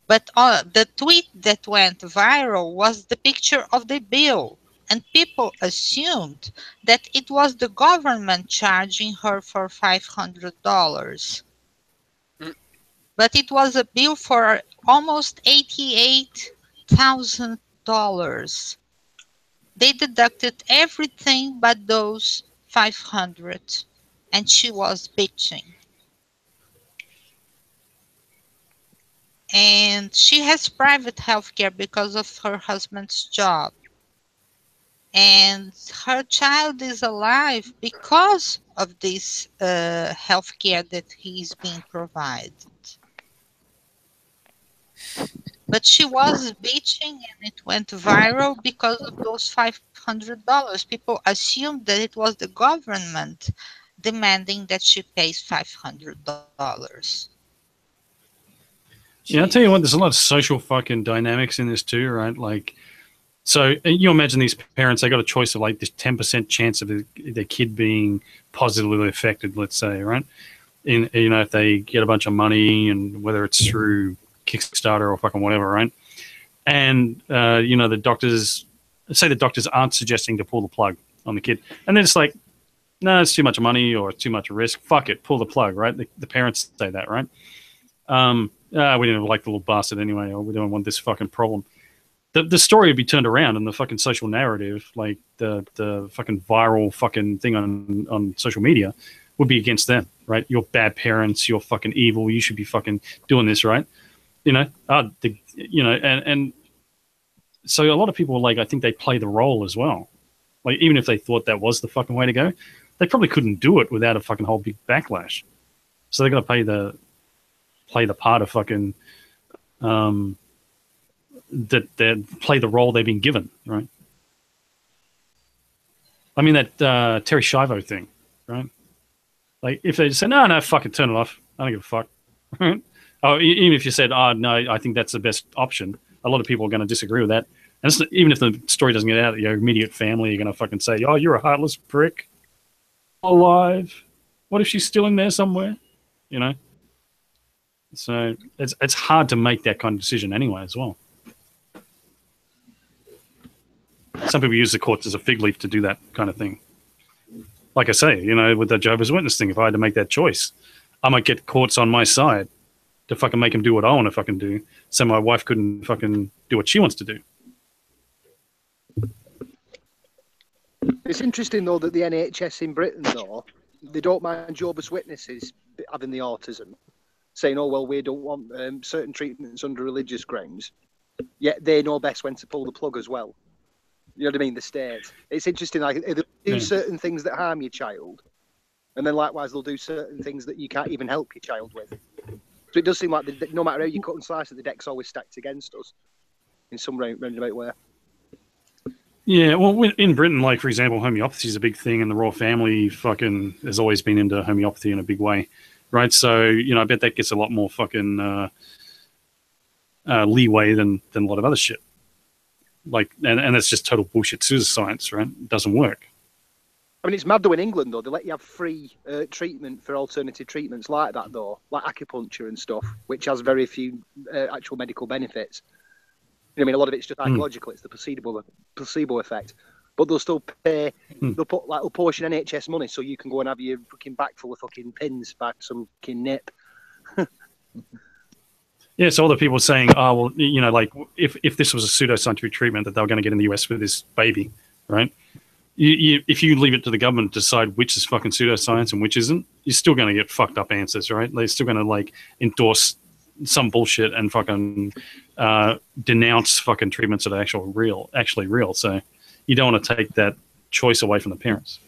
C: But the tweet that went viral was the picture of the bill, and people assumed that it was the government charging her for $500. But it was a bill for almost $88,000. They deducted everything but those 500, and she was bitching. And she has private health care because of her husband's job. And her child is alive because of this health care that he's being provided. But she was bitching and it went viral because of those $500. People assumed that it was the government demanding that she pays $500.
B: Yeah, I'll tell you what, there's a lot of social fucking dynamics in this too, right? Like, so you imagine these parents, they got a choice of like this 10% chance of their kid being positively affected, let's say, right? If they get a bunch of money, and whether it's through Kickstarter or fucking whatever, right? And, the doctors aren't suggesting to pull the plug on the kid. And then it's like, no, it's too much money or it's too much risk. Fuck it, pull the plug, right? The parents say that, right? We didn't like the little bastard anyway, or we don't want this fucking problem. The story would be turned around, and the fucking social narrative, like the fucking viral fucking thing on social media, would be against them, right? You're bad parents, you're fucking evil, you should be fucking doing this, right? And so a lot of people, like, I think they play the role as well. Like, even if they thought that was the fucking way to go, they probably couldn't do it without a fucking whole big backlash. So they're gonna play the part of fucking play the role they've been given, right? I mean, that Terry Schiavo thing, right? Like, if they just say, no, fucking turn it off, I don't give a fuck. Oh, even if you said, oh, no, I think that's the best option, a lot of people are going to disagree with that. And even if the story doesn't get out, your immediate family are going to fucking say, oh, you're a heartless prick. Alive. What if she's still in there somewhere? So it's hard to make that kind of decision anyway as well. Some people use the courts as a fig leaf to do that kind of thing. Like I say, with the Jehovah's Witness thing, if I had to make that choice, I might get courts on my side to fucking make him do what I want to fucking do, so my wife couldn't fucking do what she wants to do.
G: It's interesting, though, that the NHS in Britain, though, they don't mind Jehovah's Witnesses having the autism, saying, oh, well, we don't want certain treatments under religious grounds. yet they know best when to pull the plug as well. You know what I mean? The state. It's interesting. Like they'll do certain things that harm your child, and then likewise they'll do certain things that you can't even help your child with. So it does seem like no matter how you cut and slice it, the deck's always stacked against us in some roundabout way.
B: Yeah, well, in Britain, like, for example, homeopathy is a big thing, and the royal family fucking has always been into homeopathy in a big way, right? So, you know, I bet that gets a lot more fucking leeway than a lot of other shit. Like, and that's just total bullshit pseudoscience, right? It doesn't work.
G: I mean, it's mad though in England, though. They let you have free treatment for alternative treatments like that, though, like acupuncture and stuff, which has very few actual medical benefits. You know, I mean, a lot of it's just psychological. It's the placebo effect. But they'll still pay. They'll put like a portion of NHS money so you can go and have your fucking back full of fucking pins by some fucking nip.
B: Yeah, so all the people saying, oh, well, you know, like if this was a pseudoscientific treatment that they were going to get in the US with this baby, right? If you leave it to the government to decide which is fucking pseudoscience and which isn't, you're still going to get fucked up answers, right? They're still going to like endorse some bullshit and fucking denounce fucking treatments that are actually real. So you don't want to take that choice away from the parents.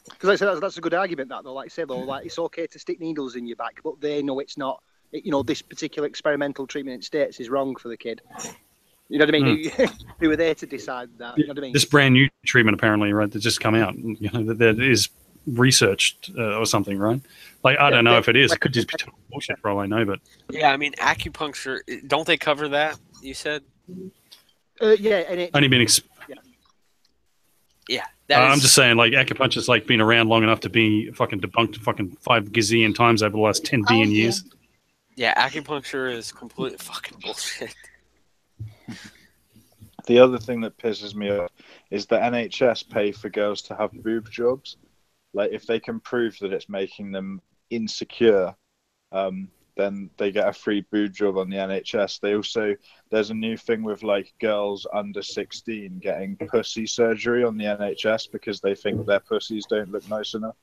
G: Because I said that's a good argument. That though, like I say though, like it's okay to stick needles in your back, but they know it's not. You know, this particular experimental treatment in States is wrong for the kid. You know what I mean? Who are there to decide that? You know what I mean?
B: This brand new treatment, apparently, right, that just come out, you know, that is researched or something, right? Like, I don't know if it is. It could just be total bullshit for all I know, but...
A: Yeah, I mean, acupuncture, don't they cover that, you said?
G: Yeah. And it,
B: only been...
A: Yeah.
B: I'm just saying, like, acupuncture's, like, been around long enough to be fucking debunked fucking 5 gazillion times over the last 10 billion years.
A: Yeah, acupuncture is complete fucking bullshit.
E: The other thing that pisses me off is the NHS pay for girls to have boob jobs. Like, if they can prove that it's making them insecure, then they get a free boob job on the NHS. There's a new thing with like girls under 16 getting pussy surgery on the NHS because they think their pussies don't look nice enough.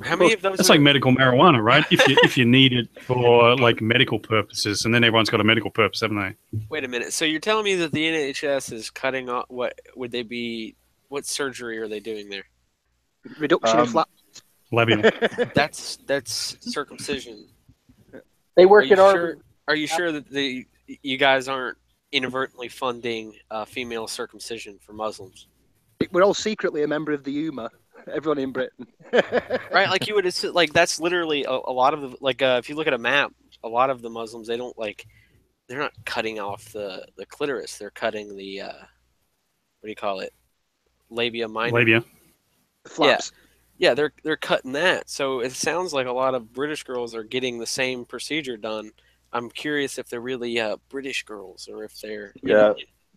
A: How many of those?
B: It's like medical marijuana, right? If you need it for like medical purposes, and then everyone's got a medical purpose, haven't they?
A: Wait a minute. So you're telling me that the NHS is cutting off? What would they be? What surgery are they doing there?
G: Reduction in flat.
B: Labial.
A: That's circumcision.
D: They work at our.
A: Are you sure that you guys aren't inadvertently funding female circumcision for Muslims?
G: We're all secretly a member of the UMA. Everyone in Britain.
A: Right, like you would like that's literally a lot of the like if you look at a map, a lot of the Muslims they're not cutting off the clitoris, they're cutting the what do you call it? Labia minor.
B: Labia.
G: Flaps.
A: Yeah, they're cutting that. So it sounds like a lot of British girls are getting the same procedure done. I'm curious if they're really British girls or if they're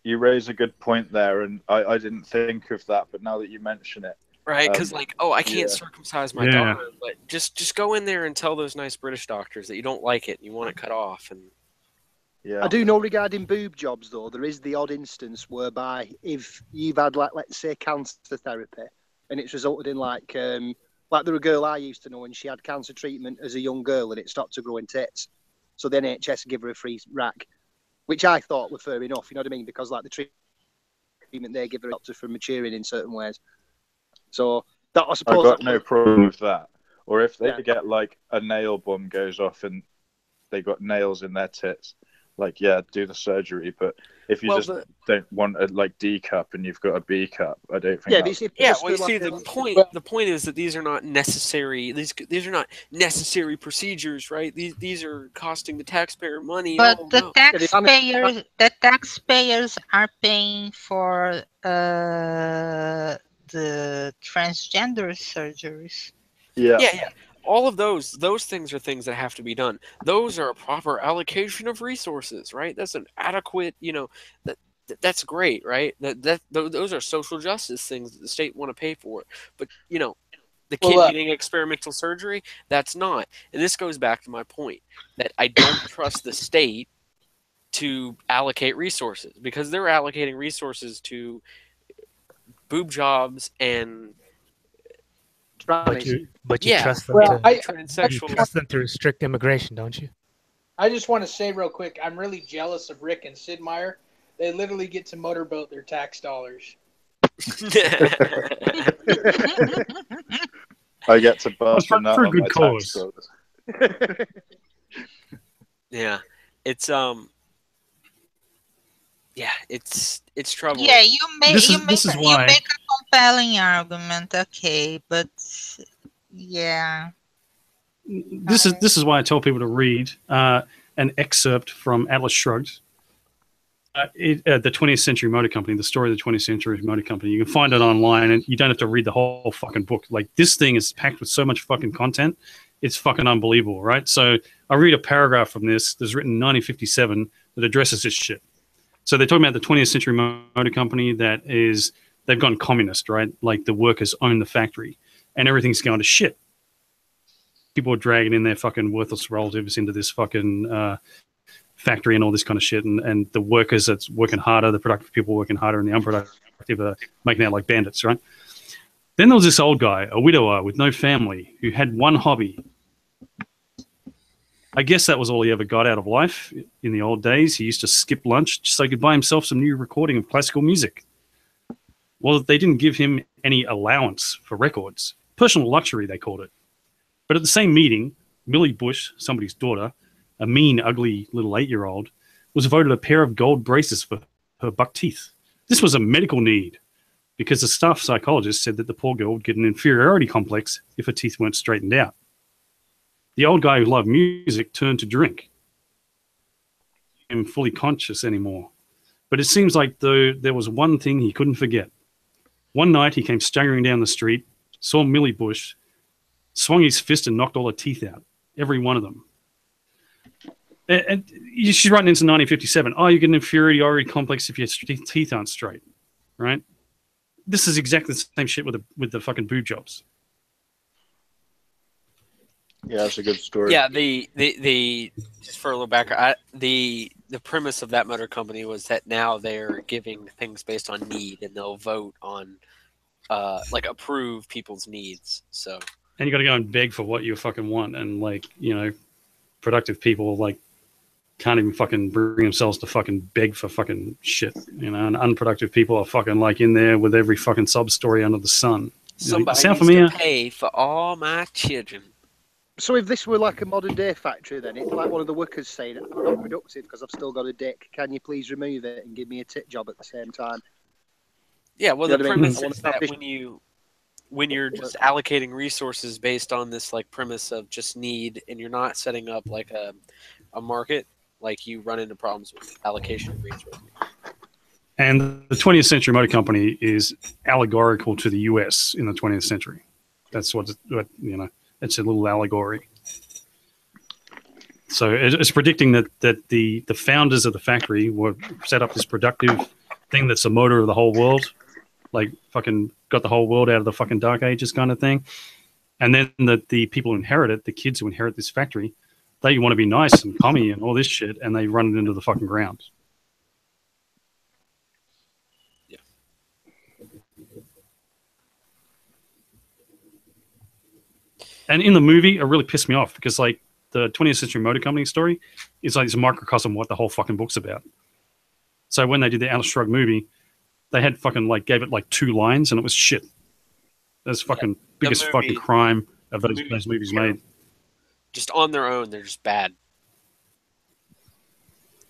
E: You raise a good point there, and I didn't think of that, but now that you mention it.
A: Right, because I can't circumcise my daughter, but just go in there and tell those nice British doctors that you don't like it and you want it cut off. And
G: I do know regarding boob jobs though, there is the odd instance whereby if you've had like let's say cancer therapy and it's resulted in like there was a girl I used to know and she had cancer treatment as a young girl and it stopped her growing tits, so the NHS give her a free rack, which I thought were fair enough. You know what I mean? Because like the treatment they give her helps her from maturing in certain ways. So that I suppose
E: I got no problem with that. Or if they get like a nail bomb goes off and they got nails in their tits, like do the surgery. But if you don't want a like D cup and you've got a B cup, I don't think.
A: Well, you see, the point is that these are not necessary. These are not necessary procedures, right? These are costing the taxpayer money.
C: But the taxpayers are paying for the transgender surgeries.
A: Yeah. All of those things are things that have to be done. Those are a proper allocation of resources, right? That's an adequate, that's great, right? Those are social justice things that the state want to pay for. But, the kid getting experimental surgery, that's not. And this goes back to my point that I don't trust the state to allocate resources because they're allocating resources to boob jobs and
H: but you trust them to restrict immigration, don't you?
D: I just want to say real quick, I'm really jealous of Rick and Sid Meier. They literally get to motorboat their tax dollars.
E: I get to burst
B: for
E: a nut
B: a
E: on
B: good
E: my
B: cause.
E: tax bills.
A: Yeah, it's yeah, it's troubling.
C: Yeah, you make
B: This
C: you
B: is-
C: make
B: this is
C: you
B: why-
C: make a compelling argument, okay, but yeah.
B: This is why I tell people to read an excerpt from Atlas Shrugged, the 20th Century Motor Company, the story of the 20th Century Motor Company. You can find it online, and you don't have to read the whole fucking book. Like, this thing is packed with so much fucking content. It's fucking unbelievable, right? So I read a paragraph from this that's written in 1957 that addresses this shit. So they're talking about the 20th Century Motor Company they've gone communist, right? Like, the workers own the factory, and everything's going to shit. People are dragging in their fucking worthless relatives into this fucking factory and all this kind of shit, and the workers that's working harder, the productive people working harder, and the unproductive are making out like bandits, right? Then there was this old guy, a widower with no family, who had one hobby. I guess that was all he ever got out of life. In the old days, he used to skip lunch just so he could buy himself some new recording of classical music. Well, they didn't give him any allowance for records. Personal luxury, they called it. But at the same meeting, Millie Bush, somebody's daughter, a mean, ugly little 8-year-old, was voted a pair of gold braces for her buck teeth. This was a medical need, because the staff psychologist said that the poor girl would get an inferiority complex if her teeth weren't straightened out. The old guy who loved music turned to drink. He wasn't fully conscious anymore. But it seems like there was one thing he couldn't forget. One night he came staggering down the street, saw Millie Bush, swung his fist and knocked all her teeth out, every one of them. And she's writing into 1957. Oh, you get an inferiority complex if your teeth aren't straight, right? This is exactly the same shit with the fucking boob jobs.
E: Yeah, that's a good story.
A: Yeah, the just for a little background, the premise of that motor company was that now they're giving things based on need, and they'll vote on like approve people's needs. So.
B: And you got to go and beg for what you fucking want, and like, you know, productive people like can't even fucking bring themselves to fucking beg for fucking shit, you know. And unproductive people are fucking like in there with every fucking sub story under the sun.
A: Somebody
B: sound
A: needs
B: familiar?
A: to pay for all my children.
G: So if this were like a modern day factory, then it's like one of the workers saying, "I'm not productive because I've still got a dick. Can you please remove it and give me a tit job at the same time?"
A: Yeah, well,
G: You
A: the
G: know what I mean?
A: premise is that when you're just allocating resources based on this like premise of just need, and you're not setting up like a market, like you run into problems with allocation of resources.
B: And the 20th Century Motor Company is allegorical to the US in the 20th century. That's what you know. It's a little allegory. So it's predicting that the founders of the factory were set up this productive thing that's the motor of the whole world, like fucking got the whole world out of the fucking dark ages kind of thing. And then the people who inherit it, the kids who inherit this factory, they want to be nice and commie and all this shit, and they run it into the fucking ground.
A: Yeah.
B: And in the movie, it really pissed me off because like the 20th Century Motor Company story is like this microcosm of what the whole fucking book's about. So when they did the Atlas Shrugged movie, they had fucking like gave it like 2 lines and it was shit. That's fucking biggest
A: movie-
B: fucking crime of those
A: movie-
B: movies made.
A: Just on their own, they're just bad.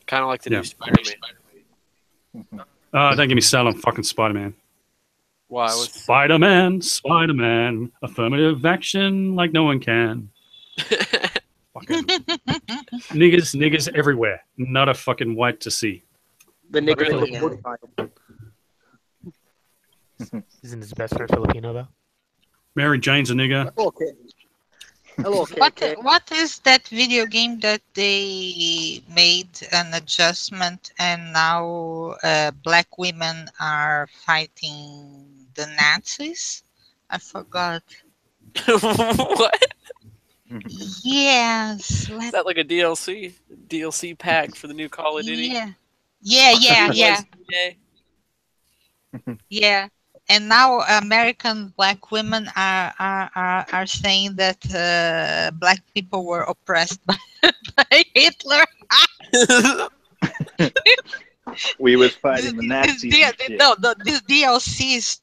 A: Kind of like the
B: Yeah.
A: new Spider-Man.
B: Don't get me started on fucking Spider-Man.
A: Why was
B: Spider-Man, affirmative action like no one can. Fucking niggers everywhere. Not a fucking white to see.
G: The nigger
H: Really?
G: in the wood pile.
H: Isn't his best friend Filipino though?
B: Mary Jane's a nigger.
G: Okay. Hello, KK.
C: What is that video game that they made an adjustment and now black women are fighting the Nazis? I forgot.
A: what?
C: Yes.
A: Is that like a DLC pack for the new Call of Duty?
C: Yeah. Yeah.
A: Yeah.
C: Yeah. And now American black women are saying that black people were oppressed by Hitler.
E: We was fighting the Nazis.
C: This DLC is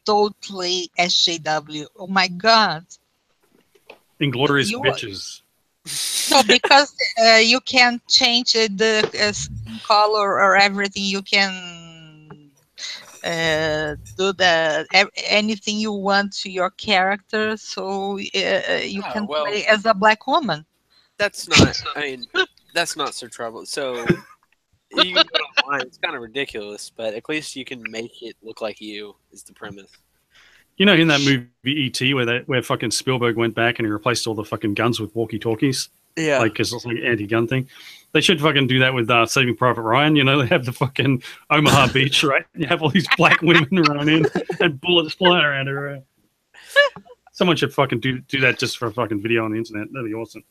C: totally SJW. Oh my god.
B: Inglorious bitches.
C: No, because you can change the skin color or everything. You can do anything you want to your character, so you can play as a black woman.
A: That's not. I mean, that's not so trouble. So you can go online. It's kind of ridiculous, but at least you can make it look like you. Is the premise.
B: You know, in that movie E.T., where fucking Spielberg went back and he replaced all the fucking guns with walkie-talkies.
A: Yeah.
B: Like, because it's like an anti-gun thing. They should fucking do that with Saving Private Ryan. You know, they have the fucking Omaha Beach, right? You have all these black women running in and bullets flying around everywhere. Someone should fucking do that just for a fucking video on the internet. That'd be awesome.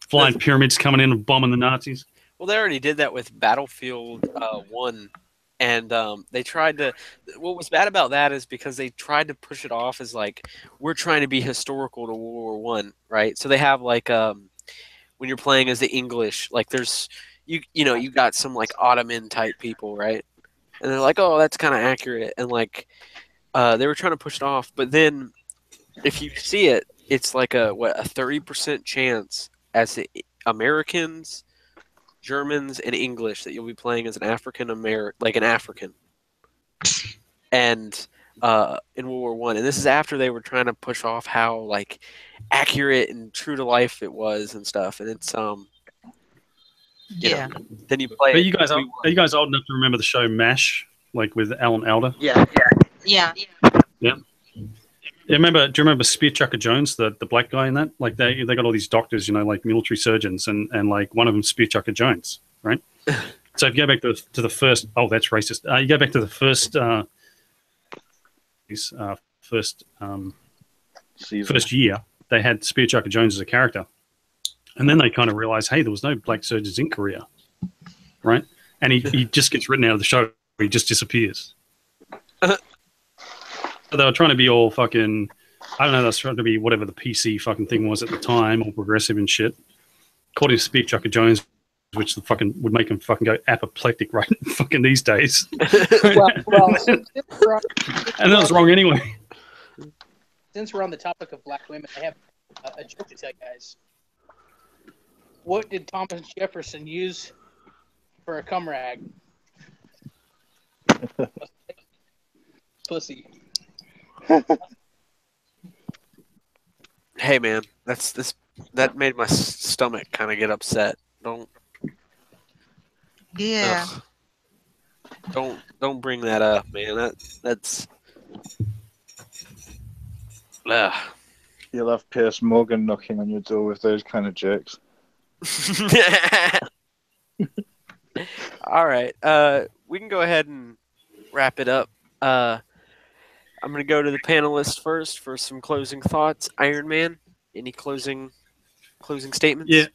B: Flying pyramids coming in and bombing the Nazis.
A: Well, they already did that with Battlefield 1. And they tried to. What was bad about that is because they tried to push it off as like we're trying to be historical to World War I, right? So they have like when you're playing as the English, like there's you know you got some like Ottoman type people, right? And they're like, oh, that's kind of accurate, and like they were trying to push it off, but then if you see it, it's like a 30% chance as the Americans, Germans, and English that you'll be playing as an African American, like an African, and in World War One. And this is after they were trying to push off how like accurate and true to life it was and stuff. And it's
C: yeah.
A: Then you play.
B: Are you guys old enough to remember the show MASH, like with Alan Alda?
C: Yeah.
B: Do you remember Spear Chucker Jones, the black guy in that? Like they got all these doctors, you know, like military surgeons, and like one of them Spear Chucker Jones, right? So if you go back to the first, oh, that's racist. You go back to the first year, they had Spear Chucker Jones as a character, and then they kind of realized, hey, there was no black surgeons in Korea, right? And he just gets written out of the show. He just disappears. They were trying to be all fucking, I don't know, they were trying to be whatever the PC fucking thing was at the time, all progressive and shit. According to Spear Chucker Jones, which the fucking would make him fucking go apoplectic right fucking these days.
D: well,
B: and that was wrong anyway.
D: Since we're on the topic of black women, I have a joke to tell you guys. What did Thomas Jefferson use for a cum rag? Pussy.
A: Hey man, that made my stomach kind of get upset. Don't bring that up, man. That's
E: You'll have Piers Morgan knocking on your door with those kind of jokes.
A: All right, we can go ahead and wrap it up. I'm going to go to the panelists first for some closing thoughts. Iron Man, any closing statements?
B: Yeah,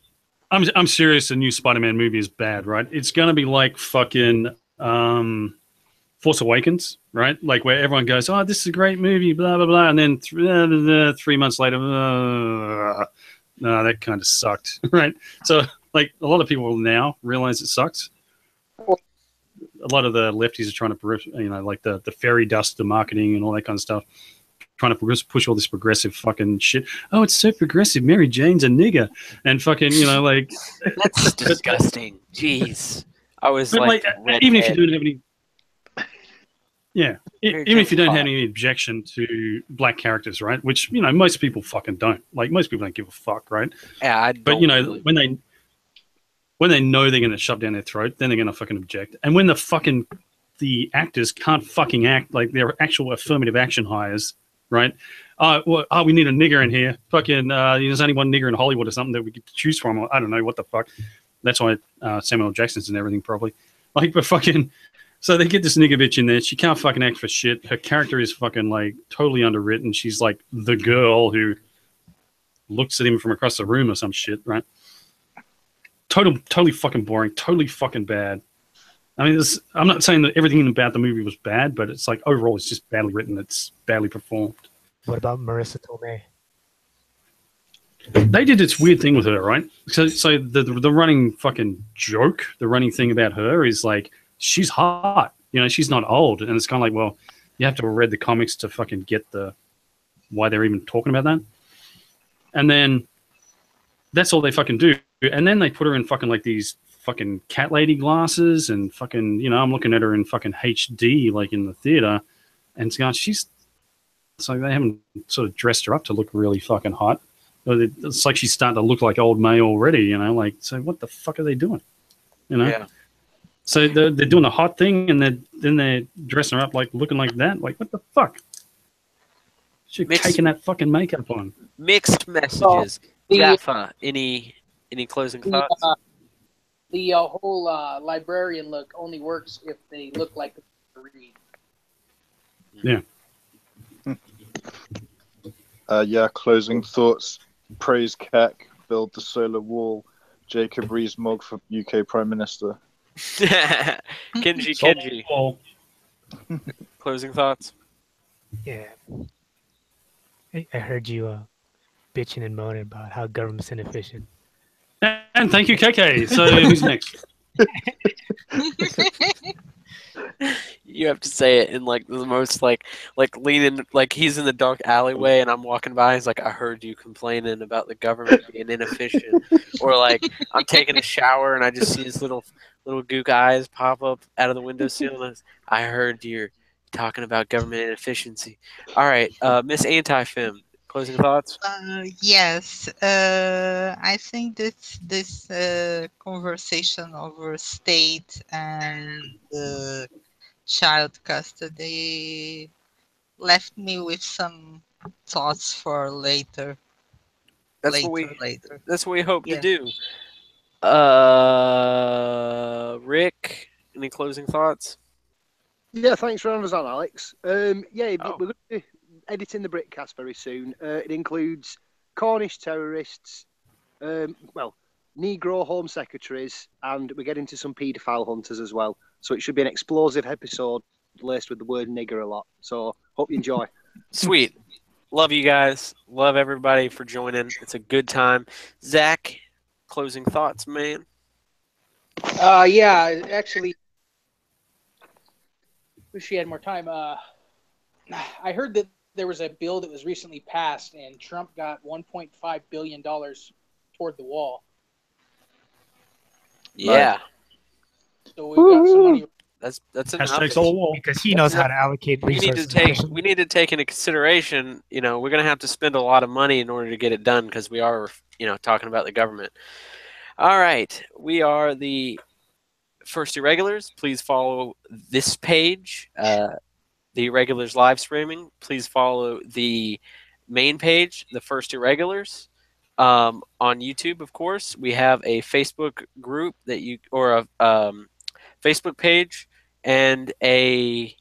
B: I'm serious. The new Spider-Man movie is bad, right? It's going to be like fucking Force Awakens, right? Like where everyone goes, oh, this is a great movie, blah, blah, blah. And then 3 months later, no, that kind of sucked, right? So like a lot of people now realize it sucks. A lot of the lefties are trying to, you know, like the fairy dust, the marketing and all that kind of stuff, trying to push all this progressive fucking shit. Oh, it's so progressive. Mary Jane's a nigger. And fucking, you know, like...
A: That's disgusting. Jeez. I was like
B: even if you don't have any... Yeah. Even if you don't have any objection to black characters, right? Which, you know, most people fucking don't. Like, most people don't give a fuck, right?
A: Yeah,
B: But, you know, when they know they're going to shove down their throat, then they're going to fucking object. And when the actors can't fucking act, like their actual affirmative action hires, right? We need a nigger in here. Fucking, there's only one nigger in Hollywood or something that we could choose from. Or I don't know what the fuck. That's why Samuel Jackson's and everything probably. Like, but fucking, so they get this nigger bitch in there. She can't fucking act for shit. Her character is fucking like totally underwritten. She's like the girl who looks at him from across the room or some shit, right? Totally fucking boring. Totally fucking bad. I mean, I'm not saying that everything about the movie was bad, but it's like overall, it's just badly written. It's badly performed.
H: What about Marissa Tomei?
B: They did this weird thing with her, right? So the running fucking joke, the running thing about her is like she's hot. You know, she's not old, and it's kind of like, well, you have to have read the comics to fucking get why they're even talking about that. And then that's all they fucking do. And then they put her in fucking like these fucking cat lady glasses and fucking, you know, I'm looking at her in fucking HD like in the theater, and it's going, it's like they haven't sort of dressed her up to look really fucking hot. It's like she's starting to look like old May already, you know, like, so what the fuck are they doing? You know? Yeah. So they're doing the hot thing, and then they're dressing her up like looking like that. Like, what the fuck? She's taking that fucking makeup on.
A: Mixed messages. Rafa, any closing thoughts?
D: The whole librarian look only works if they look like they read.
B: Yeah.
E: Yeah, closing thoughts. Praise CAC, build the solar wall. Jacob Rees-Mogg for UK Prime Minister.
A: Kenji. Closing thoughts?
H: Yeah. I heard you bitching and moaning about how government's inefficient.
B: And thank you, KK. So who's next?
A: You have to say it in like the most like leaning, like he's in the dark alleyway and I'm walking by. He's like, I heard you complaining about the government being inefficient, or like I'm taking a shower and I just see his little gook eyes pop up out of the windowsill. And I heard you're talking about government inefficiency. All right, Miss Anti-Fem, closing thoughts?
C: Yes, I think that this conversation over state and child custody left me with some thoughts for later.
A: That's what we hope to do. Rick, any closing thoughts?
G: Yeah, thanks for having us on, Alex. We're going to be editing the Britcast very soon. It includes Cornish terrorists, Negro Home Secretaries, and we get into some paedophile hunters as well. So it should be an explosive episode laced with the word nigger a lot. So hope you enjoy.
A: Sweet. Love you guys. Love everybody for joining. It's a good time. Zach, closing thoughts, man?
D: Yeah, actually, wish she had more time. I heard that there was a bill that was recently passed, and Trump got $1.5 billion toward the wall.
A: Yeah.
D: Right. So we've got some money.
A: That's enough.
H: Because he knows how to allocate resources.
A: We need to take into consideration, you know, we're going to have to spend a lot of money in order to get it done because we are, you know, talking about the government. All right. We are the First Irregulars. Please follow this page, the Irregulars live streaming. Please follow the main page, the First Irregulars. On YouTube, of course, we have a Facebook group or a Facebook page and a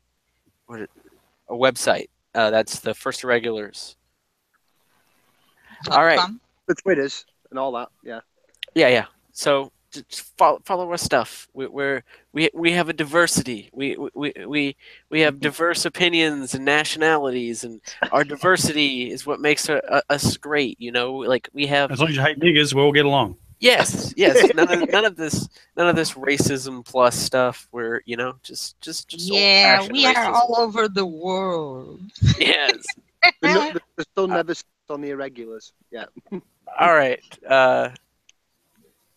A: website. That's the First Irregulars. All right.
G: The Twitters and all that. Yeah.
A: Yeah. So just follow our stuff. We have a diversity. We have diverse opinions and nationalities, and our diversity is what makes us great. You know, like we have.
B: As long as you hate niggers, we'll get along.
A: Yes. None of this racism plus stuff. Where you know, just
C: yeah, we are all over the world.
A: Yes.
G: The sun never sets on the Irregulars. Yeah.
A: All right.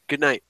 A: Good night.